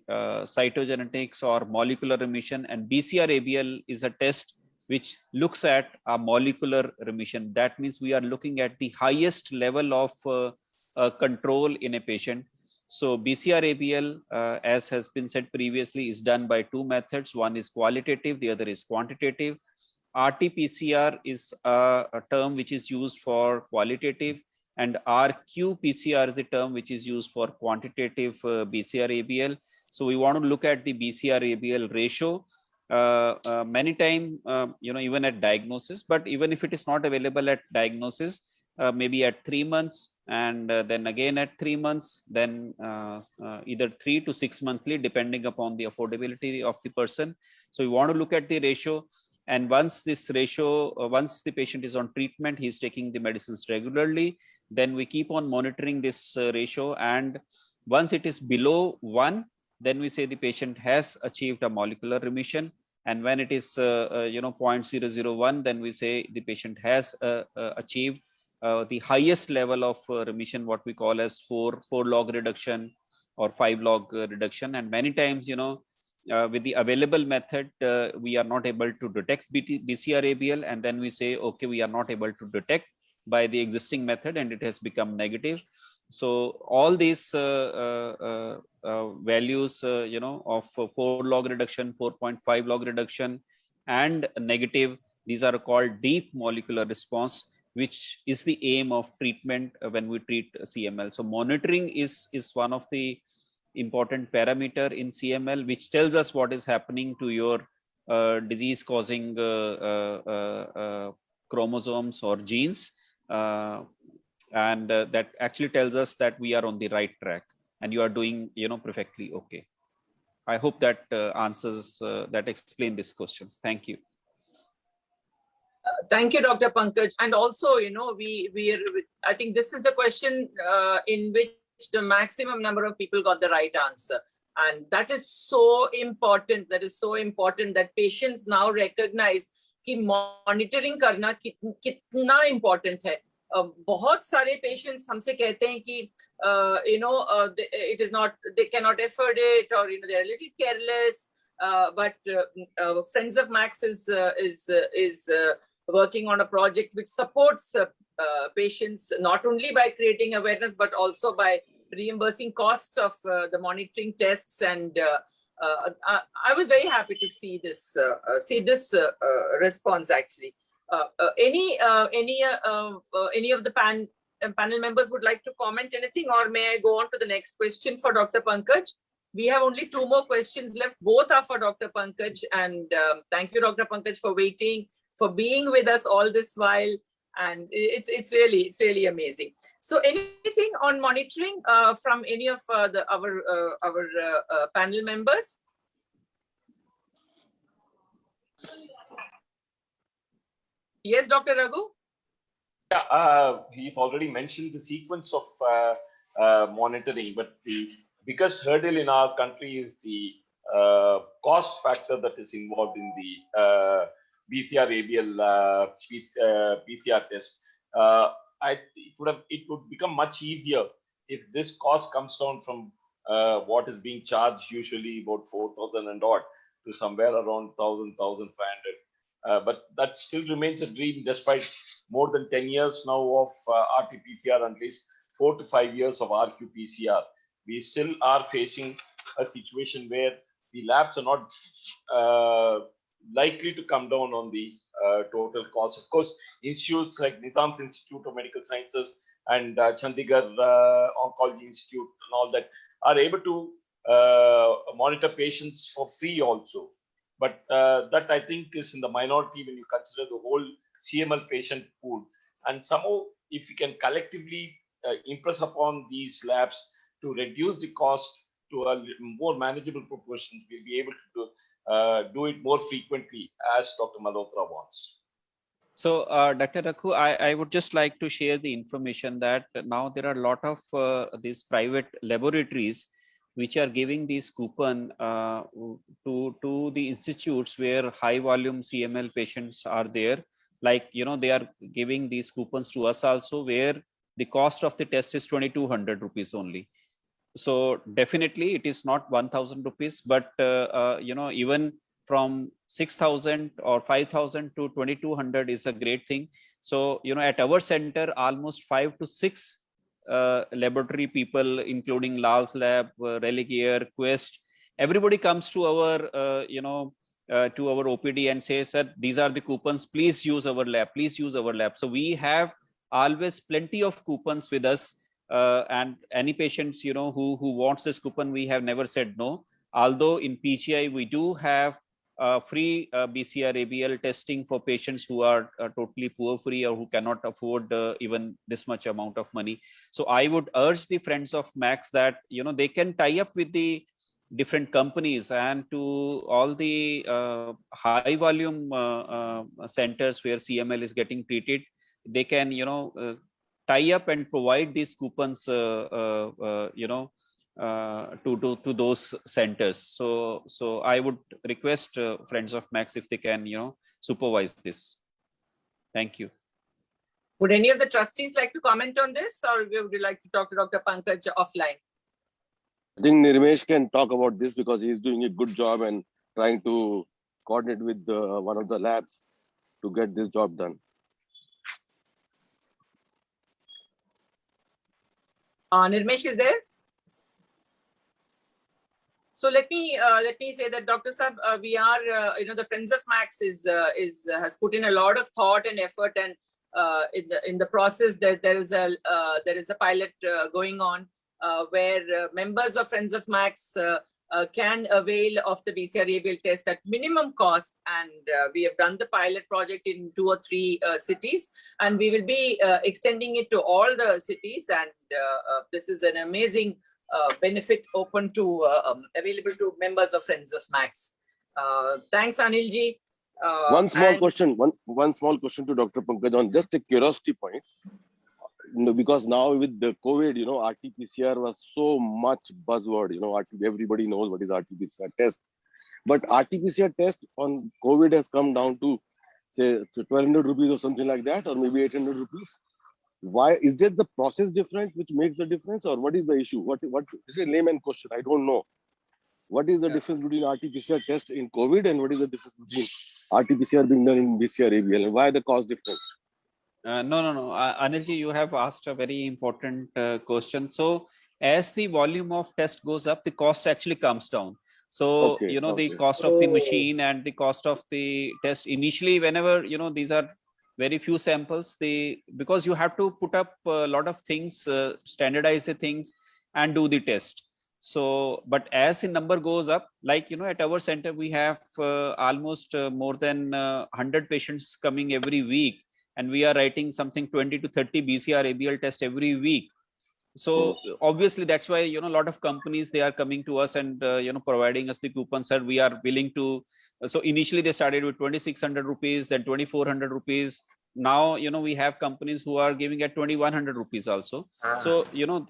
cytogenetics or molecular remission, and BCR-ABL is a test which looks at a molecular remission. That means we are looking at the highest level of control in a patient. So BCR-ABL, as has been said previously, is done by two methods. One is qualitative, the other is quantitative. RT-PCR is a term which is used for qualitative, and RQ-PCR is the term which is used for quantitative BCR-ABL. So we want to look at the BCR-ABL ratio many times, even at diagnosis, but even if it is not available at diagnosis, maybe at 3 months, and then again at 3 months, then either 3 to 6 monthly, depending upon the affordability of the person. So we want to look at the ratio. And once this ratio, once the patient is on treatment, he's taking the medicines regularly, then we keep on monitoring this ratio. And once it is below 1, then we say the patient has achieved a molecular remission. And when it is 0.001, then we say the patient has achieved the highest level of remission, what we call as 4 log reduction or 5 log reduction. And many times, with the available method, we are not able to detect BCR-ABL, and then we say, okay, we are not able to detect by the existing method, and it has become negative. So all these values, of 4 log reduction, 4.5 log reduction, and negative, these are called deep molecular response, which is the aim of treatment when we treat CML. So monitoring is one of the important parameter in CML, which tells us what is happening to your disease causing chromosomes or genes. And that actually tells us that we are on the right track and you are doing, perfectly okay. I hope that answers, that explain these questions. Thank you.
Thank you, Dr. Pankaj. And also, I think this is the question in which the maximum number of people got the right answer. And that is so important. That is so important that patients now recognize कि monitoring करना कितना important है. बहुत सारे patients हमसे कहते हैं कि it is not, they cannot afford it, or they are a little careless. But Friends of Max is working on a project which supports patients not only by creating awareness but also by reimbursing costs of the monitoring tests. And I was very happy to see this response actually. Any of the panel members would like to comment anything, or may I go on to the next question for Dr. Pankaj? We have only 2 more questions left. Both are for Dr. Pankaj, and thank you, Dr. Pankaj, for waiting, for being with us all this while. And it's really amazing. So anything on monitoring from any of our panel members? Yes, Dr. Raghu?
Yeah, he's already mentioned the sequence of monitoring, but the biggest hurdle in our country is the cost factor that is involved in the BCR-ABL PCR test. It would become much easier if this cost comes down from what is being charged usually about 4,000 and odd to somewhere around 1,000, 1,500. But that still remains a dream despite more than 10 years now of RT-PCR, at least 4 to 5 years of RQ-PCR. We still are facing a situation where the labs are not likely to come down on the total cost. Of course, institutes like Nizam's Institute of Medical Sciences and Chandigarh Oncology Institute and all that are able to monitor patients for free also. But that I think is in the minority when you consider the whole CML patient pool. And somehow, if we can collectively impress upon these labs to reduce the cost to a more manageable proportion, we'll be able to do it more frequently as Dr. Malhotra wants.
So, Dr. Raghu, I would just like to share the information that now there are a lot of these private laboratories which are giving these coupon to the institutes where high volume CML patients are there. Like, they are giving these coupons to us also, where the cost of the test is 2,200 rupees only. So definitely it is not 1,000 rupees, but even from 6,000 or 5,000 to 2,200 is a great thing. So, at our center, almost 5 to 6 laboratory people, including Lal's Lab, Religare, Quest, everybody comes to our, to our OPD and says that these are the coupons, please use our lab, please use our lab. So we have always plenty of coupons with us, and any patients, who wants this coupon, we have never said no. Although in PGI, we do have free BCR-ABL testing for patients who are totally poor free or who cannot afford even this much amount of money. So I would urge the friends of Max that, they can tie up with the different companies and to all the high volume centers where CML is getting treated. They can, tie up and provide these coupons, to those centers. So I would request friends of Max if they can, supervise this. Thank you.
Would any of the trustees like to comment on this, or would you like to talk to Dr. Pankaj offline?
I think Nirmesh can talk about this because he is doing a good job and trying to coordinate with one of the labs to get this job done.
Nirmesh is there? So let me say that Dr. Saab, we are, the Friends of Max has put in a lot of thought and effort, and in the process there is a pilot going on where members of Friends of Max can avail of the BCR-ABL test at minimum cost, and we have done the pilot project in 2 or 3 cities, and we will be extending it to all the cities, and this is an amazing benefit open to available to members of Friends of Max. Thanks, Anilji.
One small question to Dr. Pankaj on just a curiosity point. Because now with the COVID, RT-PCR was so much buzzword. Everybody knows what is RT-PCR test, but RT-PCR test on COVID has come down to say 1,200 rupees or something like that, or maybe 800 rupees. Why is that? The process different which makes the difference, or what is the issue? What this is a layman question. I don't know. What is the difference between RT-PCR test in COVID and what is the difference between RT-PCR being done in BCR-ABL, and why the cost difference?
No. Anilji, you have asked a very important question. So as the volume of test goes up, the cost actually comes down. So, the cost of the machine and the cost of the test initially, whenever, these are very few samples, because you have to put up a lot of things, standardize the things and do the test. So, but as the number goes up, like, at our center, we have almost more than 100 patients coming every week. And we are writing something 20 to 30 BCR-ABL test every week. So obviously that's why, a lot of companies, they are coming to us and, providing us the coupons that we are willing to. So initially they started with 2,600 rupees, then 2,400 rupees. Now, we have companies who are giving at 2,100 rupees also. So,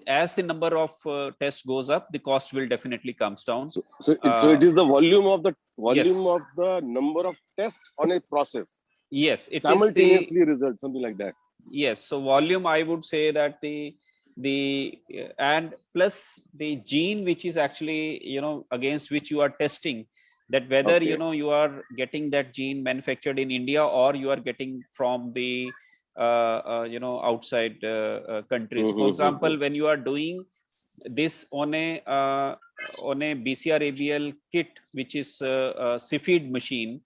as the number of tests goes up, the cost will definitely comes down.
So it is the volume of the
Yes.
of the number of tests on a process.
Yes, it
simultaneously result, something like that.
Yes, so volume, I would say that and plus the gene which is actually, against which you are testing, that whether, you are getting that gene manufactured in India or you are getting from the, outside countries. For example, when you are doing this on a BCR-ABL kit, which is a CFED machine,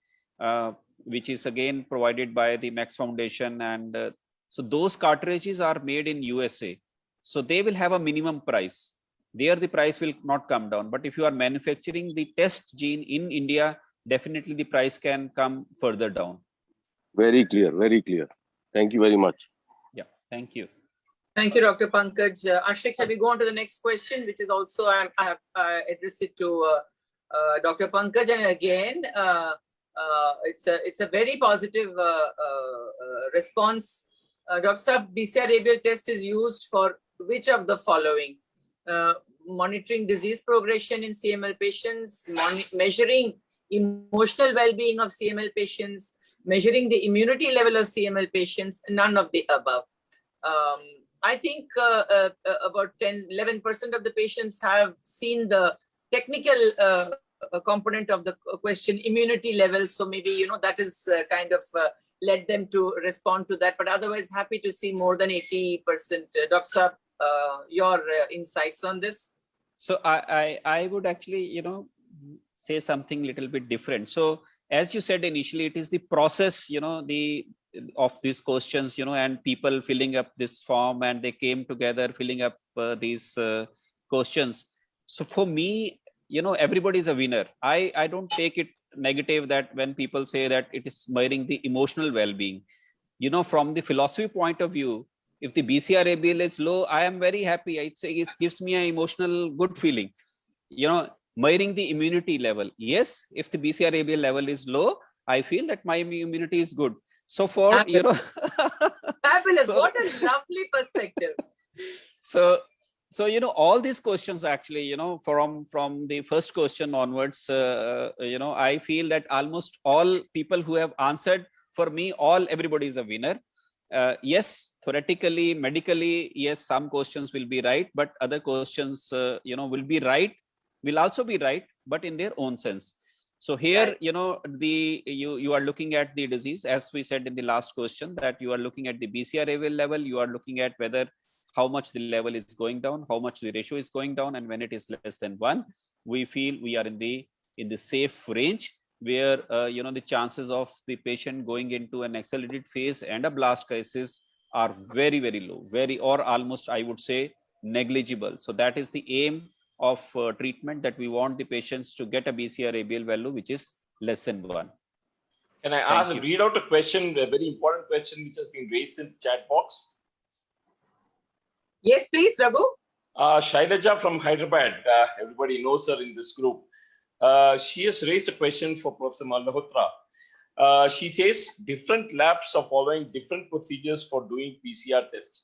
which is again provided by the Max Foundation, and so those cartridges are made in USA, so they will have a minimum price. There the price will not come down, but if you are manufacturing the test gene in India, definitely the price can come further down.
Very clear, very clear. Thank you very much.
Yeah, thank you.
Thank you, Dr. Pankaj. Ashrik, have we go on to the next question, which is also I have addressed it to Dr. Pankaj, and again, it's a very positive response. Dr. Saab, BCR-ABL test is used for which of the following? Monitoring disease progression in CML patients, measuring emotional well-being of CML patients, measuring the immunity level of CML patients, none of the above. I think about 11% of the patients have seen the technical a component of the question, immunity levels. So maybe, you know, that is kind of led them to respond to that. But otherwise, happy to see more than 80%. Dr. Saab, your insights on this?
So I would actually, you know, say something little bit different. So as you said initially, it is the process, you know, of these questions, you know, and people filling up this form, and they came together filling up these questions. So for me, you know, everybody is a winner. I don't take it negative that when people say that it is smearing the emotional well-being. You know, from the philosophy point of view, if the BCR-ABL is low, I am very happy. I'd say it gives me an emotional good feeling. You know, mirroring the immunity level. Yes, if the BCR-ABL level is low, I feel that my immunity is good. So for,
Fabulous.
you know,
Fabulous.
So-
What a lovely perspective.
So, you know, all these questions actually, you know, from the first question onwards, you know, I feel that almost all people who have answered, for me, everybody is a winner. Yes, theoretically, medically, yes, some questions will be right, but other questions, you know, will also be right, but in their own sense. So here,
Right.
you know, you are looking at the disease, as we said in the last question, that you are looking at the BCR-ABL level, you are looking at whether how much the level is going down, how much the ratio is going down, and when it is less than 1, we feel we are in the safe range, where you know, the chances of the patient going into an accelerated phase and a blast crisis are very, very low, or almost, I would say, negligible. So that is the aim of treatment, that we want the patients to get a BCR-ABL value which is less than 1.
Can I
Thank you.
read out a question, a very important question which has been raised in the chat box?
Yes, please, Raghu.
Shailaja from Hyderabad, everybody knows her in this group. She has raised a question for Professor Malhotra. She says different labs are following different procedures for doing PCR tests.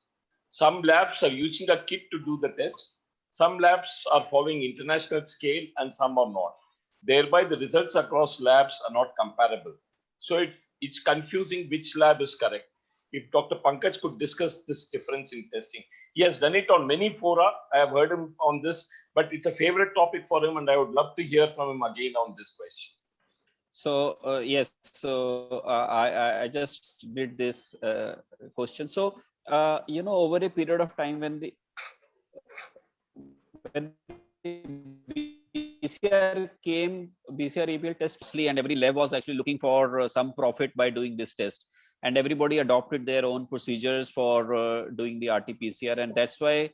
Some labs are using a kit to do the test. Some labs are following international scale and some are not. Thereby, the results across labs are not comparable. So it's confusing which lab is correct. If Dr. Pankaj could discuss this difference in testing. He has done it on many fora. I have heard him on this, but it's a favorite topic for him, and I would love to hear from him again on this question.
So yes, so I just did this question. So you know, over a period of time, when the BCR-ABL test, and every lab was actually looking for some profit by doing this test, and everybody adopted their own procedures for doing the RT-PCR, and that's why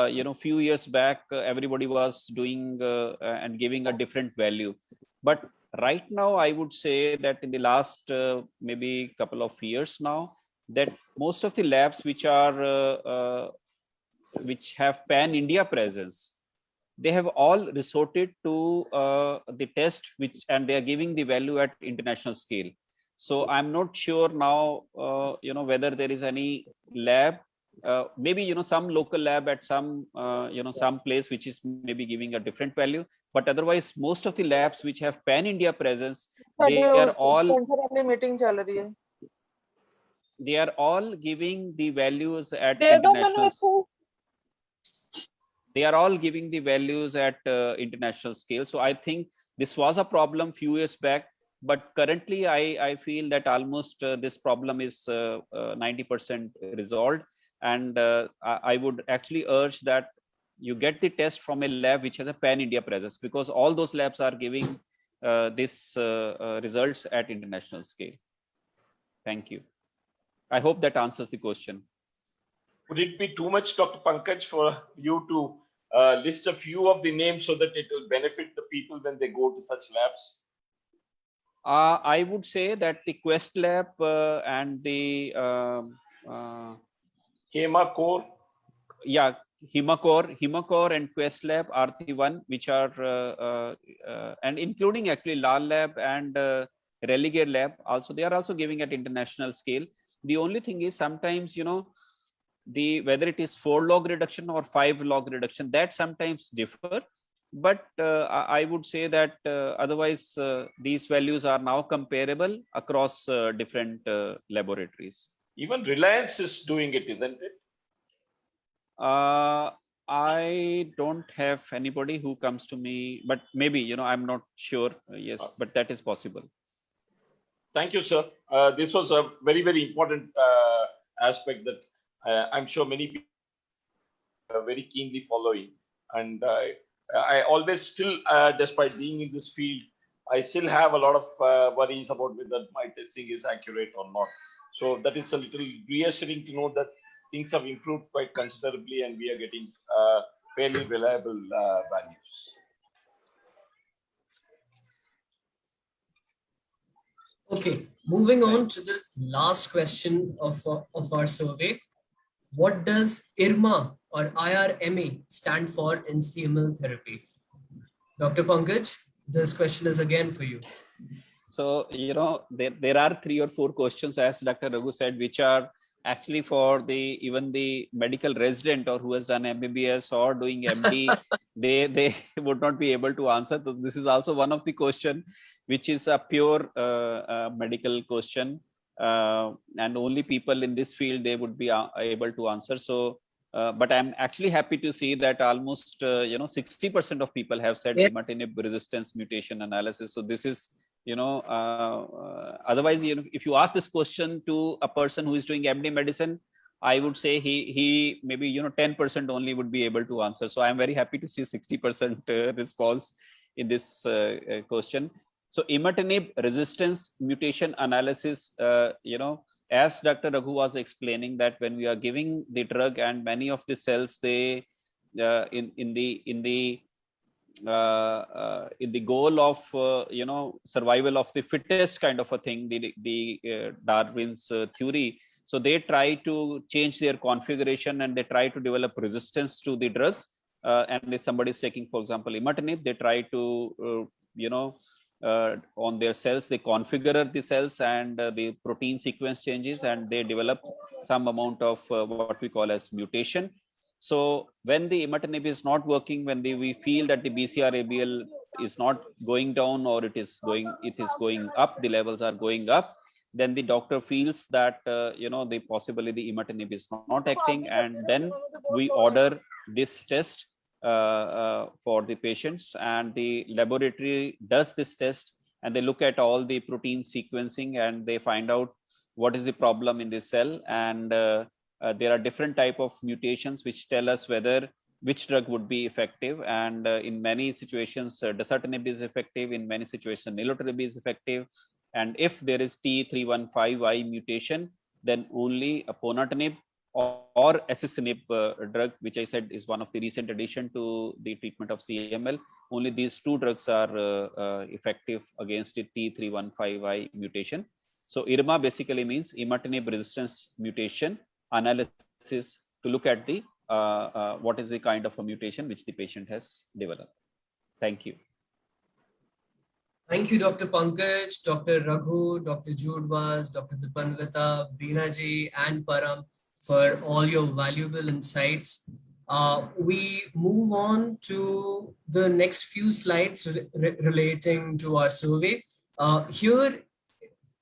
you know, few years back everybody was doing and giving a different value. But right now, I would say that in the last maybe couple of years now, that most of the labs which are which have pan-India presence, they have all resorted to the test and they are giving the value at international scale. So I'm not sure now, you know, whether there is any lab, maybe, you know, some local lab at some, you know, some place which is maybe giving a different value, but otherwise most of the labs which have pan-India presence, they are all giving the values at international. They are all giving the values at international scale. So I think this was a problem few years back, but currently I feel that almost this problem is 90% resolved. And I would actually urge that you get the test from a lab which has a pan-India presence, because all those labs are giving this results at international scale. Thank you. I hope that answers the question.
Would it be too much, Dr. Pankaj, for you to list a few of the names so that it will benefit the people when they go to such labs?
I would say that the Quest Lab and the
Hemacore.
Yeah, Hemacore and Quest Lab are the one which are and including actually Lal Lab and Religare Lab also, they are also giving at international scale. The only thing is sometimes, you know, whether it is 4-log reduction or 5-log reduction, that sometimes differ. But I would say that otherwise these values are now comparable across different laboratories.
Even Reliance is doing it, isn't it?
I don't have anybody who comes to me, but maybe, I'm not sure. Yes, but that is possible.
Thank you, sir. This was a very, very important aspect that I'm sure many people are very keenly following. And I always still, despite being in this field, I still have a lot of worries about whether my testing is accurate or not. So that is a little reassuring to know that things have improved quite considerably and we are getting fairly reliable values.
Okay, moving on to the last question of our survey. What does IRMA or IRMA stand for in CML therapy? Dr. Pankaj, this question is again for you.
So, there are 3 or 4 questions, as Dr. Raghu said, which are actually for even the medical resident or who has done MBBS or doing MD, they would not be able to answer. So this is also one of the question, which is a pure medical question, and only people in this field, they would be able to answer. So, but I'm actually happy to see that almost 60% of people have said imatinib resistance mutation analysis. So this is, otherwise, if you ask this question to a person who is doing MD medicine, I would say he maybe 10% only would be able to answer. So I'm very happy to see 60% response in this question. So imatinib resistance mutation analysis, as Dr. Raghu was explaining, that when we are giving the drug and many of the cells, they in the goal of survival of the fittest kind of a thing, the Darwin's theory. So they try to change their configuration and they try to develop resistance to the drugs. And if somebody is taking, for example, imatinib, they try to on their cells, they configure the cells and the protein sequence changes, and they develop some amount of what we call as mutation. So when the imatinib is not working, when we feel that the BCR-ABL is not going down or it is going up, the levels are going up, then the doctor feels that possibly the imatinib is not acting, and then we order this test for the patients, and the laboratory does this test and they look at all the protein sequencing and they find out what is the problem in the cell, and there are different type of mutations which tell us whether which drug would be effective. And in many situations, dasatinib is effective. In many situations, nilotinib is effective. And if there is T315I mutation, then only a ponatinib or asacinib drug, which I said is one of the recent addition to the treatment of CML, only these 2 drugs are effective against the T315I mutation. So IRMA basically means imatinib resistance mutation analysis, to look at the what is the kind of a mutation which the patient has developed. Thank you.
Thank you, Dr. Pankaj, Dr. Raghu, Dr. Judwas, Dr. Dipanvita, Beenaji, and Param for all your valuable insights. We move on to the next few slides relating to our survey. Here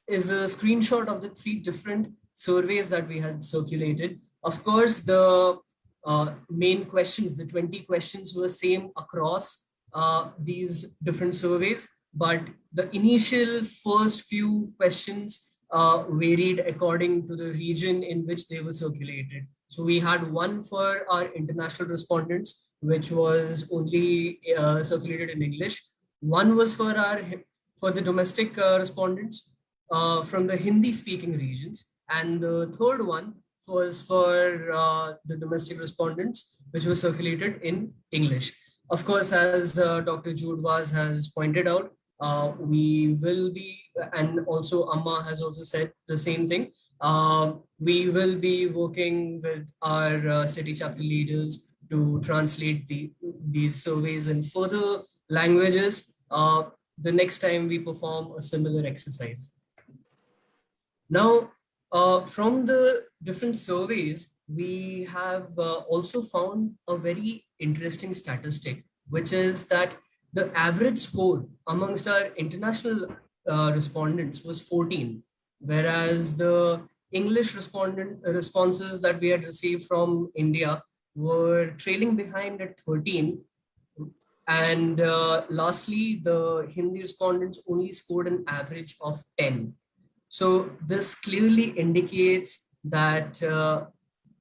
is a screenshot of the 3 different surveys that we had circulated. Of course, the main questions, the 20 questions, were same across these different surveys, but the initial first few questions varied according to the region in which they were circulated. So we had one for our international respondents, which was only circulated in English. One was for the domestic respondents from the Hindi-speaking regions, and the third one was for the domestic respondents, which was circulated in English. Of course, as Dr. Judwas has pointed out, we will be, and also Amma has also said the same thing, we will be working with our city chapter leaders to translate these surveys in further languages the next time we perform a similar exercise. Now, from the different surveys, we have also found a very interesting statistic, which is that the average score amongst our international respondents was 14, whereas the English responses that we had received from India were trailing behind at 13. And lastly, the Hindi respondents only scored an average of 10. So this clearly indicates that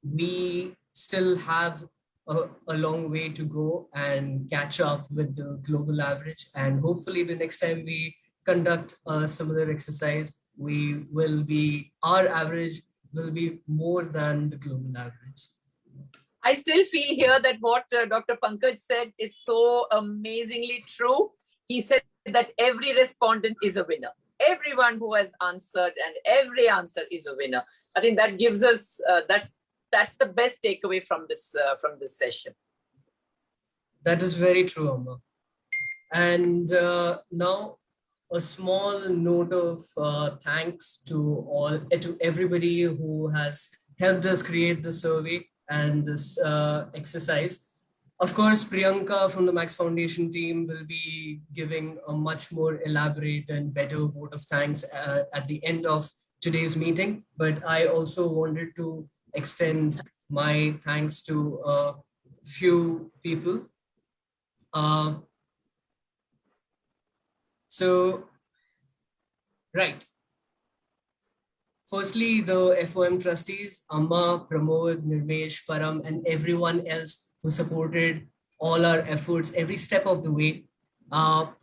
we still have a long way to go and catch up with the global average. And hopefully the next time we conduct a similar exercise, our average will be more than the global average.
I still feel here that what Dr. Pankaj said is so amazingly true. He said that every respondent is a winner. Everyone who has answered and every answer is a winner. I think that gives us, that's the best takeaway from this session.
That is very true, Amma. And now a small note of thanks to everybody who has helped us create the survey and this exercise. Of course, Priyanka from the Max Foundation team will be giving a much more elaborate and better vote of thanks at the end of today's meeting. But I also wanted to extend my thanks to a few people. Right. Firstly, the FOM trustees, Amma, Pramod, Nirmesh, Param, and everyone else who supported all our efforts every step of the way. Amma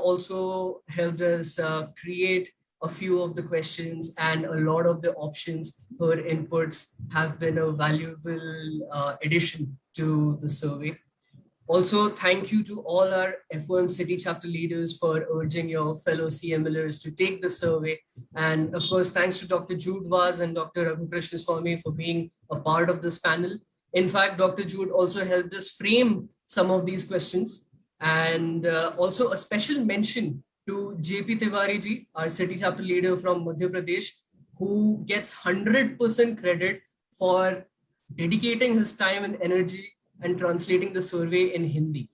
also helped us create a few of the questions, and a lot of the options, her inputs have been a valuable addition to the survey. Also, thank you to all our FOM city chapter leaders for urging your fellow CMLers to take the survey. And of course, thanks to Dr. Jude Vaz and Dr. Raghu Krishnaswamy for being a part of this panel. In fact, Dr. Jude also helped us frame some of these questions. And also a special mention to JP Tiwari ji, our city chapter leader from Madhya Pradesh, who gets 100% credit for dedicating his time and energy and translating the survey in Hindi.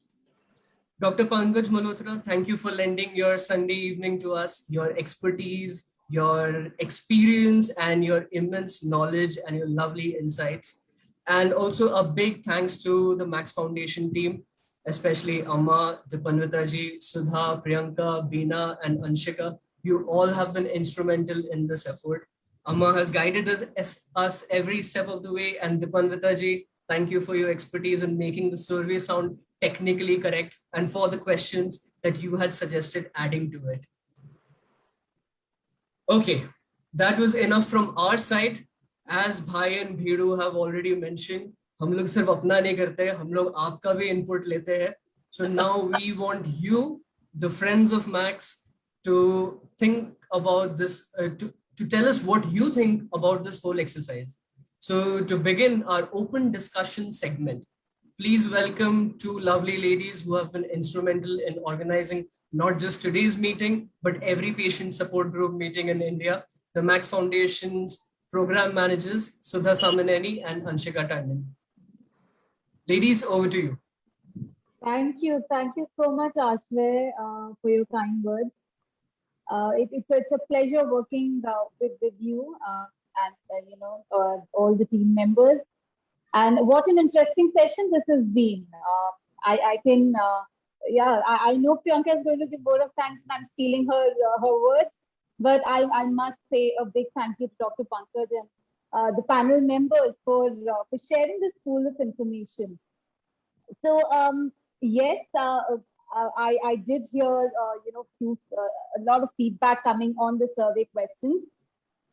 Dr. Pankaj Malhotra, thank you for lending your Sunday evening to us, your expertise, your experience, and your immense knowledge and your lovely insights. And also a big thanks to the Max Foundation team, especially Amma, Dipanvita ji, Sudha, Priyanka, Beena, and Anshika. You all have been instrumental in this effort. Amma has guided us every step of the way, and Dipanvita ji, thank you for your expertise in making the survey sound technically correct and for the questions that you had suggested adding to it. Okay, that was enough from our side. As Bhai and Bhidu have already mentioned, हम लोग सिर्फ अपना नहीं करते, हम लोग आपका भी input लेते हैं. So now we want you, the friends of Max, to think about this, to tell us what you think about this whole exercise. So to begin our open discussion segment, please welcome two lovely ladies who have been instrumental in organizing not just today's meeting, but every patient support group meeting in India, the Max Foundation's program managers, Sudha Samaneni and Anshika Tandon. Ladies, over to you.
Thank you so much, Ashray, for your kind words. It's a pleasure working with you. And all the team members, and what an interesting session this has been. I know Priyanka is going to give word of thanks, and I'm stealing her words, but I must say a big thank you to Dr. Pankaj and the panel members for sharing this pool of information. So yes, I did hear a lot of feedback coming on the survey questions.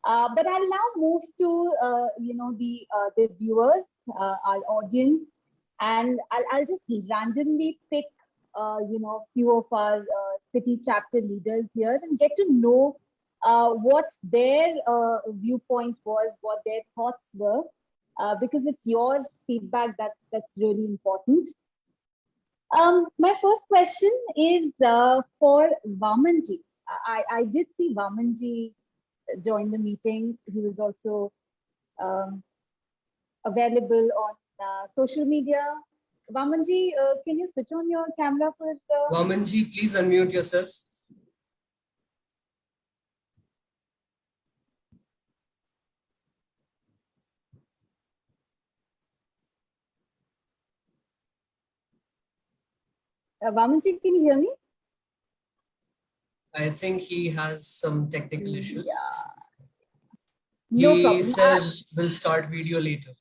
But I'll now move to the viewers, our audience, and I'll just randomly pick few of our city chapter leaders here and get to know what their viewpoint was, what their thoughts were, because it's your feedback that's really important. My first question is for Vamanji. I did see Vamanji join the meeting. He was also available on social media. Vamanji, can you switch on your camera for
Vamanji, please unmute yourself.
Vamanji, can you hear me?
I think he has some technical issues.
No
He
problem.
says we'll start video later.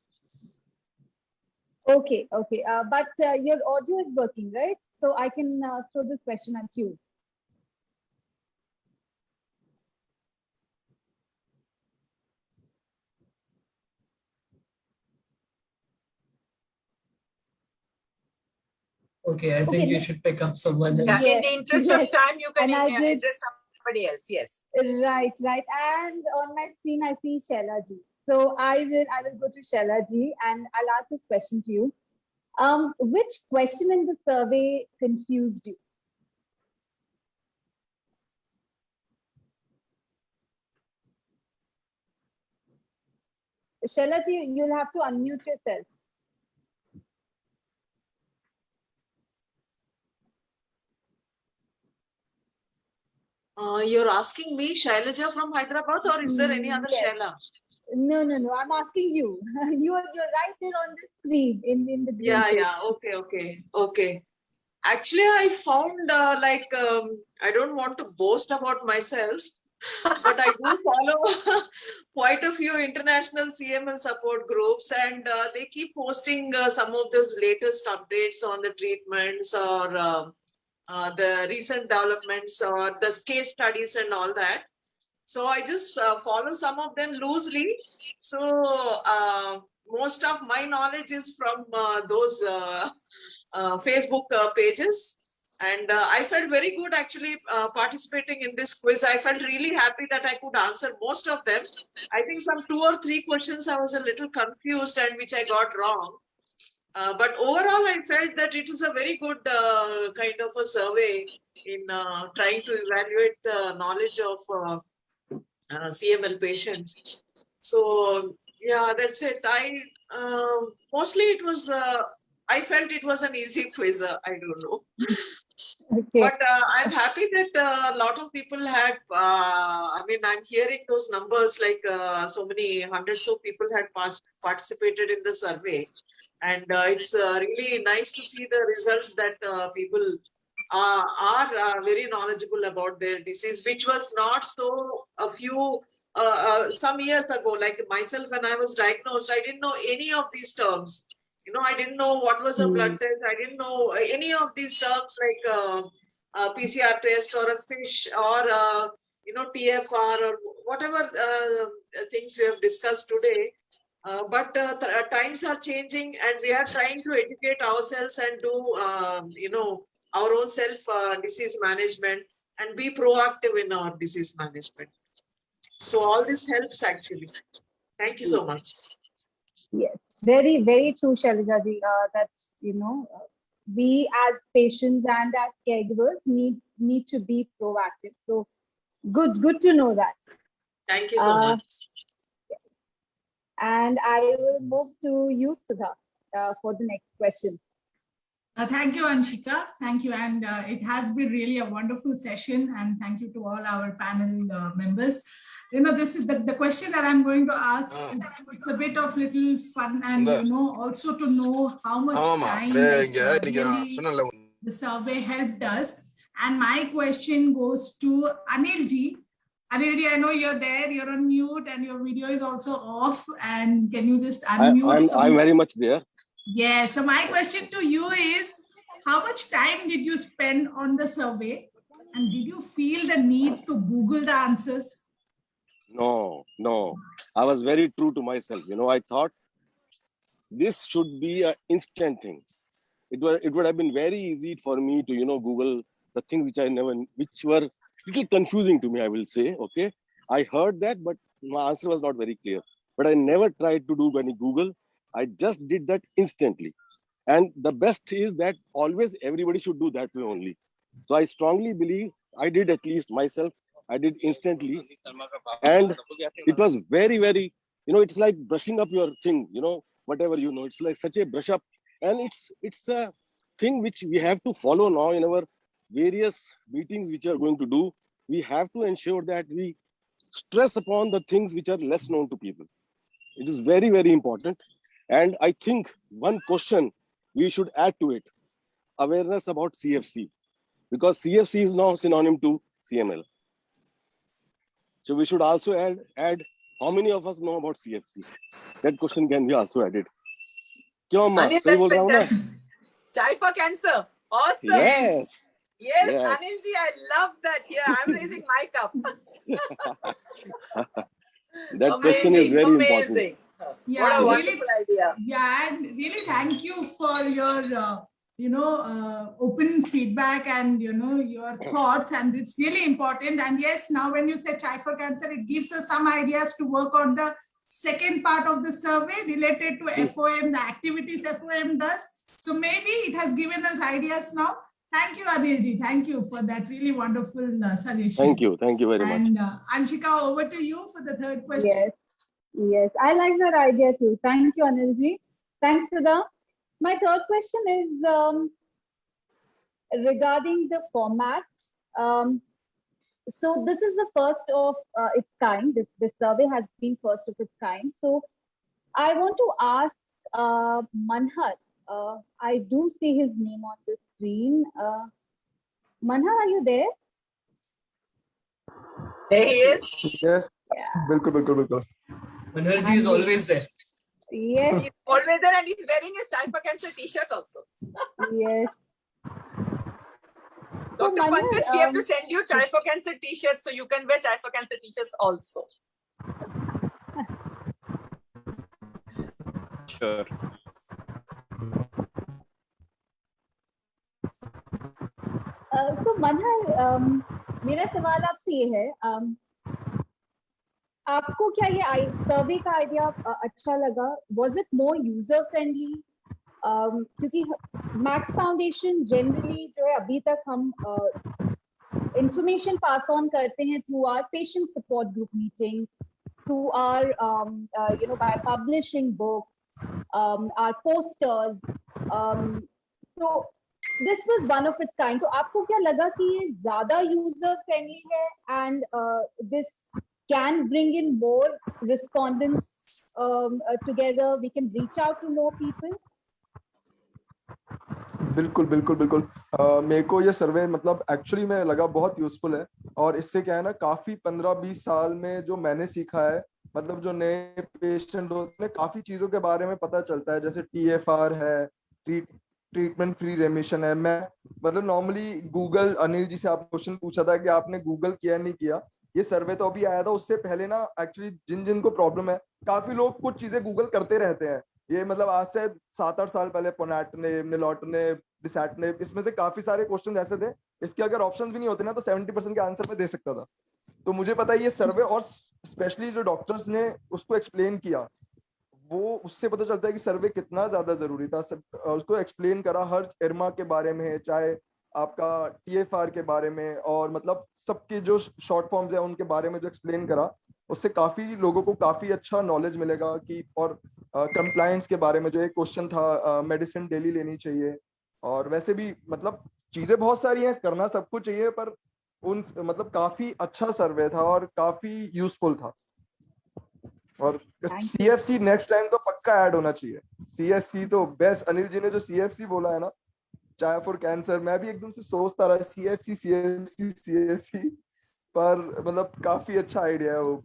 Okay. But your audio is working, right? So I can throw this question at you.
Okay, I think you should pick up someone
Yeah,
else.
in the interest of time, you can
And I did-
address somebody else. Yes.
Right. And on my screen, I see Shaila ji. So I will go to Shaila ji and I'll ask this question to you. Which question in the survey confused you? Shaila ji, you'll have to unmute yourself.
You're asking me, Shailaja from Hyderabad, or is there any other
Yes.
Shaila?
No. I'm asking you. You're right there on the screen in the green
Yeah.
page.
Okay. Actually, I found I don't want to boast about myself, but I do follow quite a few international CML support groups, and they keep posting some of those latest updates on the treatments or the recent developments or the case studies and all that. So I just follow some of them loosely. So most of my knowledge is from those Facebook pages. And I felt very good actually participating in this quiz. I felt really happy that I could answer most of them. I think some 2 or 3 questions I was a little confused and which I got wrong. But overall, I felt that it is a very good kind of a survey in trying to evaluate the knowledge of CML patients. So yeah, that's it. Mostly it was, I felt it was an easy quiz. I don't know.
Okay.
But I'm happy that a lot of people had, I'm hearing those numbers like so many hundreds of people had participated in the survey. And it's really nice to see the results that people are very knowledgeable about their disease, which was not so a few, some years ago, like myself, when I was diagnosed, I didn't know any of these terms. I didn't know what was a blood test. I didn't know any of these terms like PCR test or a fish or, TFR or whatever things we have discussed today. But times are changing and we are trying to educate ourselves and do, our own self disease management and be proactive in our disease management. So all this helps actually. Thank you so much.
Yes, very, very true, Shailaja ji. That we as patients and as caregivers need to be proactive. So good to know that.
Thank you so much.
And I will move to you, Sudha, for the next question.
Thank you, Anshika. Thank you. And it has been really a wonderful session. And thank you to all our panel members. This is the question that I'm going to ask. It's a bit of little fun and, also to know how much time really the survey helped us. And my question goes to Anil ji. Anil ji, I know you're there, you're on mute and your video is also off. And can you just unmute?
I'm very much there.
Yeah, so my question to you is, how much time did you spend on the survey? And did you feel the need to Google the answers?
No. I was very true to myself. I thought this should be an instant thing. It would have been very easy for me to, Google the things which were little confusing to me, I will say. Okay. I heard that, but my answer was not very clear. But I never tried to do any Google. I just did that instantly. And the best is that always everybody should do that way only. So I strongly believe I did, at least myself, I did instantly. And it was very, very, it's like brushing up your thing, whatever, it's like such a brush up. And it's a thing which we have to follow now in our various meetings which we are going to do. We have to ensure that we stress upon the things which are less known to people. It is very, very important. And I think one question we should add to it. awareness about CFC, because CFC is now synonym to CML. So we should also add how many of us know about CFC? That question can be also added. क्यों अम्मा?
Anil,
सही बोल रहा हूँ ना?
Chai for cancer. Awesome.
Yes.
Yes,
Yes.
Anil ji, I love that. Here, I'm raising my cup.
That question is very important.
Amazing.
Yeah,
What a
really,
wonderful idea.
yeah, and really thank you for your open feedback and your thoughts, and it's really important. And yes, now when you say Chai for Cancer, it gives us some ideas to work on the second part of the survey related to FOM, the activities FOM does. So maybe it has given us ideas now. Thank you, Anilji. Thank you for that really wonderful suggestion.
Thank you very much.
And Anshika, over to you for the third question.
Yes, I like that idea too. Thank you, Anilji. Thanks, Sudha. My third question is regarding the format. So this is the first of its kind. This survey has been first of its kind. So I want to ask Manhar. I do see his name on the screen. Manhar, are you there?
There he is.
Yes. Bilkul.
Manharji is always there.
Yes.
He's always there, and he's wearing his Chai for Cancer t-shirt also.
Yes.
Dr.
Manhar,
Pankaj, we have to send you Chai for Cancer t-shirts so you can wear Chai for Cancer t-shirts also.
Sure.
So Manhar, मेरा सवाल आपसे ये है, आपको क्या ये सर्वे का idea अच्छा लगा? Was it more user friendly? क्योंकि मैक्स फाउंडेशन जनरली जो है अभी तक हम इंफॉर्मेशन पास ऑन करते हैं through our patient support group meetings, through our by publishing books, our posters. So this was one of its kind. तो आपको क्या लगा कि ये ज्यादा user friendly है and this can bring in more respondents together? We can reach out to more people.
बिल्कुल मेरे को ये सर्वे मतलब एक्चुअली में लगा बहुत यूजफुल है, और इससे क्या है ना, काफी 15-20 साल में जो मैंने सीखा है, मतलब जो नए पेशेंट होते हैं काफी चीजों के बारे में पता चलता है, जैसे TFR है, ट्रीटमेंट फ्री रेमिशन है। मैं मतलब नॉर्मली गूगल, अनिल जी से आप क्वेश्चन पूछा था कि आपने गूगल किया नहीं किया, ये सर्वे तो अभी आया था, उससे पहले ना एक्चुअली जिन को प्रॉब्लम है, काफी लोग कुछ चीजें गूगल करते रहते हैं। ये मतलब आज से 7-8 साल पहले पोनाटनेब, निलोटनेब, डिसैटनेब, इसमें से काफी सारे क्वेश्चन ऐसे थे, इसके अगर ऑप्शंस भी नहीं होते ना तो 70% के आंसर में दे सकता था। तो मुझे पता है ये सर्वे, और स्पेशली जो डॉक्टर्स ने उसको एक्सप्लेन किया, वो उससे पता चलता है कि सर्वे कितना ज्यादा जरूरी था। उसको एक्सप्लेन करा हर इरमा के बारे में, चाहे आपका TFR के बारे में, और मतलब सबके जो शॉर्ट फॉर्म्स है उनके बारे में जो एक्सप्लेन करा, उससे काफी लोगों को काफी अच्छा नॉलेज मिलेगा कि, और कंप्लायंस के बारे में जो एक क्वेश्चन था, मेडिसिन डेली लेनी चाहिए, और वैसे भी मतलब चीजें बहुत सारी हैं, करना सब कुछ चाहिए, पर उन मतलब काफी अच्छा सर्वे था और काफी यूजफुल था। और CFC नेक्स्ट टाइम तो पक्का ऐड होना चाहिए। CFC तो बेस्ट, अनिल जी ने जो CFC बोला है ना, चाय फॉर कैंसर, मैं भी एकदम से सोचता रहा CFC, पर मतलब काफी अच्छा आइडिया है वो।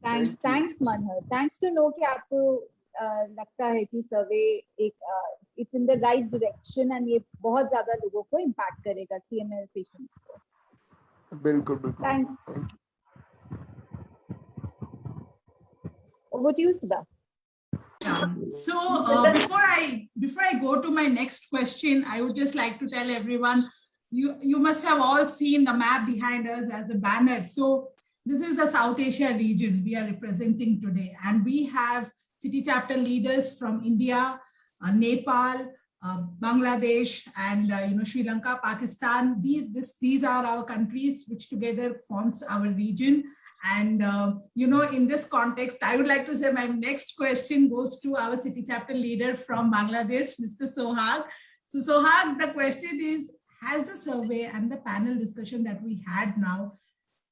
Thanks Manhar. Thanks to know कि आपको लगता है कि सर्वे एक it's in the right direction and ये बहुत ज्यादा लोगों को इम्पैक्ट करेगा, CML पेशेंट्स को।
बिल्कुल।
Thanks. Over to you, Sudha.
Yeah. So before I go to my next question, I would just like to tell everyone, you must have all seen the map behind us as a banner. So this is the South Asia region we are representing today, and we have city chapter leaders from India, Nepal, Bangladesh, and Sri Lanka, Pakistan. These are our countries which together forms our region. And in this context, I would like to say my next question goes to our city chapter leader from Bangladesh, Mr. Sohag. So Sohag, the question is, has the survey and the panel discussion that we had now,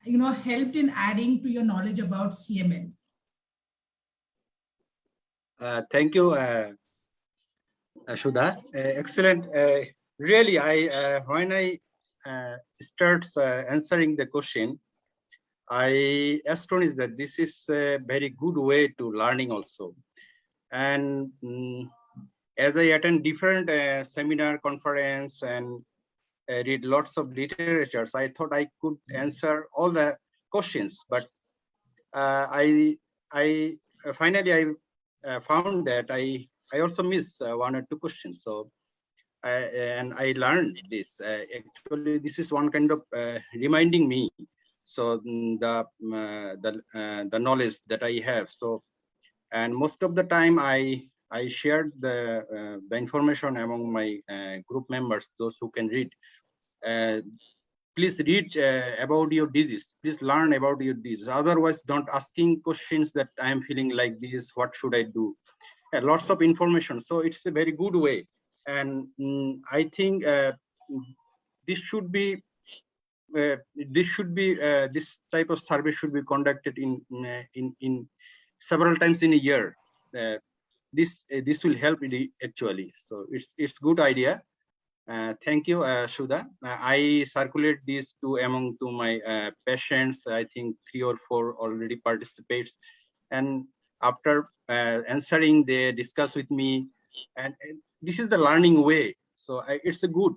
helped in adding to your knowledge about CML?
Thank you.
Shudha. Excellent. Really, when I start answering the question, I astonished that this is a very good way to learning also. And as I attend different seminar, conference, and read lots of literatures, I thought I could answer all the questions, but I finally found that I also missed one or two questions. So and I learned this. Actually, this is one kind of reminding me. So the knowledge that I have. So, and most of the time I shared the information among my group members, those who can read. Please read about your disease. Please learn about your disease. Otherwise, don't asking questions that I am feeling like this. What should I do? Lots of information. So it's a very good way. And I think this should be this type of survey should be conducted in several times in a year. This will help actually. So it's good idea. Thank you, Shudha. I circulate this to my patients. I think 3 or 4 already participates, and after answering, they discuss with me, and this is the learning way. So it's a good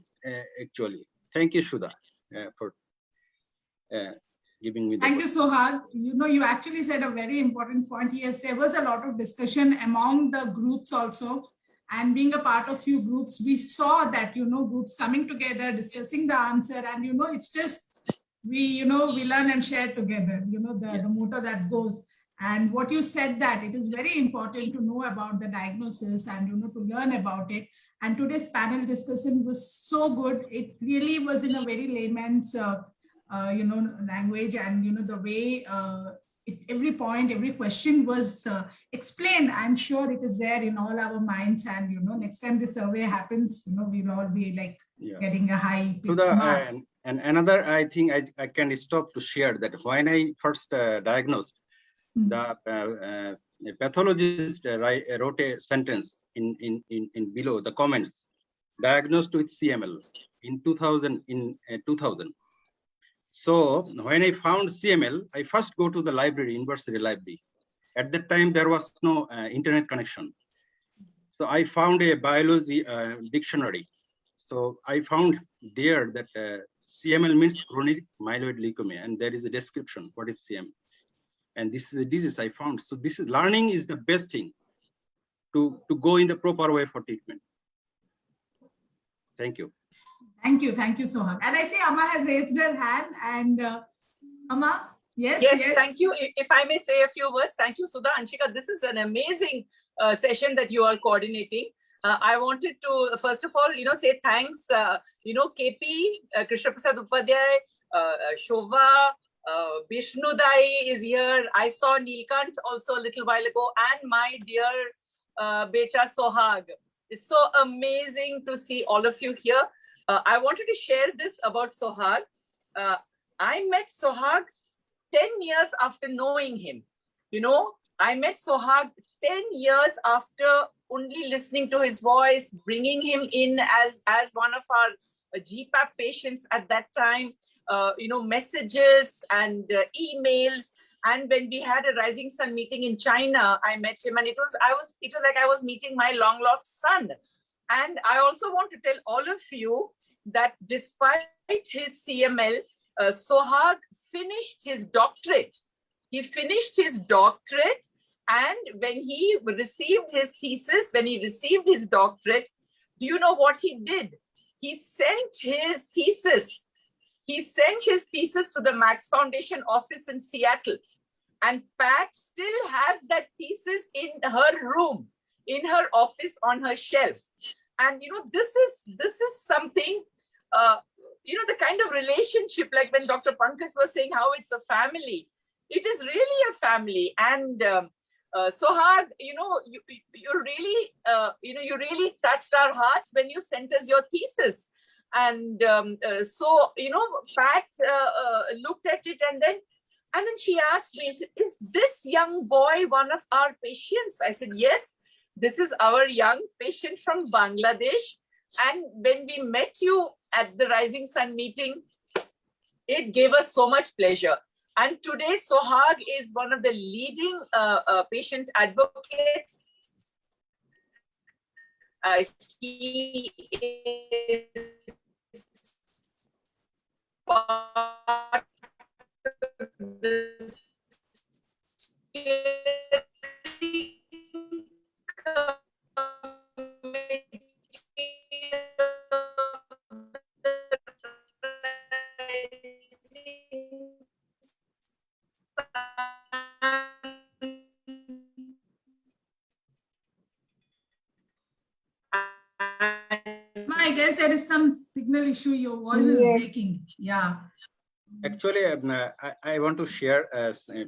actually. Thank you, Shudha, for giving me the
Thank you, Sohag. You know, you actually said a very important point. Yes, there was a lot of discussion among the groups also. And being a part of few groups, we saw that, you know, groups coming together, discussing the answer. And, you know, it's just, we learn and share together, you know, the motto that goes. And what you said, that it is very important to know about the diagnosis and, you know, to learn about it. And today's panel discussion was so good. It really was in a very layman's, language, and, you know, the way every point, every question was explained. I'm sure it is there in all our minds. And, you know, next time the survey happens, you know, we'll all be like getting a high pitch mark.
And another, I think I can stop to share that when I first diagnosed, the pathologist wrote a sentence in below the comments, diagnosed with CML in 2000. So when I found CML, I first go to the library, university library. At that time, there was no internet connection. So I found a biology dictionary. So I found there that CML means chronic myeloid leukemia, and there is a description what is CML. And this is a disease I found. So this is learning is the best thing to go in the proper way for treatment. Thank you.
Thank you, Sohag. And I see Amma has raised her hand. And Amma, yes.
Thank you. If I may say a few words, thank you, Sudha. Anshika, this is an amazing session that you are coordinating. I wanted to first of all, you know, say thanks. KP, Krishna Prasad Upadhyay, Shova, Vishnudai is here. I saw Neelkant also a little while ago, and my dear beta Sohag. It's so amazing to see all of you here. I wanted to share this about Sohag. I met Sohag 10 years after knowing him. You know, I met Sohag 10 years after only listening to his voice, bringing him in as one of our GPAP patients at that time, messages and emails. And when we had a Rising Sun meeting in China, I met him, and it was like I was meeting my long lost son. And I also want to tell all of you that despite his CML, Sohag finished his doctorate. He finished his doctorate, and when he received his thesis, when he received his doctorate, do you know what he did? He sent his thesis. He sent his thesis to the Max Foundation office in Seattle. And Pat still has that thesis in her room, in her office, on her shelf. And, you know, this is something, the kind of relationship, like when Dr. Pankaj was saying how it's a family. It is really a family. And Sohag, you really touched our hearts when you sent us your thesis. And Pat looked at it, and then she asked me, is this young boy one of our patients? I said, yes, This is our young patient from Bangladesh. And when we met you at the Rising Sun meeting, it gave us so much pleasure. And today, Sohag is one of the leading patient advocates. He is part of the
I guess there is some signal issue. Your voice is
Yes.
breaking. Yeah.
Actually, I want to share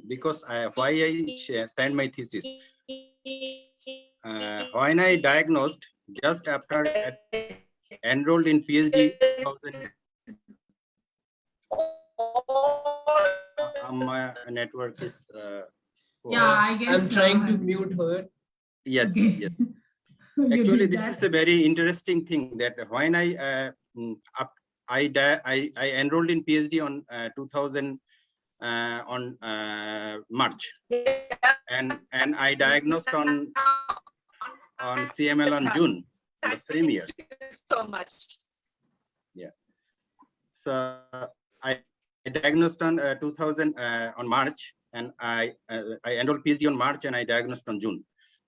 because why I sent my thesis. When I diagnosed just after enrolled in PhD 2000, my network is poor.
Yeah, I guess.
I'm trying to mute her.
Yes,
Okay.
yes.
You
Actually,
did
this
that.
is a very interesting thing that when I enrolled in PhD on 2000 on March, and I diagnosed on CML on June the same year.
Thank you so much.
Yeah. So I diagnosed on 2000 on March, and I enrolled PhD on March, and I diagnosed on June.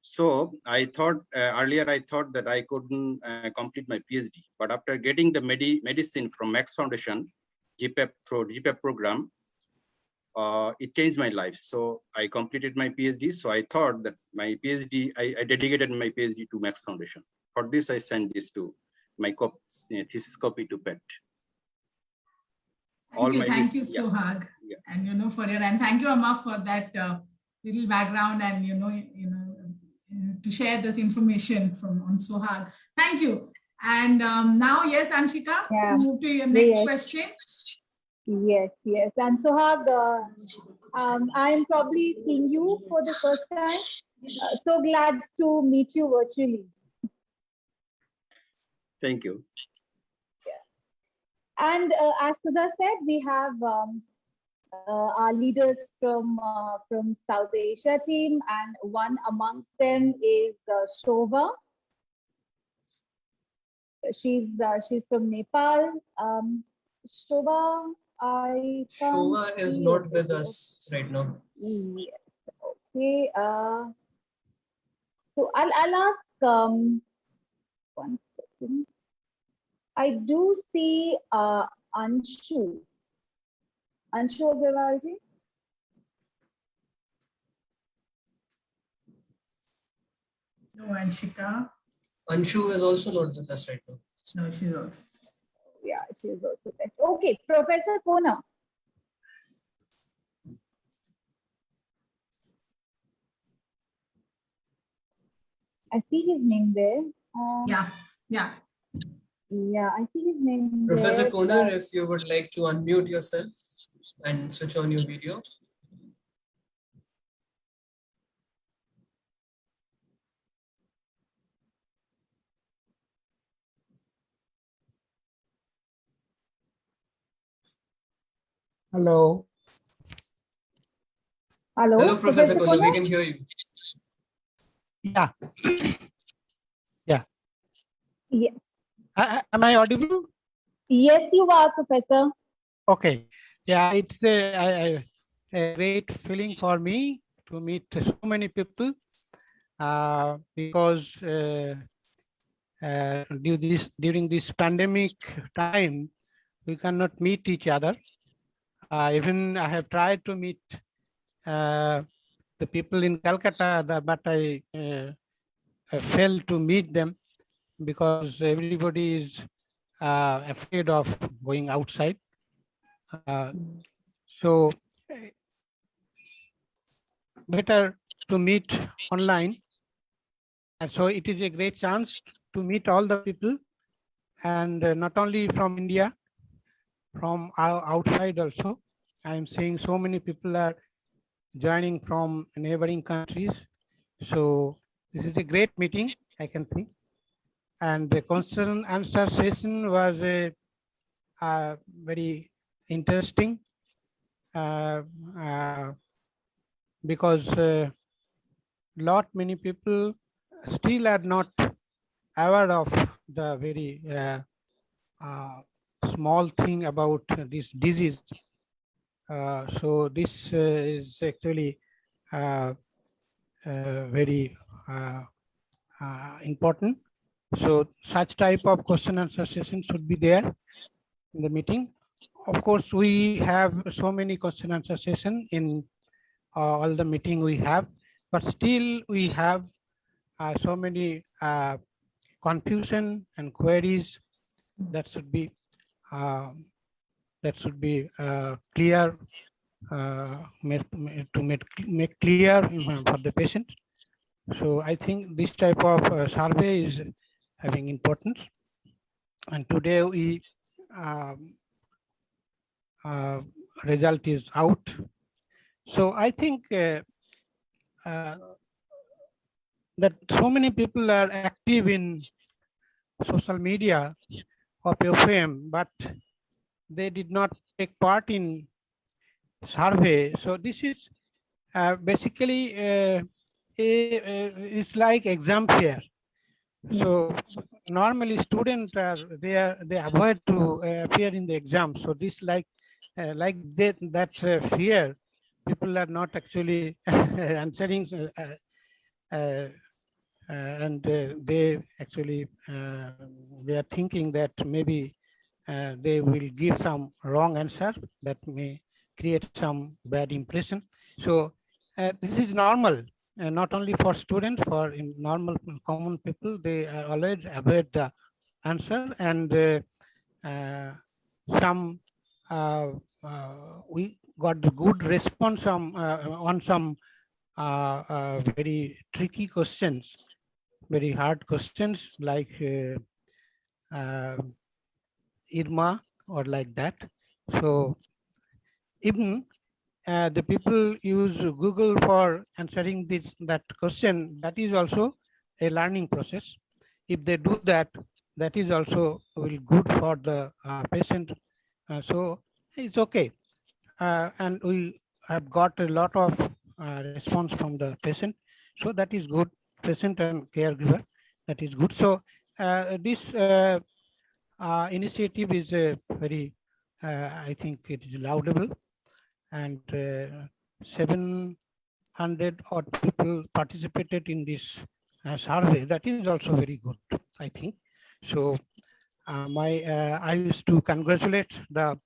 So I thought earlier I thought that I couldn't complete my PhD, but after getting the medicine from Max Foundation, GPEP through GPEP program, it changed my life. So I completed my PhD. So I thought that my PhD, I dedicated my PhD to Max Foundation. For this, I sent this to my thesis copy to PET.
Thank you, Sohag.
Yeah.
And for your, and thank you, Amma, for that little background and to share that information on Sohag. Thank you. And now, yes, Anshika,
Yeah.
move to your next
Yes.
question.
Yes, yes. And Sohag, I'm probably seeing you for the first time. So glad to meet you virtually.
Thank you.
And as Sudha said, we have our leaders from South Asia team, and one amongst them is Shova. She's from Nepal. Shova, I can't
Shova is
see
not
it.
with us right now.
Yes. Okay. So I'll ask one second. I do see Anshu. Anshu Agarwal ji.
No, Anshika.
Anshu is also not with us right now.
No, she's also.
Yeah, she is also there. Okay, Professor Kona. I see his name there.
Yeah.
Yeah, I see his name
Professor
there.
Konar, if you would like to unmute yourself and switch on your video.
Hello.
Hello,
Hello, Professor Konar, we
Konar?
can hear you.
Yeah. Yeah.
Yes.
Am I audible?
Yes, you are, Professor.
Okay. Yeah, it's a great feeling for me to meet so many people because during this pandemic time, we cannot meet each other. Even I have tried to meet the people in Calcutta, but I failed to meet them because everybody is afraid of going outside. So better to meet online. And so it is a great chance to meet all the people, and not only from India, from outside also. I am seeing so many people are joining from neighboring countries. So this is a great meeting, I can think. And the question and answer session was very interesting because many people still are not aware of the very small thing about this disease. So this is actually very important. So such type of question and answer session should be there in the meeting. Of course, we have so many question and answer session in all the meeting we have, but still we have so many confusion and queries that should be clear to make clear for the patient. So I think this type of survey is having importance. And today we result is out. So I think that so many people are active in social media of FM, but they did not take part in survey. So this is basically it's like exam fear. So normally students are they avoid to appear in the exam. So this like that fear, people are not actually answering and they actually they are thinking that maybe they will give some wrong answer that may create some bad impression. So this is normal, not only for students, for in normal common people, they are always avoid the answer. And some we got the good response on some very tricky questions, very hard questions like IRMA or like that. So even the people use Google for answering that question, that is also a learning process. If they do that, that is also will good for the patient. So it's okay. And we have got a lot of response from the patient. So that is good, patient and caregiver, that is good. So this initiative is very, I think it is laudable. And 700 odd people participated in this survey. That is also very good, I think. So I wish to congratulate the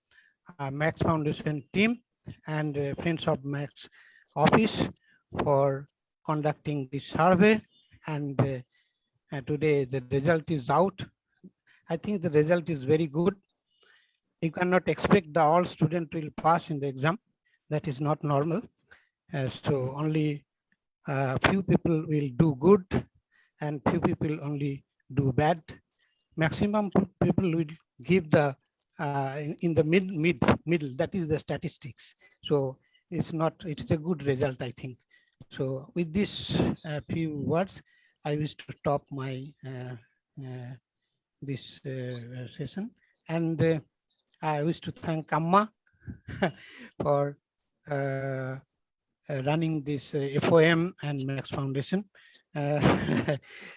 Max Foundation team and Friends of Max office for conducting this survey. And today the result is out. I think the result is very good. You cannot expect the all students will pass in the exam. That is not normal. So only few people will do good and few people only do bad. Maximum people will give the in the middle, that is the statistics. So it's a good result, I think. So with this few words, I wish to stop my this session. And I wish to thank Amma for running this FOM and Max Foundation.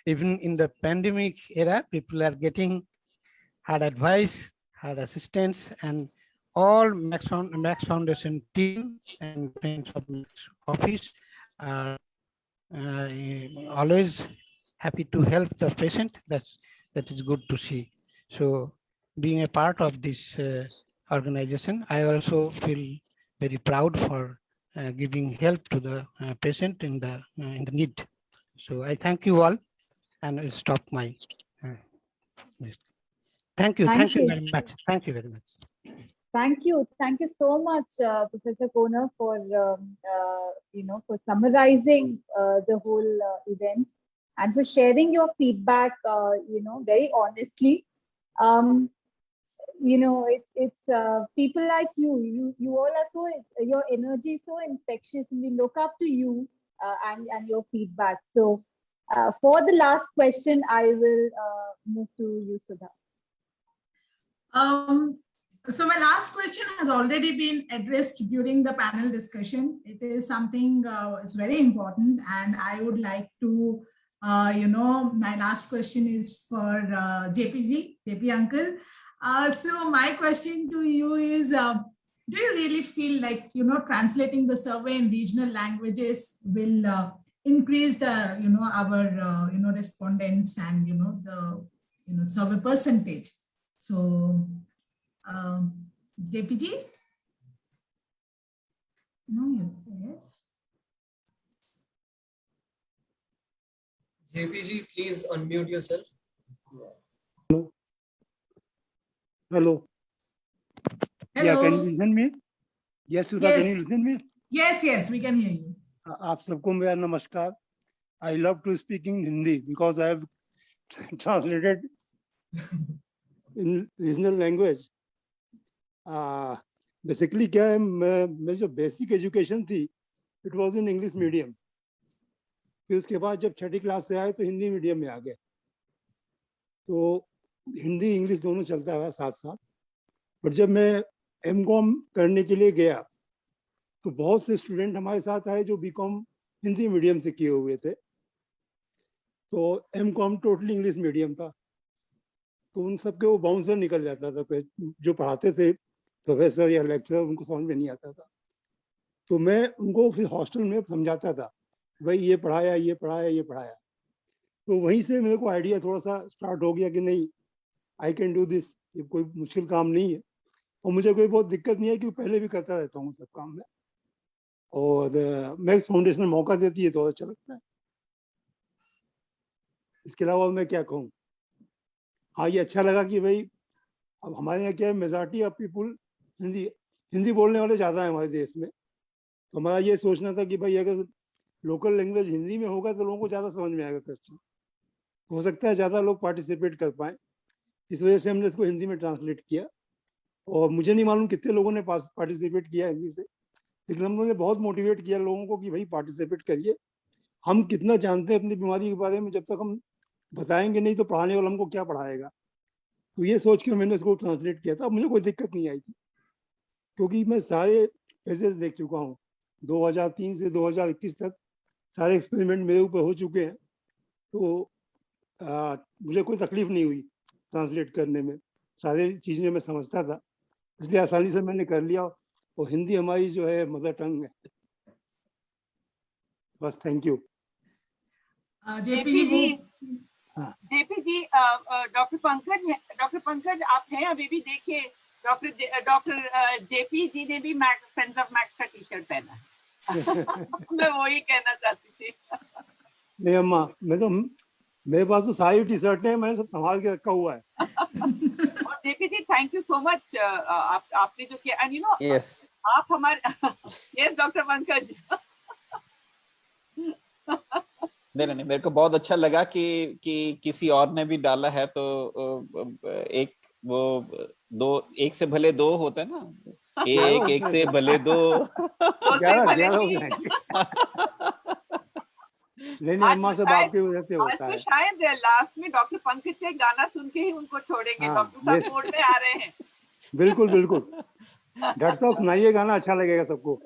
Even in the pandemic era, people are getting hard advice, hard assistance, and all Max Foundation team and Friends of Max office are always happy to help the patient. That is good to see. So being a part of this organization, I also feel very proud for giving help to the patient in the need. So I thank you all, and I'll stop my. Thank you very much. Thank you very much.
Thank you so much, Professor Koner, for for summarizing the whole event and for sharing your feedback, very honestly. It's people like you all are so, your energy is so infectious, and we look up to you and your feedback. So For the last question, I will move to you, Sudha.
So my last question has already been addressed during the panel discussion. It is something is very important, and I would like to, my last question is for JP uncle. So my question to you is, do you really feel like, translating the survey in regional languages will increase the, our, respondents and, the, survey percentage? So, JPG? No, you're there.
JPG, please unmute yourself.
Hello. Yeah, can you
Hello.
listen me? Yes, Sudha, can you listen me?
Yes, we can hear you.
आप सबको मेरा नमस्कार. I love to speak in Hindi because I have translated in regional language. Basically क्या है, मैं जो basic education थी, it was in English medium. फिर उसके बाद जब छठी क्लास से आए तो हिंदी मीडियम में आ गए. तो हिंदी इंग्लिश दोनों चलता है साथ साथ. पर जब मैं M.Com करने के लिए गया तो बहुत से स्टूडेंट हमारे साथ आए जो B.Com हिंदी मीडियम से किए हुए थे. तो M.Com टोटली इंग्लिश मीडियम था. तो उन सबके वो बाउंसर निकल जाता था. जो पढ़ाते थे प्रोफेसर या लेक्चरर, उनको समझ में नहीं आता था. तो मैं उनको फिर हॉस्टल में समझाता था, भाई ये पढ़ाया, ये पढ़ाया, ये पढ़ाया. तो वहीं से मेरे को आइडिया थोड़ा सा स्टार्ट हो गया कि नहीं, आई कैन डू दिस. ये कोई मुश्किल काम नहीं है और मुझे कोई बहुत दिक्कत नहीं है क्योंकि पहले भी करता रहता हूँ सब काम में. और मैक्स फाउंडेशन मौका देती है तो अच्छा लगता है. इसके अलावा मैं क्या कहूँ. हाँ, ये अच्छा लगा कि भाई अब हमारे यहाँ क्या है, मेजॉरिटी ऑफ पीपुल हिंदी बोलने वाले ज़्यादा हैं हमारे देश में. तो हमारा ये सोचना था कि भाई अगर लोकल लैंग्वेज हिंदी में होगा तो लोगों को ज़्यादा समझ में आएगा क्वेश्चन. हो सकता है ज़्यादा लोग पार्टिसिपेट कर पाएँ. इस वजह से हमने इसको हिंदी में ट्रांसलेट किया. और मुझे नहीं मालूम कितने लोगों ने पार्टिसिपेट किया हिंदी से, लेकिन हम लोगों ने बहुत मोटिवेट किया लोगों को कि भाई पार्टिसिपेट करिए. हम कितना जानते हैं अपनी बीमारी के बारे में, जब तक हम बताएंगे नहीं तो पढ़ाने वाला हमको क्या पढ़ाएगा. तो ये सोच के मैंने इसको ट्रांसलेट किया था. मुझे कोई दिक्कत नहीं आई थी क्योंकि मैं सारे फेजेस देख चुका हूँ. 2003 से 2021 तक सारे एक्सपेरिमेंट मेरे ऊपर हो चुके हैं. तो मुझे कोई तकलीफ नहीं हुई ट्रांसलेट करने में. सारी चीज़ें मैं समझता था, इसलिए आसानी से मैंने कर लिया. और हिंदी हमारी जो है मदर टंग है. बस, thank you.
JP ji, doctor Pankaj आप हैं अभी भी. देखिए डॉक्टर जेपी जी ने भी फ्रेंड्स ऑफ मैक्स का टी-शर्ट पहना है. मैं वही कहना चाहती थी.
नहीं अम्मा, मेरे पास तो सारी टी शर्ट है, मैंने सब संभाल के रखा हुआ है.
और JP ji, thank you so much. आपने जो किया, एंड
यस,
आप हमारे यस डॉक्टर पंकज.
नहीं, मेरे को बहुत अच्छा लगा कि किसी और ने भी डाला है. तो एक वो एक से भले दो होता है ना, एक से भले दो.
11 हो गए. लेकिन अम्मा से बात की वजह से होता है.
तो शायद लास्ट में डॉक्टर पंकज से गाना सुन के ही उनको छोड़ेंगे. डॉक्टर साहब मोड में आ रहे हैं.
बिल्कुल. डॉक्टर साहब सुनाइए गाना, अच्छा लगेगा सबको.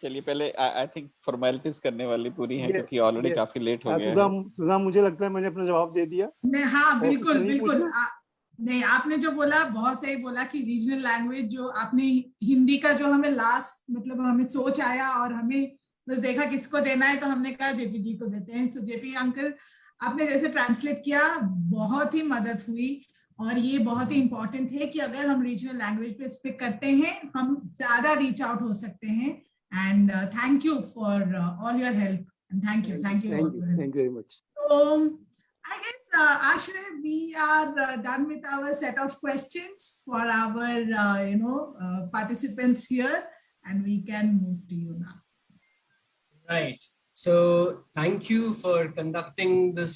चलिए पहले आई थिंक फॉर्मेलिटीज करने वाली पूरी है क्योंकि ऑलरेडी काफी लेट हो गया है.
सुधा, मुझे लगता है मैंने अपना जवाब दे दिया.
हाँ, बिल्कुल. नहीं, आपने जो बोला बहुत सही बोला कि रीजनल लैंग्वेज जो आपने हिंदी का जो हमें लास्ट मतलब हमें सोच आया और हमें बस देखा किसको देना है तो हमने कहा जेपी जी को देते हैं. तो जेपी अंकल, आपने जैसे ट्रांसलेट किया बहुत ही मदद हुई. और ये बहुत ही इंपॉर्टेंट है कि अगर हम रीजनल लैंग्वेज पे स्पीक करते हैं हम ज्यादा रीच आउट हो सकते हैं. And thank you for all your help. And thank you.
Thank you very much.
So, I guess, Ashray, we are done with our set of questions for our, participants here, and we can move to you now.
Right. So, thank you for conducting this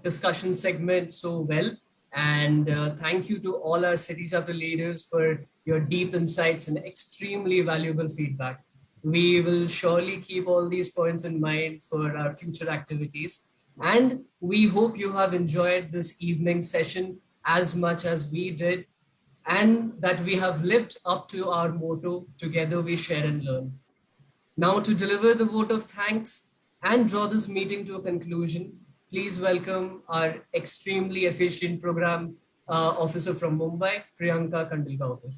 discussion segment so well. And thank you to all our City Chapter leaders for your deep insights and extremely valuable feedback. We will surely keep all these points in mind for our future activities. And we hope you have enjoyed this evening session as much as we did, and that we have lived up to our motto, together we share and learn. Now, to deliver the vote of thanks and draw this meeting to a conclusion, please welcome our extremely efficient program officer from Mumbai, Priyanka Kandilgaonkar.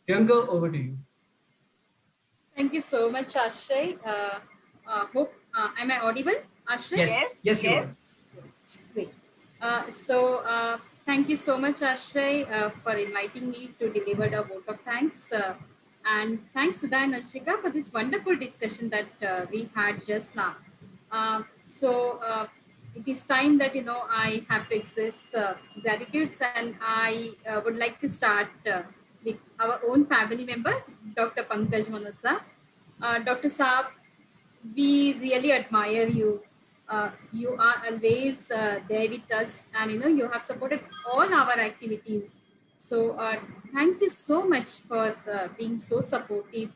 Priyanka, over to you.
Thank you so much, Ashray. Am I audible, Ashray?
Yes, you are.
Great. Thank you so much, Ashray, for inviting me to deliver a vote of thanks. And thanks, Sudha and Ashika, for this wonderful discussion that we had just now. It is time that, I have to express gratitude, and I would like to start with our own family member, Dr. Pankaj Malhotra. Dr. Saab, we really admire you. You are always there with us, and you have supported all our activities. So thank you so much for being so supportive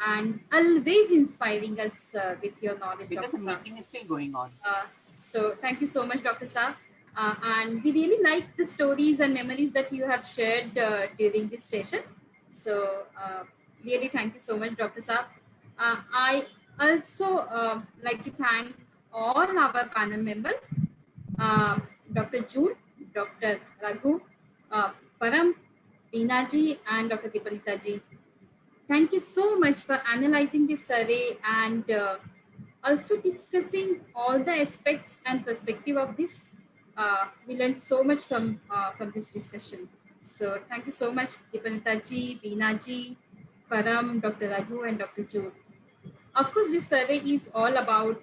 and always inspiring us with your knowledge.
Because the meeting is still going on.
So thank you so much, Dr. Saab. And we really like the stories and memories that you have shared during this session. So really thank you so much, Dr. Saab. I also like to thank all our panel members, Dr. Jude, Dr. Raghu, Param, Beena ji, and Dr. Dipalita ji. Thank you so much for analyzing this survey and also discussing all the aspects and perspective of this. We learned so much from this discussion. So thank you so much, Dipalita ji, Beena ji, Param, Dr. Raghu, and Dr. Jude. Of course, this survey is all about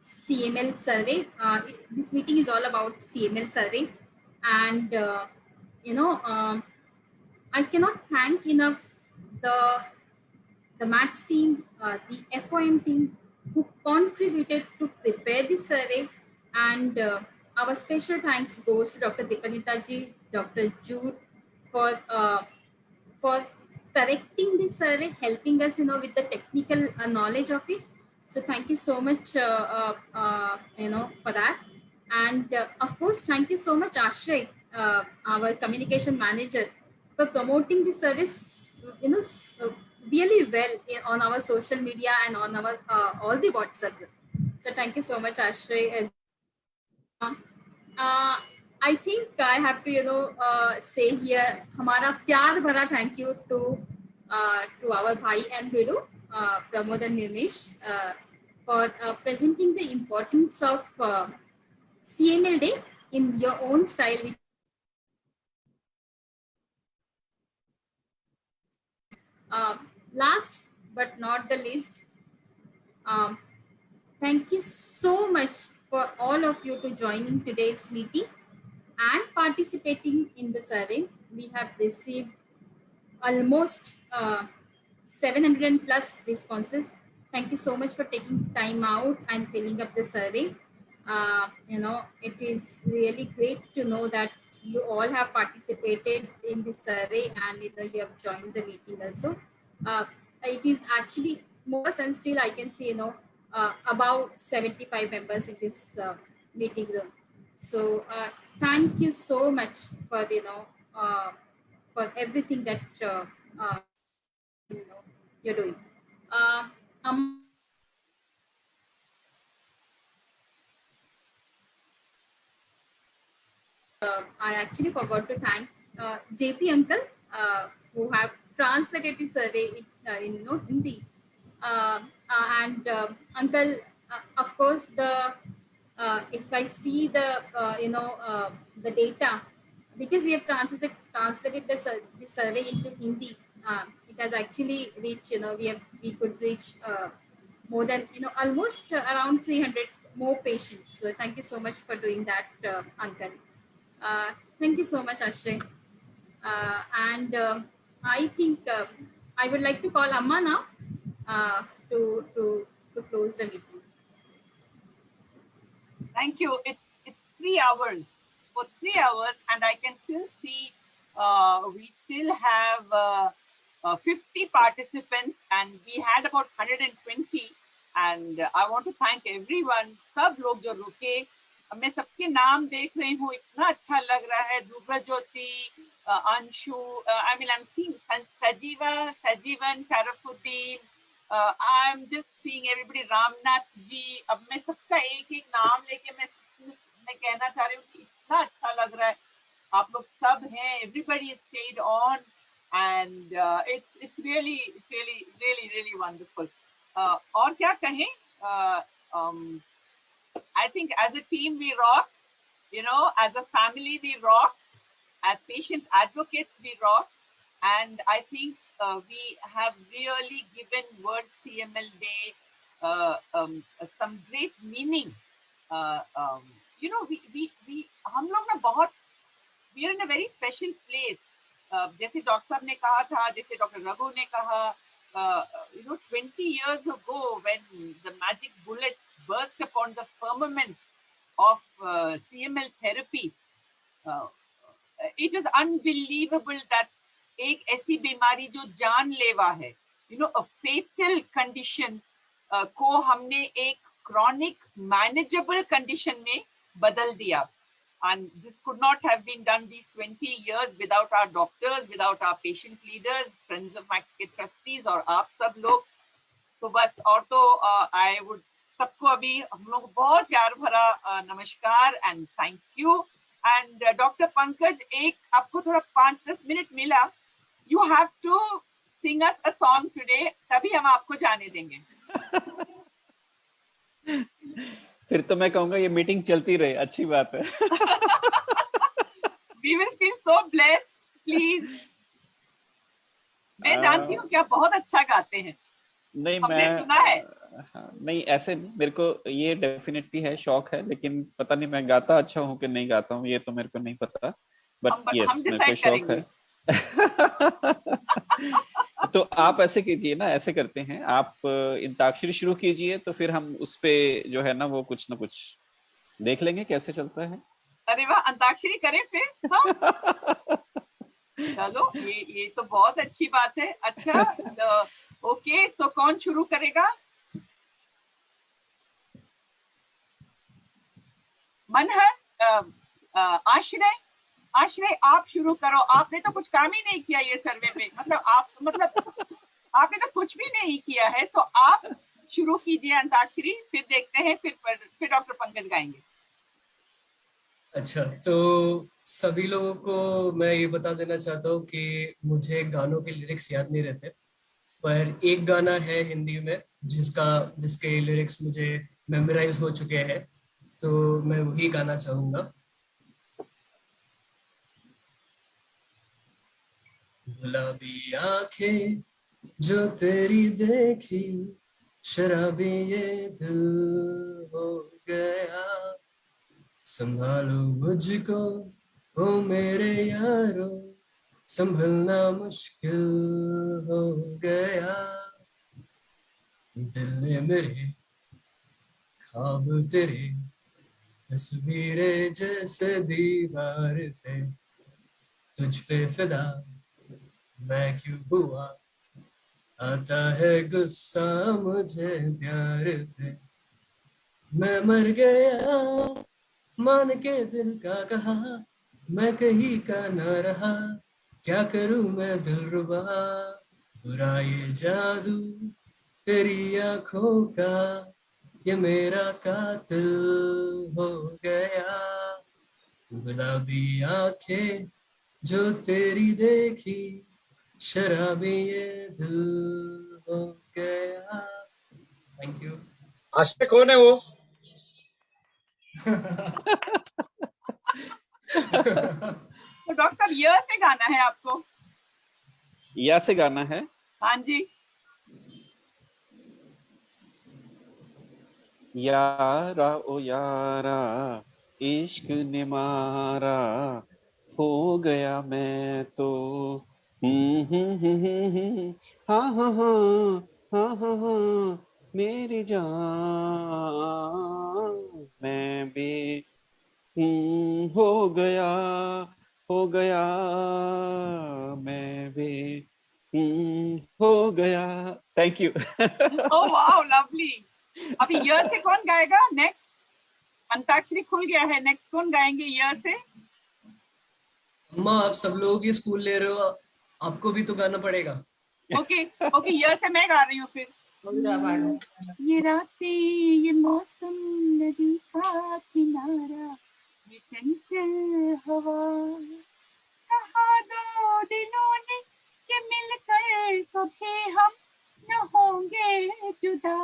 CML survey. This meeting is all about CML survey. And, I cannot thank enough the Max team, the FOM team who contributed to prepare this survey. And our special thanks goes to Dr. Dipalita ji, Dr. Jude for correcting this survey, helping us, with the technical knowledge of it. So thank you so much, for that. And of course, thank you so much, Ashray, our communication manager, for promoting the service, really well on our social media and on our all the WhatsApp. So thank you so much, Ashray. I think I have to, say here, hamara pyar bhara thank you to our bhai and Bidu, Pramod and Nirmish, for presenting the importance of CML Day in your own style. Last but not the least, thank you so much for all of you to joining today's meeting and participating in the survey. We have received almost 700 plus responses. Thank you so much for taking time out and filling up the survey. It is really great to know that you all have participated in the survey and you have joined the meeting also. It is actually more, and still I can see, about 75 members in this meeting room. So thank you so much for, for everything that you're doing. I actually forgot to thank JP uncle who have translated the survey in Hindi. And uncle, of course, if I see the the data, because we have translated the survey into Hindi, it has actually reached, we could reach more than, almost around 300 more patients. So thank you so much for doing that, uncle. Thank you so much, Ashray. And I think I would like to call Amma now to close the meeting.
Thank you. It's 3 hours. For 3 hours, and I can still see we still have 50 participants, and we had about 120. And I want to thank everyone, सब लोग जो रुके, मैं सबके नाम देख रही हूँ, इतना अच्छा लग रहा है. ध्रुव ज्योति, Anshu, I mean, I'm seeing Sajivan, Sharafuddin. I'm just seeing everybody. Ramnath ji. अब मैं सबका एक नाम लेके मैं कहना चाह रही हूँ कि इतना अच्छा लग रहा है. आप लोग सब हैं. Everybody has stayed on, and it's really wonderful. और क्या कहें? I think as a team we rock. You know, as a family we rock. As patient advocates we rock. And I think we have really given World CML Day some great meaning. You know, हम लोग ना बहुत, we are in a very special place. जैसे doctor साहब ने कहा था, जैसे डॉक्टर रघु ने कहा, you know, 20 years ago when the magic bullet burst upon the firmament of CML therapy, it is unbelievable that एक ऐसी बीमारी जो जानलेवा है, you know, a fatal condition को हमने एक chronic manageable condition में बदल दिया. And this could not have been done these 20 years without our doctors, without our patient leaders, Friends of Max के trustees और आप सब लोग. तो बस, और तो I would सबको अभी हम लोग बहुत प्यार भरा नमस्कार and thank you. And Dr. Pankaj, एक आपको थोड़ा 5-10 मिनट मिला. You have to sing us a song today, तभी हम आपको जाने देंगे.
फिर तो मैं कहूँगा ये मीटिंग चलती रहे, अच्छी बात है.
We will feel so blessed, please. मैं जानती हूँ कि आप बहुत अच्छा गाते हैं.
नहीं,
हमने सुना है.
नहीं, ऐसे मेरे को ये डेफिनेटली है, शौक है, लेकिन पता नहीं मैं गाता अच्छा हूँ कि नहीं गाता हूँ, ये तो मेरे को नहीं पता. बट यस, मेरे को शौक है. तो आप ऐसे कीजिए ना, ऐसे करते हैं, आप अंताक्षरी शुरू कीजिए, तो फिर हम उस पे जो है ना वो कुछ ना कुछ देख लेंगे कैसे चलता है.
अरे वाह, अंताक्षरी करें फिर. हाँ? चलो, ये तो बहुत अच्छी बात है. अच्छा, ओके, सो कौन शुरू करेगा? मनहर, आश्रय आप शुरू करो. आपने तो कुछ काम ही नहीं किया ये सर्वे में, मतलब आपने तो कुछ भी नहीं किया है, तो आप शुरू कीजिए अंताक्षरी, फिर देखते हैं, फिर डॉक्टर पंकज गाएंगे.
अच्छा, तो सभी लोगों को मैं ये बता देना चाहता हूँ कि मुझे गानों के लिरिक्स याद नहीं रहते, पर एक गाना है हिंदी में जिसके लिरिक्स मुझे मेमोराइज हो चुके हैं, तो मैं वही गाना चाहूंगा. गुलाबी आंखें जो तेरी देखी, शराबी ये दिल हो गया, संभालो मुझको ओ मेरे यारो, संभलना मुश्किल हो गया, दिल ने मेरे ख्वाब तेरे तस्वीरें जैसे दीवार पे, तुझ पे फिदा मैं क्यों हुआ, आता है गुस्सा मुझे प्यार पे, मैं मर गया मान के दिल का कहा, मैं कहीं का ना रहा, क्या करूं मैं दिलरुबा, बुरा ये जादू तेरी आंखों का, ये मेरा कातिल हो गया, गुलाबी आंखें जो तेरी देखी, शराबी ये दिल हो गया. Thank you.
आश्रय कौन है वो?
तो डॉक्टर, य से गाना है आपको?
या से गाना है?
हाँ जी.
यारा ओ यारा, इश्क ने मारा, हो गया मैं तो, हाँ हाँ हाँ हाँ हाँ हाँ मेरी जान, मैं भी हो गया मैं भी हो गया. Thank you.
Oh wow, lovely. अभी ईयर से कौन गाएगा नेक्स्ट? अंताक्षरी खुल गया है, नेक्स्ट कौन गाएंगे ईयर से?
अम्मा आप सब लोग ये स्कूल ले रहे हो, आपको भी तो गाना पड़ेगा.
ओके ओके, ईयर से मैं गा रही हूँ फिर. ये रातें, ये मौसम, नदी का किनारा, ये चंचल हवा, कहा दो दिलों ने कि मिलकर कभी हम न होंगे जुदा.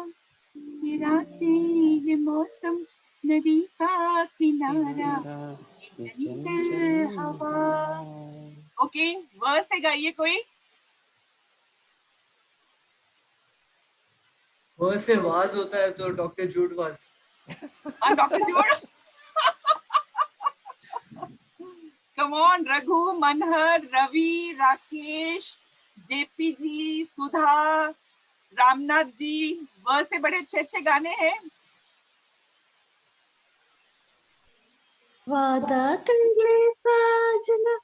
ये रातें, ये मौसम, नदी का किनारा, ये चंचल हवा. ओके, वर्स से गाइए कोई.
वो से वाज होता है तो doctor Jude was.
Doctor Jude. Come on Raghu, Manhar, Ravi, Rakesh, JP ji, Sudha, Ramnath ji, वह से बड़े अच्छे अच्छे गाने हैं.
वादा कर ले साजना,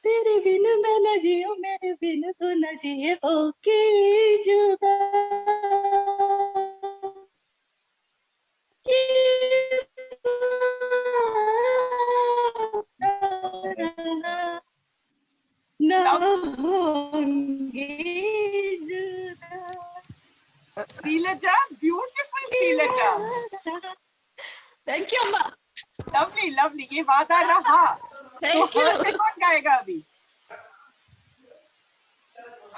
तेरे बिन मैं न जियो, मेरे बिन तो न जिए, ओके जुदा.
Srilaja, beautiful Srilaja.
Thank you, Amma.
Lovely, lovely. ये वादा रहा.
Thank
तो
you.
हर्ष से कौन गाएगा अभी?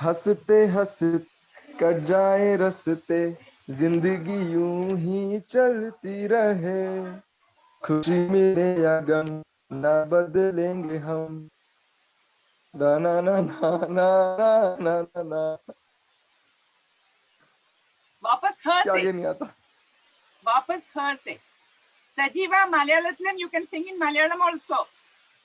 हंसते हंसते कट जाए रस्ते, जिंदगी यूं ही चलती रहे, खुशी मिले या गम ना बदलेंगे हम. ना ना ना ना ना ना ना ना ना.
वापस खर
क्या
से.
ये नहीं आता.
वापस खर से. Sajiva, Malayalam, you can sing in Malayalam also.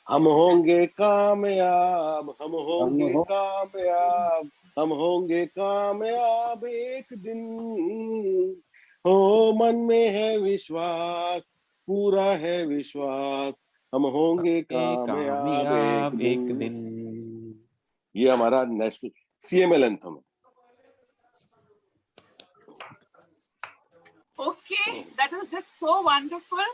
हम होंगे कामयाब, हम होंगे कामयाब, हम होंगे कामयाब एक दिन. हो मन में है विश्वास, पूरा है विश्वास, हम होंगे कामयाब एक दिन. ये हमारा नेशनल CML एंथम है.
Okay, that was just so wonderful.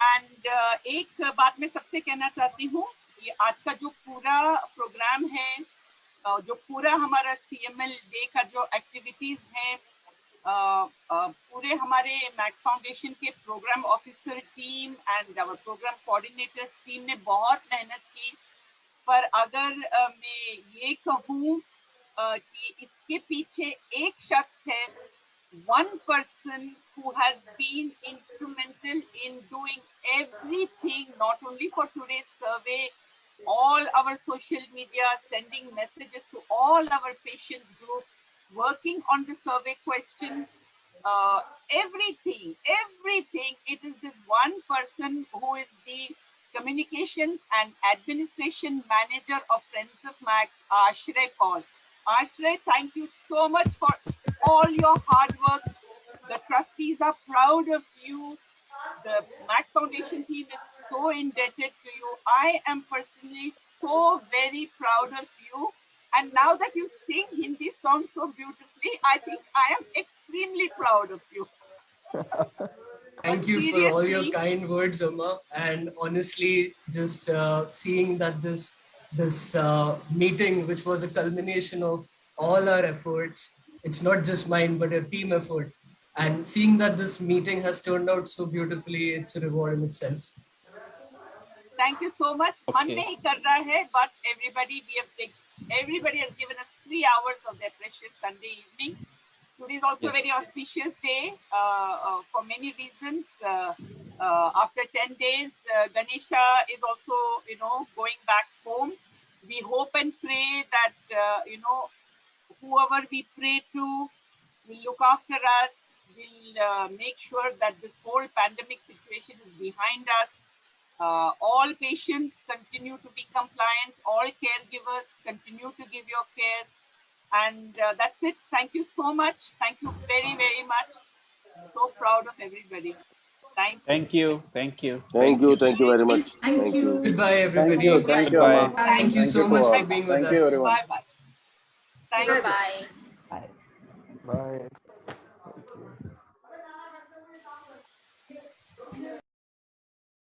And एक बात मैं सबसे कहना चाहती हूँ, ये आज का जो पूरा प्रोग्राम है, जो पूरा हमारा CML डे का जो एक्टिविटीज हैं, पूरे हमारे मैक्स फाउंडेशन के program officer team and our program coordinators team ने बहुत मेहनत की. पर अगर मैं ये कहूँ कि इसके पीछे एक शख्स है, one person who has been instrumental in doing everything, not only for today's survey, all our social media, sending messages to all our patient groups, working on the survey questions, everything. It is this one person who is the communications and administration manager of Friends of Max, Ashray Paul. Ashray, thank you so much for all your hard work. The trustees are proud of you. The Max Foundation team is so indebted to you. I am personally so very proud of you. And now that you sing Hindi songs so beautifully, I think I am extremely proud of you.
Thank you for all your kind words, Amma. And honestly, just seeing that this meeting, which was a culmination of all our efforts, it's not just mine, but a team effort. And seeing that this meeting has turned out so beautifully, it's a reward in itself.
Thank you so much.
Okay.
मन नहीं कर रहा है, but everybody has given us 3 hours of their precious Sunday evening. Today is also a very auspicious day for many reasons. After 10 days, Ganesha is also, going back home. We hope and pray that, whoever we pray to will look after us, will make sure that this whole pandemic situation is behind us. All patients continue to be compliant. All caregivers continue to give your care. And that's it. Thank you so much. Thank you very, very much. So proud of everybody.
Thank you. Thank you.
Thank you very much.
Thank you.
Goodbye, everybody.
Goodbye.
Thank you so much for being with us.
Bye-bye. Thank you.
Bye.
Bye.